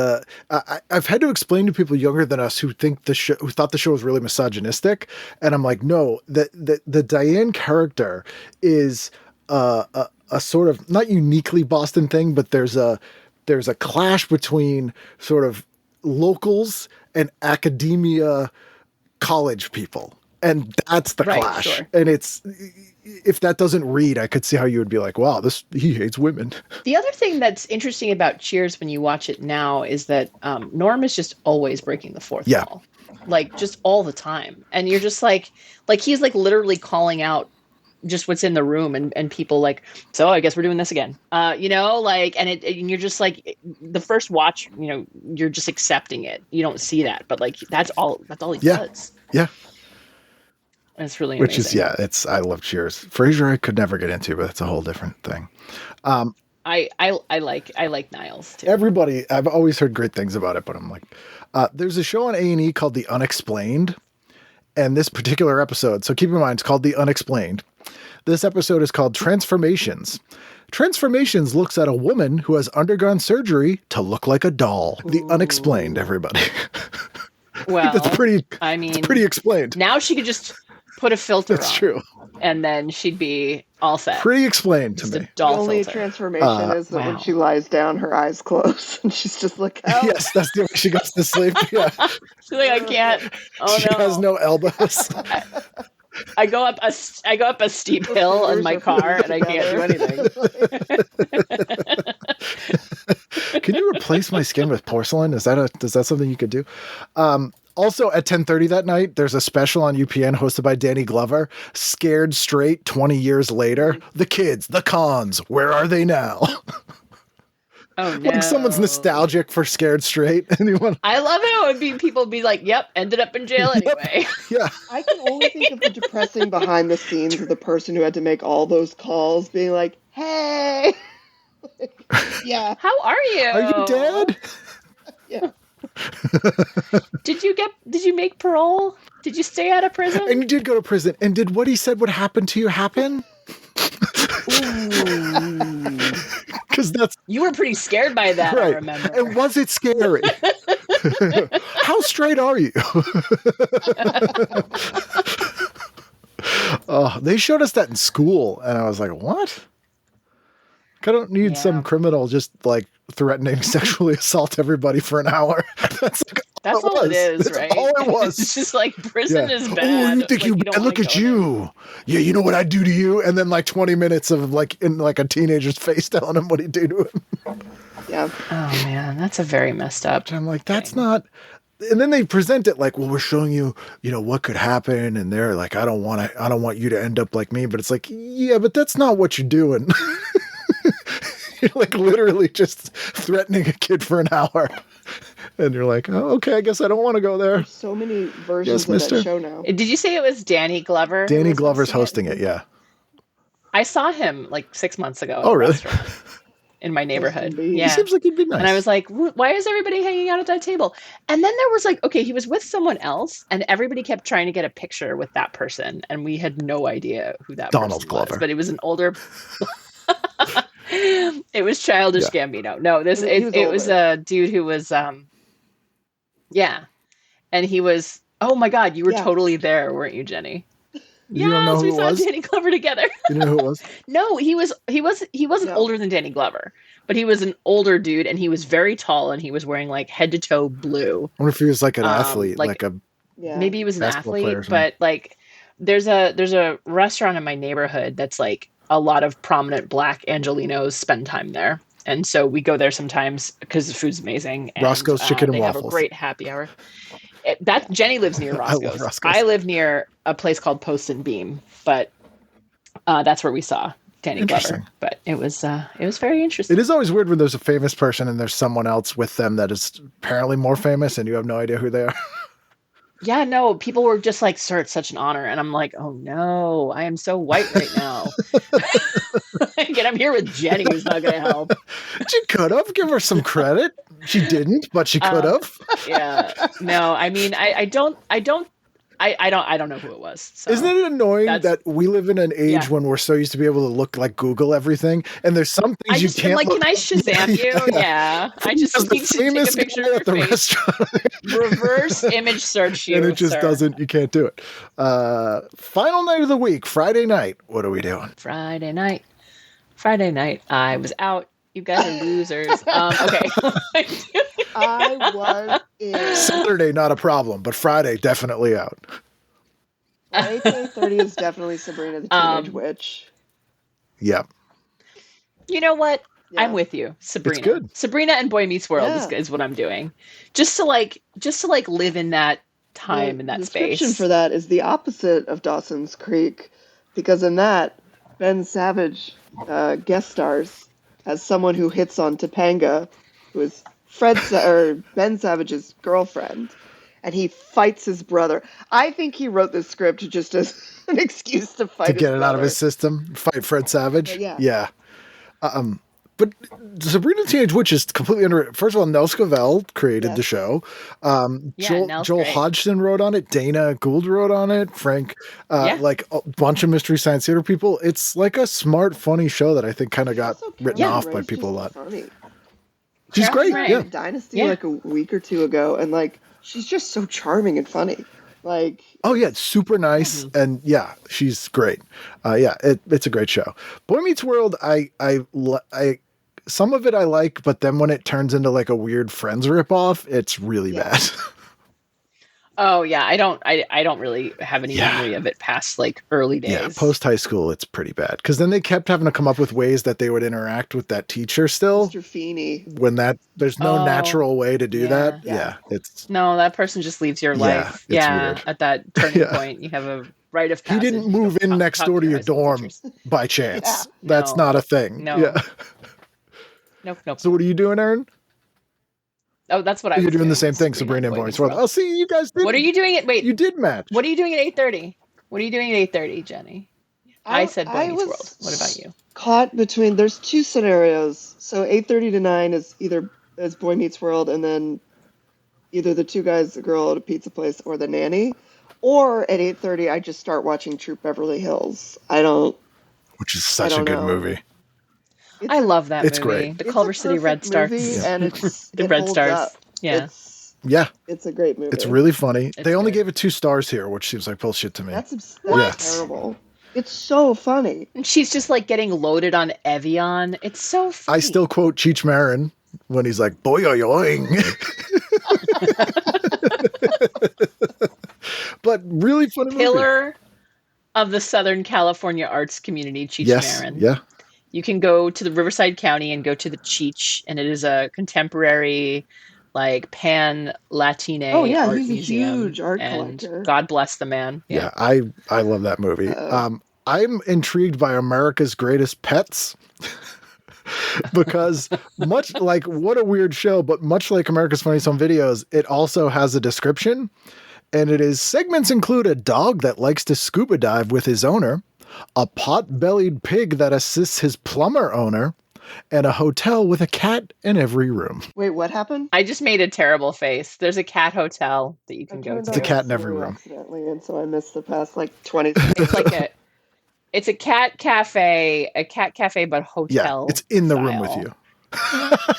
C: I've had to explain to people younger than us who thought the show was really misogynistic. And I'm like, no, the Diane character is a sort of not uniquely Boston thing, but there's a clash between sort of locals and academia college people. And that's the clash. Sure. And it's, if that doesn't read, I could see how you would be like, wow, he hates women.
E: The other thing that's interesting about Cheers when you watch it now is that Norm is just always breaking the fourth wall. Like, just all the time. And you're just like he's like literally calling out just what's in the room, and people like, so I guess we're doing this again. You know, like, and you're just like, the first watch, you know, you're just accepting it. You don't see that, but like, that's all he does. Yeah. And it's really amazing.
C: Which is, I love Cheers. Frasier I could never get into, but it's a whole different thing.
E: I like Niles too.
C: Everybody, I've always heard great things about it, but I'm like, there's a show on A&E called The Unexplained. And this particular episode, so keep in mind, it's called The Unexplained. This episode is called Transformations. Transformations looks at a woman who has undergone surgery to look like a doll. The Unexplained, everybody.
E: Well,
C: that's pretty.
E: I mean,
C: it's pretty explained.
E: Now she could just put a filter on.
C: That's true.
E: And then she'd be all set.
C: Pretty explained to me.
F: The only transformation is that when she lies down, her eyes close and she's just like, oh.
C: Yes, that's the way she goes to sleep. Yeah.
E: She's like, I can't. Oh,
C: she has no elbows.
E: I go up a steep hill in my car and I can't do anything.
C: Can you replace my skin with porcelain? Is that something you could do? Also at 10:30 that night, there's a special on UPN hosted by Danny Glover, Scared Straight 20 years later. The kids, the cons, where are they now?
E: Oh no.
C: Like someone's nostalgic for Scared Straight.
E: I love how it would be people be like, yep, ended up in jail anyway.
C: Yeah.
F: I can only think of the depressing behind the scenes of the person who had to make all those calls being like, hey. Yeah.
E: How are you?
C: Are you dead?
F: Yeah.
E: Did you make parole? Did you stay out of prison?
C: And you did go to prison. And did what he said would happen to you happen? Because
E: you were pretty scared by that, right. I remember.
C: And was it scary? How straight are you? Oh, they showed us that in school, and I was like, what? I don't need some criminal just like threatening to sexually assault everybody for an hour. That's
E: all it is,
C: That's
E: right?
C: all it was.
E: It's just like prison is bad.
C: Oh, you think
E: like,
C: look at you. Yeah, you know what I'd do to you? And then like 20 minutes of like in like a teenager's face telling him what he'd do to him.
F: Yeah.
E: Oh man, that's a very messed up.
C: And I'm like, that's not. And then they present it like, well, we're showing you, you know, what could happen. And they're like, I don't want you to end up like me. But it's like, yeah, but that's not what you're doing. You're like literally just threatening a kid for an hour. And you're like, oh, okay, I guess I don't want to go there.
F: There's so many versions of that show now.
E: Did you say it was Danny Glover?
C: Danny Glover's hosting it, yeah.
E: I saw him like 6 months ago.
C: Oh, really?
E: in my neighborhood.
F: Beam.
E: Yeah.
C: He seems like he'd be nice.
E: And I was like, why is everybody hanging out at that table? And then there was like, okay, he was with someone else, and everybody kept trying to get a picture with that person, and we had no idea who that
C: Donald
E: person
C: Glover.
E: was. But it was an older. It was Childish Gambino. No, it was a dude who was, yeah, and he was. Oh my God, you were totally there, weren't you, Jenny?
C: You don't know who
E: we
C: it
E: saw
C: was?
E: Danny Glover together.
C: You know who it was?
E: No, he wasn't older than Danny Glover, but he was an older dude, and he was very tall, and he was wearing like head to toe blue.
C: I wonder if he was like an athlete, like a
E: maybe he was an
C: basketball player or
E: athlete,
C: something.
E: but like there's a restaurant in my neighborhood that's like a lot of prominent Black Angelinos spend time there, and so we go there sometimes because the food's amazing. And,
C: Roscoe's Chicken and
E: they
C: Waffles.
E: have a great happy hour. Jenny lives near
C: I love
E: Roscoe's.
C: Roscoe's.
E: I live near a place called Post and Beam, but that's where we saw Danny Glover. But it was very interesting.
C: It is always weird when there's a famous person and there's someone else with them that is apparently more famous and you have no idea who they are.
E: Yeah, no, people were just like, sir, it's such an honor. And I'm like, oh no, I am so white right now. And I'm here with Jenny, who's not going to help.
C: She could have. Give her some credit. She didn't, but she could have.
E: Yeah. No, I mean, I don't know who it was. So.
C: Isn't it annoying that we live in an age when we're so used to be able to look like Google everything, and there's some things you can't.
E: Like, can I Shazam you? Yeah. I just need to take a picture of your face. Reverse image search you,
C: and it just doesn't. You can't do it. Final night of the week, Friday night. What are we doing?
E: Friday night. I was out. You guys are losers. Okay.
F: I was in.
C: Saturday, not a problem, but Friday, definitely out.
F: Friday 30 is definitely Sabrina the Teenage Witch.
C: Yeah.
E: You know what?
F: Yeah.
E: I'm with you. Sabrina.
C: It's good.
E: Sabrina and Boy Meets World is what I'm doing. Just to live in that time, in that
F: the
E: space.
F: description for that is the opposite of Dawson's Creek, because in that, Ben Savage guest stars as someone who hits on Topanga, who is Ben Savage's girlfriend, and he fights his brother. I think he wrote this script just as an excuse to fight
C: To get
F: his
C: it out of
F: brother.
C: his system, fight Fred Savage.
F: Yeah.
C: But Sabrina the Teenage Witch is completely under. First of all, Nell Scovell created the show. Joel Hodgson wrote on it. Dana Gould wrote on it. Frank, like a bunch of Mystery Science Theater people. It's like a smart, funny show that I think kind of got written off by people a lot.
F: Funny.
C: She's great. Yeah.
F: Dynasty like a week or two ago, and like she's just so charming and funny. Like,
C: oh yeah, super nice, and yeah, she's great. It's a great show. Boy Meets World, I some of it I like, but then when it turns into like a weird Friends ripoff, it's really bad.
E: Oh yeah, I don't really have any memory of it past like early days.
C: Yeah, post high school, it's pretty bad because then they kept having to come up with ways that they would interact with that teacher still.
F: Mr. Feeney.
C: When there's no natural way to do that. Yeah, it's
E: no, that person just leaves your life.
C: Yeah, weird.
E: At that turning point, you have a rite of passage.
C: He didn't move in next door to your dorm by chance. That's not a thing.
E: No.
C: Yeah.
E: Nope.
C: So what are you doing, Erin?
E: Oh, that's what I was
C: You're doing the same thing, Sabrina and Boy Meets World. Oh, see, you guys did.
E: What are you doing? Wait,
C: you did match.
E: What are you doing at 8:30? What are you doing at 8:30, Jenny? I said Boy Meets World. What about you?
F: Caught between. There's two scenarios. So 8:30 to 9 is either as Boy Meets World, and then either the two guys, the girl at a pizza place, or the nanny. Or at 8:30, I just start watching Troop Beverly Hills.
C: Which is such a good movie.
E: I love that movie.
C: It's great.
E: The Culver City Red Stars.
F: And
E: the Red Stars.
F: Up.
E: Yeah.
F: It's a great movie.
C: It's really funny. They only gave it 2 stars here, which seems like bullshit to me.
F: That's terrible. It's so funny.
E: And she's just like getting loaded on Evian. It's so funny.
C: I still quote Cheech Marin when he's like, boy-oing. But really funny
E: Pillar
C: movie.
E: of the Southern California arts community, Cheech Marin.
C: Yeah.
E: You can go to the Riverside County and go to the Cheech, and it is a contemporary, like pan-Latine art
F: he's
E: museum.
F: A huge art
E: and
F: collector.
E: God bless the man.
C: Yeah, I love that movie. I'm intrigued by America's Greatest Pets because much like, what a weird show, but much like America's Funniest Home Videos, it also has a description, and it is segments include a dog that likes to scuba dive with his owner, a pot-bellied pig that assists his plumber owner, and a hotel with a cat in every room.
F: Wait, what happened?
E: I just made a terrible face. There's a cat hotel that you can go
F: turned
E: to.
C: It's a
F: on
C: cat in
F: Siri
C: every room.
F: accidentally, and so I missed the past like 20 seconds.
E: It's a cat cafe, but hotel.
C: Yeah, it's in the room with
E: style.
C: you.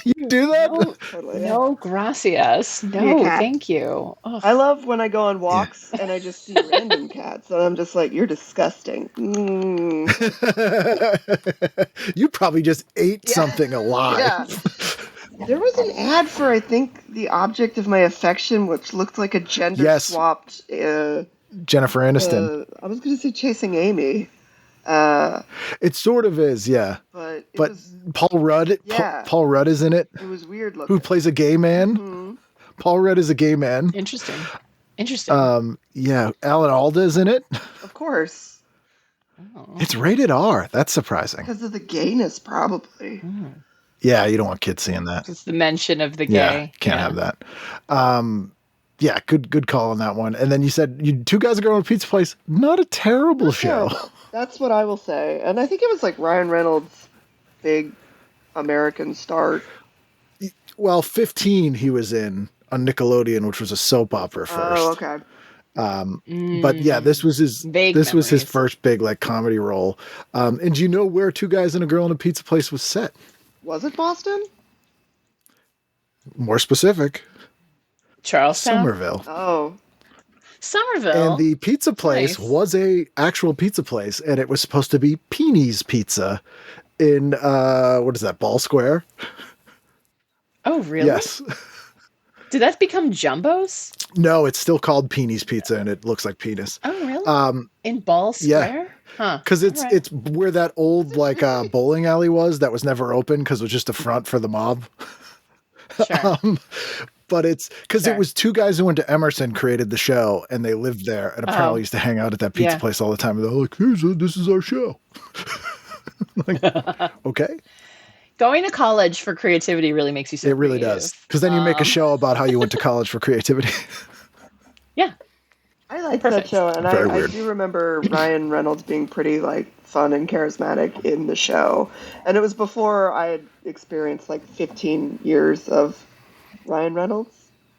C: You do that?
E: No,
F: Totally, yeah.
E: no, gracias.
F: Be a
E: No,
F: cat.
E: thank you. Ugh.
F: I love when I go on walks and I just see random cats, and I'm just like, you're disgusting. Mm.
C: You probably just ate
F: Yeah.
C: something alive.
F: Yeah. There was an ad for, I think, the object of my affection, which looked like a gender-swapped...
C: Jennifer Aniston.
F: I was going to say Chasing Amy.
C: It sort of is, yeah.
F: But
C: Paul Rudd,
F: Yeah.
C: Paul Rudd is in it,
F: it was weird looking.
C: who plays a gay man.
F: Mhm.
C: Paul Rudd is a gay man.
E: Interesting.
C: Yeah, Alan Alda is in it.
F: Of course.
E: Oh.
C: It's rated R. That's surprising.
F: Because of the gayness, probably.
C: Yeah, you don't want kids seeing that.
E: It's the mention of the gay.
C: Yeah, can't have that. Yeah, good call on that one. And then you said you two guys are going to a pizza place. Not a terrible show.
F: Terrible. That's what I will say. And I think it was like Ryan Reynolds' big American start.
C: Well, 15 he was in on Nickelodeon, which was a soap opera first.
F: Oh, okay.
C: But yeah, this was his
E: Vague
C: was his
E: memories.
C: first big like comedy role. And do you know where Two Guys and a Girl in a Pizza Place was set?
F: Was it Boston?
C: More specific,
E: Charlestown?
C: Somerville.
F: Oh.
E: Somerville.
C: And the pizza place
E: Nice.
C: was a actual pizza place, and it was supposed to be Peeny's Pizza in what is that, Ball Square?
E: Oh, really?
C: Yes.
E: Did that become Jumbo's?
C: No, it's still called Peeny's Pizza, and it looks like penis.
E: Oh, really? In Ball
C: yeah.
E: Square? Huh.
C: Because it's
E: All right.
C: it's where that old like bowling alley was that was never open because it was just a front for the mob.
E: Sure.
C: But it's because
E: Sure.
C: it was two guys who went to Emerson created the show, and they lived there, and apparently used to hang out at that pizza
E: Yeah.
C: place all the time. And they're like, this is our show. Like, okay.
E: Going to college for creativity really makes you so
C: It really
E: creative.
C: does. Because then you make a show about how you went to college for creativity.
E: Yeah.
F: I liked
E: Perfect.
F: that show, and
C: Very
F: I
C: weird.
F: do remember Ryan Reynolds being pretty like fun and charismatic in the show. And it was before I had experienced like 15 years of Ryan Reynolds,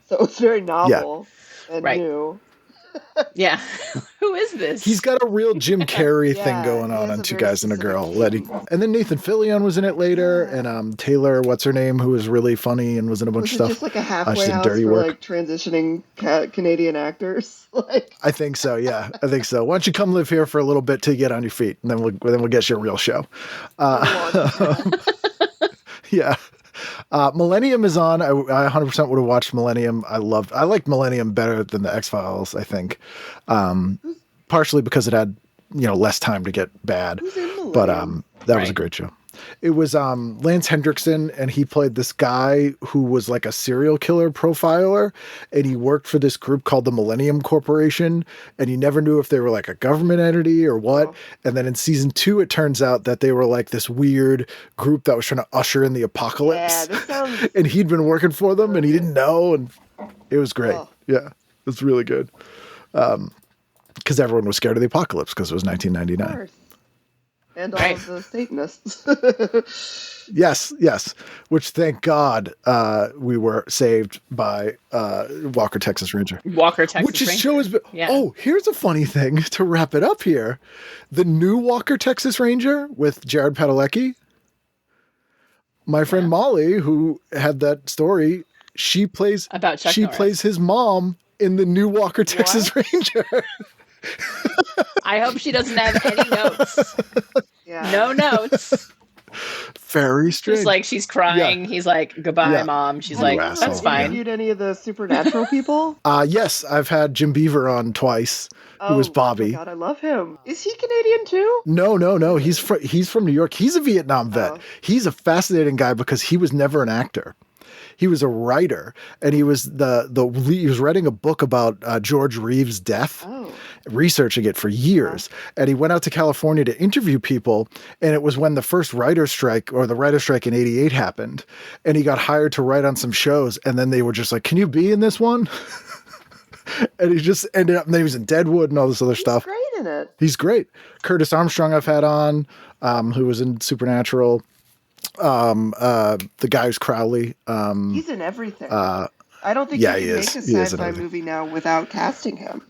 F: so it was very novel and
E: Right.
F: new.
E: Yeah. Who is this?
C: He's got a real Jim Carrey
F: Yeah,
C: thing going
F: he
C: on
F: has
C: on
F: a
C: Two
F: very
C: Guys and a Girl.
F: specific-
C: And then Nathan Fillion was in it later, and Taylor, what's her name, who was really funny and was in a bunch
F: Was
C: of
F: it
C: stuff.
F: just like a
C: She
F: halfway
C: did
F: house
C: dirty
F: for
C: work.
F: like transitioning Canadian actors? Like,
C: I think so. Yeah, I think so. Why don't you come live here for a little bit till you get on your feet, and then we'll get you a real show. Yeah. Millennium is on. I 100% would have watched Millennium. I liked Millennium better than the X-Files, I think. Partially because it had, less time to get bad.
F: who's in
C: But
F: Millennium?
C: that was a
E: Right.
C: great show. It was Lance Hendrickson, and he played this guy who was like a serial killer profiler, and he worked for this group called the Millennium Corporation, and you never knew if they were like a government entity or what.
F: Oh.
C: And then in season 2, it turns out that they were like this weird group that was trying to usher in the apocalypse.
F: Yeah, this sounds.
C: And he'd been working for them, and he didn't know, and it was great.
F: Oh.
C: Yeah, it's really good. Because everyone was scared of the apocalypse because it was 1999.
F: Of course. And all
E: Right.
F: of the Satanists.
C: Yes. Which, thank God, we were saved by Walker, Texas Ranger.
E: Walker, Texas
C: Which is
E: Ranger.
C: show has been.
E: Yeah.
C: Oh, here's a funny thing to wrap it up here: the new Walker, Texas Ranger with Jared Padalecki. My friend Molly, who had that story, she plays
E: About Chuck
C: she
E: Norris.
C: plays his mom in the new Walker, Texas Ranger.
E: I hope she doesn't have any notes.
F: Yeah.
E: No notes.
C: Very strange.
E: Just like she's crying. He's like, goodbye,
C: Yeah.
E: Mom. She's
C: You
E: like,
C: asshole.
E: that's fine.
F: Interviewed any of the supernatural people?
C: Yes, I've had Jim Beaver on twice, who was
F: Oh
C: Bobby.
F: my God, I love him. Is he Canadian too?
C: No. He's from New York. He's a Vietnam vet.
F: Oh.
C: He's a fascinating guy because he was never an actor. He was a writer, and he was he was writing a book about George Reeves' death,
F: Oh.
C: researching it for years. And he went out to California to interview people, and it was when the first writer's strike in '88 happened, and he got hired to write on some shows, and then they were just like, "Can you be in this one?" And he just ended up. And then he was in Deadwood and all this other stuff.
F: Great in it.
C: He's great. Curtis Armstrong I've had on, who was in Supernatural. The guy who's Crowley.
F: He's in everything.
C: Uh,
F: I don't think
C: yeah,
F: you
C: he
F: can
C: is.
F: make a
C: He is in
F: sci-fi
C: everything.
F: movie now without casting him.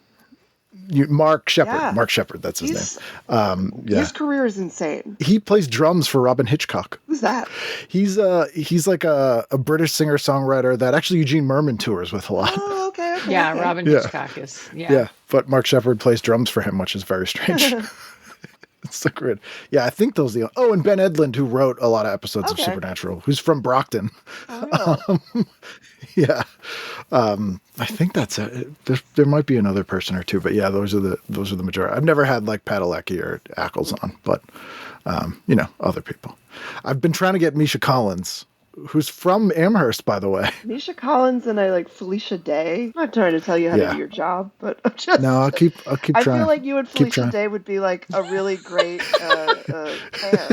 C: Mark Shepard.
F: Yeah.
C: Mark Shepard, that's his
F: He's-
C: name. Yeah.
F: His career is insane.
C: He plays drums for Robin Hitchcock.
F: Who's that?
C: He's like a British singer-songwriter that actually Eugene Merman tours with a lot.
F: Oh, okay.
E: Yeah,
F: okay.
E: Robin
C: Yeah.
E: Hitchcock is.
C: Yeah, but Mark Shepard plays drums for him, which is very strange. It's so great. Yeah, I think those are the... Oh, and Ben Edlund, who wrote a lot of episodes of
F: Okay.
C: Supernatural, who's from Brockton.
F: Oh, really?
C: Yeah. I think that's it. There might be another person or two, but yeah, those are the majority. I've never had like Padalecki or Ackles on, but other people. I've been trying to get Misha Collins, who's from Amherst, by the way.
F: Misha Collins and I like Felicia Day. I'm not trying to tell you how to
C: Yeah.
F: do your job, but I'm just...
C: No, I'll keep
F: I
C: trying.
F: feel like you and
C: Keep
F: Felicia
C: trying.
F: Day would be like a really great pair.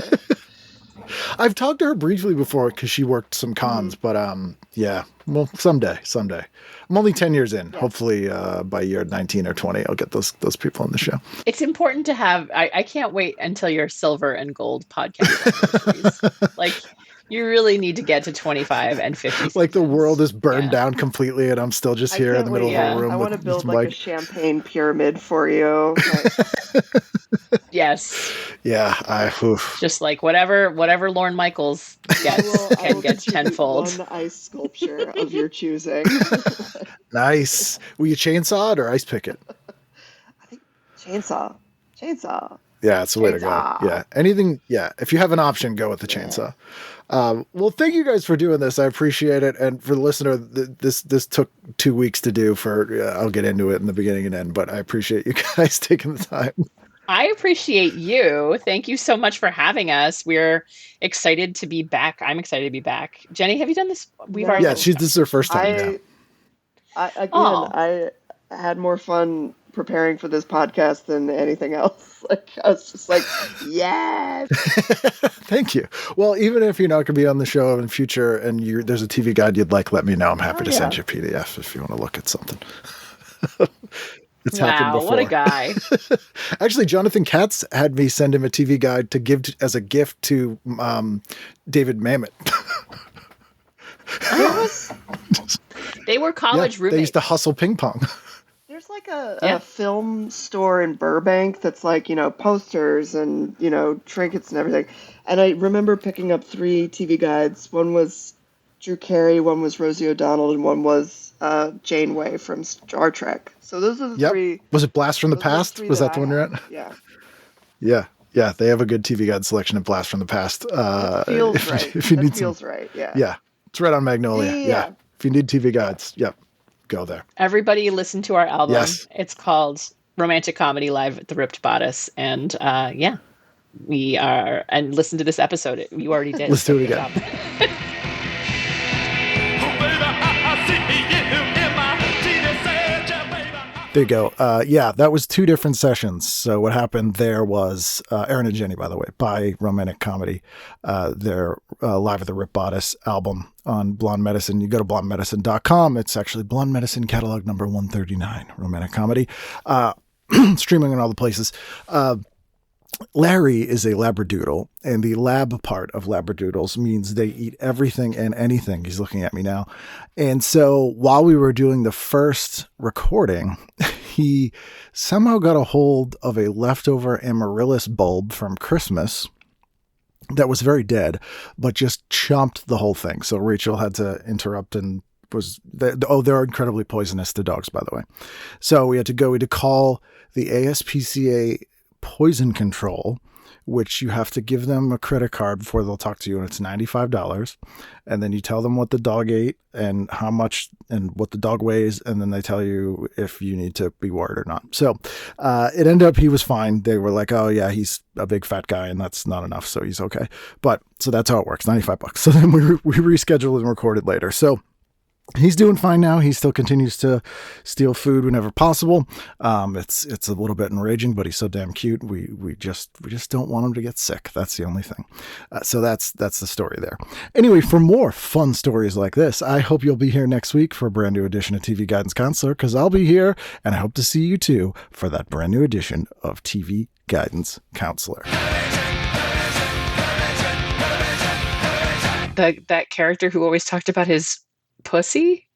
C: I've talked to her briefly before because she worked some cons, but yeah, well, someday. I'm only 10 years in. Hopefully, by year 19 or 20, I'll get those people on the show.
E: It's important to have. I can't wait until your silver and gold podcast anniversaries. Like, you really need to get to 25 and 50.
C: Like the world is burned
E: Yeah.
C: down completely, and I'm still just here in the middle of a room
F: I want to
C: with
F: build
C: Mike.
F: like a champagne pyramid for you. Like,
E: Yes,
C: Yeah, oof.
E: just like whatever Lorne Michaels gets
F: I
E: can
F: will
E: get
F: contribute
E: tenfold.
F: one ice sculpture of your choosing.
C: Nice. Will you chainsaw it or ice pick it?
F: I think chainsaw.
C: Yeah, it's the way to go.
F: Chainsaw.
C: Yeah, anything. Yeah, if you have an option, go with the chainsaw. Well, thank you guys for doing this. I appreciate it. And for the listener, this took 2 weeks to do. I'll get into it in the beginning and end, but I appreciate you guys taking the time.
E: I appreciate you. Thank you so much for having us. We're excited to be back. I'm excited to be back. Jenny, have you done this? We've
F: No.
E: already.
C: Yeah, this is her first time.
E: Aw.
F: I had more fun preparing for this podcast than anything else. Like, I was just like, yes.
C: Thank you. Well, even if you're not going to be on the show in the future and there's a TV guide you'd like, let me know. I'm happy to send you a PDF if you want to look at something. It's happened
E: Wow,
C: before.
E: what a guy.
C: Actually, Jonathan Katz had me send him a TV guide to give as a gift to David Mamet.
E: They were college
C: They
E: roommates.
C: used to hustle ping pong.
F: There's like a film store in Burbank that's like, posters and, trinkets and everything. And I remember picking up 3 TV guides. One was Drew Carey, one was Rosie O'Donnell, and one was Janeway from Star Trek. So those are the 3.
C: Was it Blast from the
F: those are
C: Past?
F: 3
C: Was that
F: I
C: the one you're
F: have.
C: at?
F: Yeah.
C: Yeah. They have a good TV guide selection of Blast from the Past.
F: Feels
C: if,
F: right.
C: If you
F: That
C: need
F: feels
C: some,
F: right, yeah.
C: yeah, it's right on Magnolia.
F: Yeah.
C: If you need TV guides, go there.
E: Everybody listen to our album.
C: Yes.
E: It's called Romantic Comedy Live at the Ripped Bodice. And we are, and listen to this episode. You already did.
C: Let's do it
E: Good
C: again.
E: job.
C: There you go. That was 2 different sessions. So what happened there was Erin and Jenny, by the way, by Romantic Comedy. Their Live at the Ripped Boddice album on Blonde Medicine. You go to blondemedicine.com. It's actually Blonde Medicine catalog number 139, Romantic Comedy. Streaming in all the places. Larry is a labradoodle, and the lab part of labradoodles means they eat everything and anything. He's looking at me now. And so while we were doing the first recording, he somehow got a hold of a leftover amaryllis bulb from Christmas that was very dead, but just chomped the whole thing. So Rachel had to interrupt and they're incredibly poisonous to dogs, by the way. So we had to call the ASPCA poison control, which you have to give them a credit card before they'll talk to you, and it's $95. And then you tell them what the dog ate and how much and what the dog weighs, and then they tell you if you need to be worried or not. So it ended up he was fine. They were like, oh yeah, he's a big fat guy and that's not enough, so he's okay. But so that's how it works, $95. So then we rescheduled and recorded later. So he's doing fine now. He still continues to steal food whenever possible. It's a little bit enraging, but he's so damn cute. We just don't want him to get sick. That's the only thing. So that's the story there. Anyway, for more fun stories like this, I hope you'll be here next week for a brand new edition of TV Guidance Counselor, because I'll be here, and I hope to see you too for that brand new edition of TV Guidance Counselor.
E: that character who always talked about his pussy.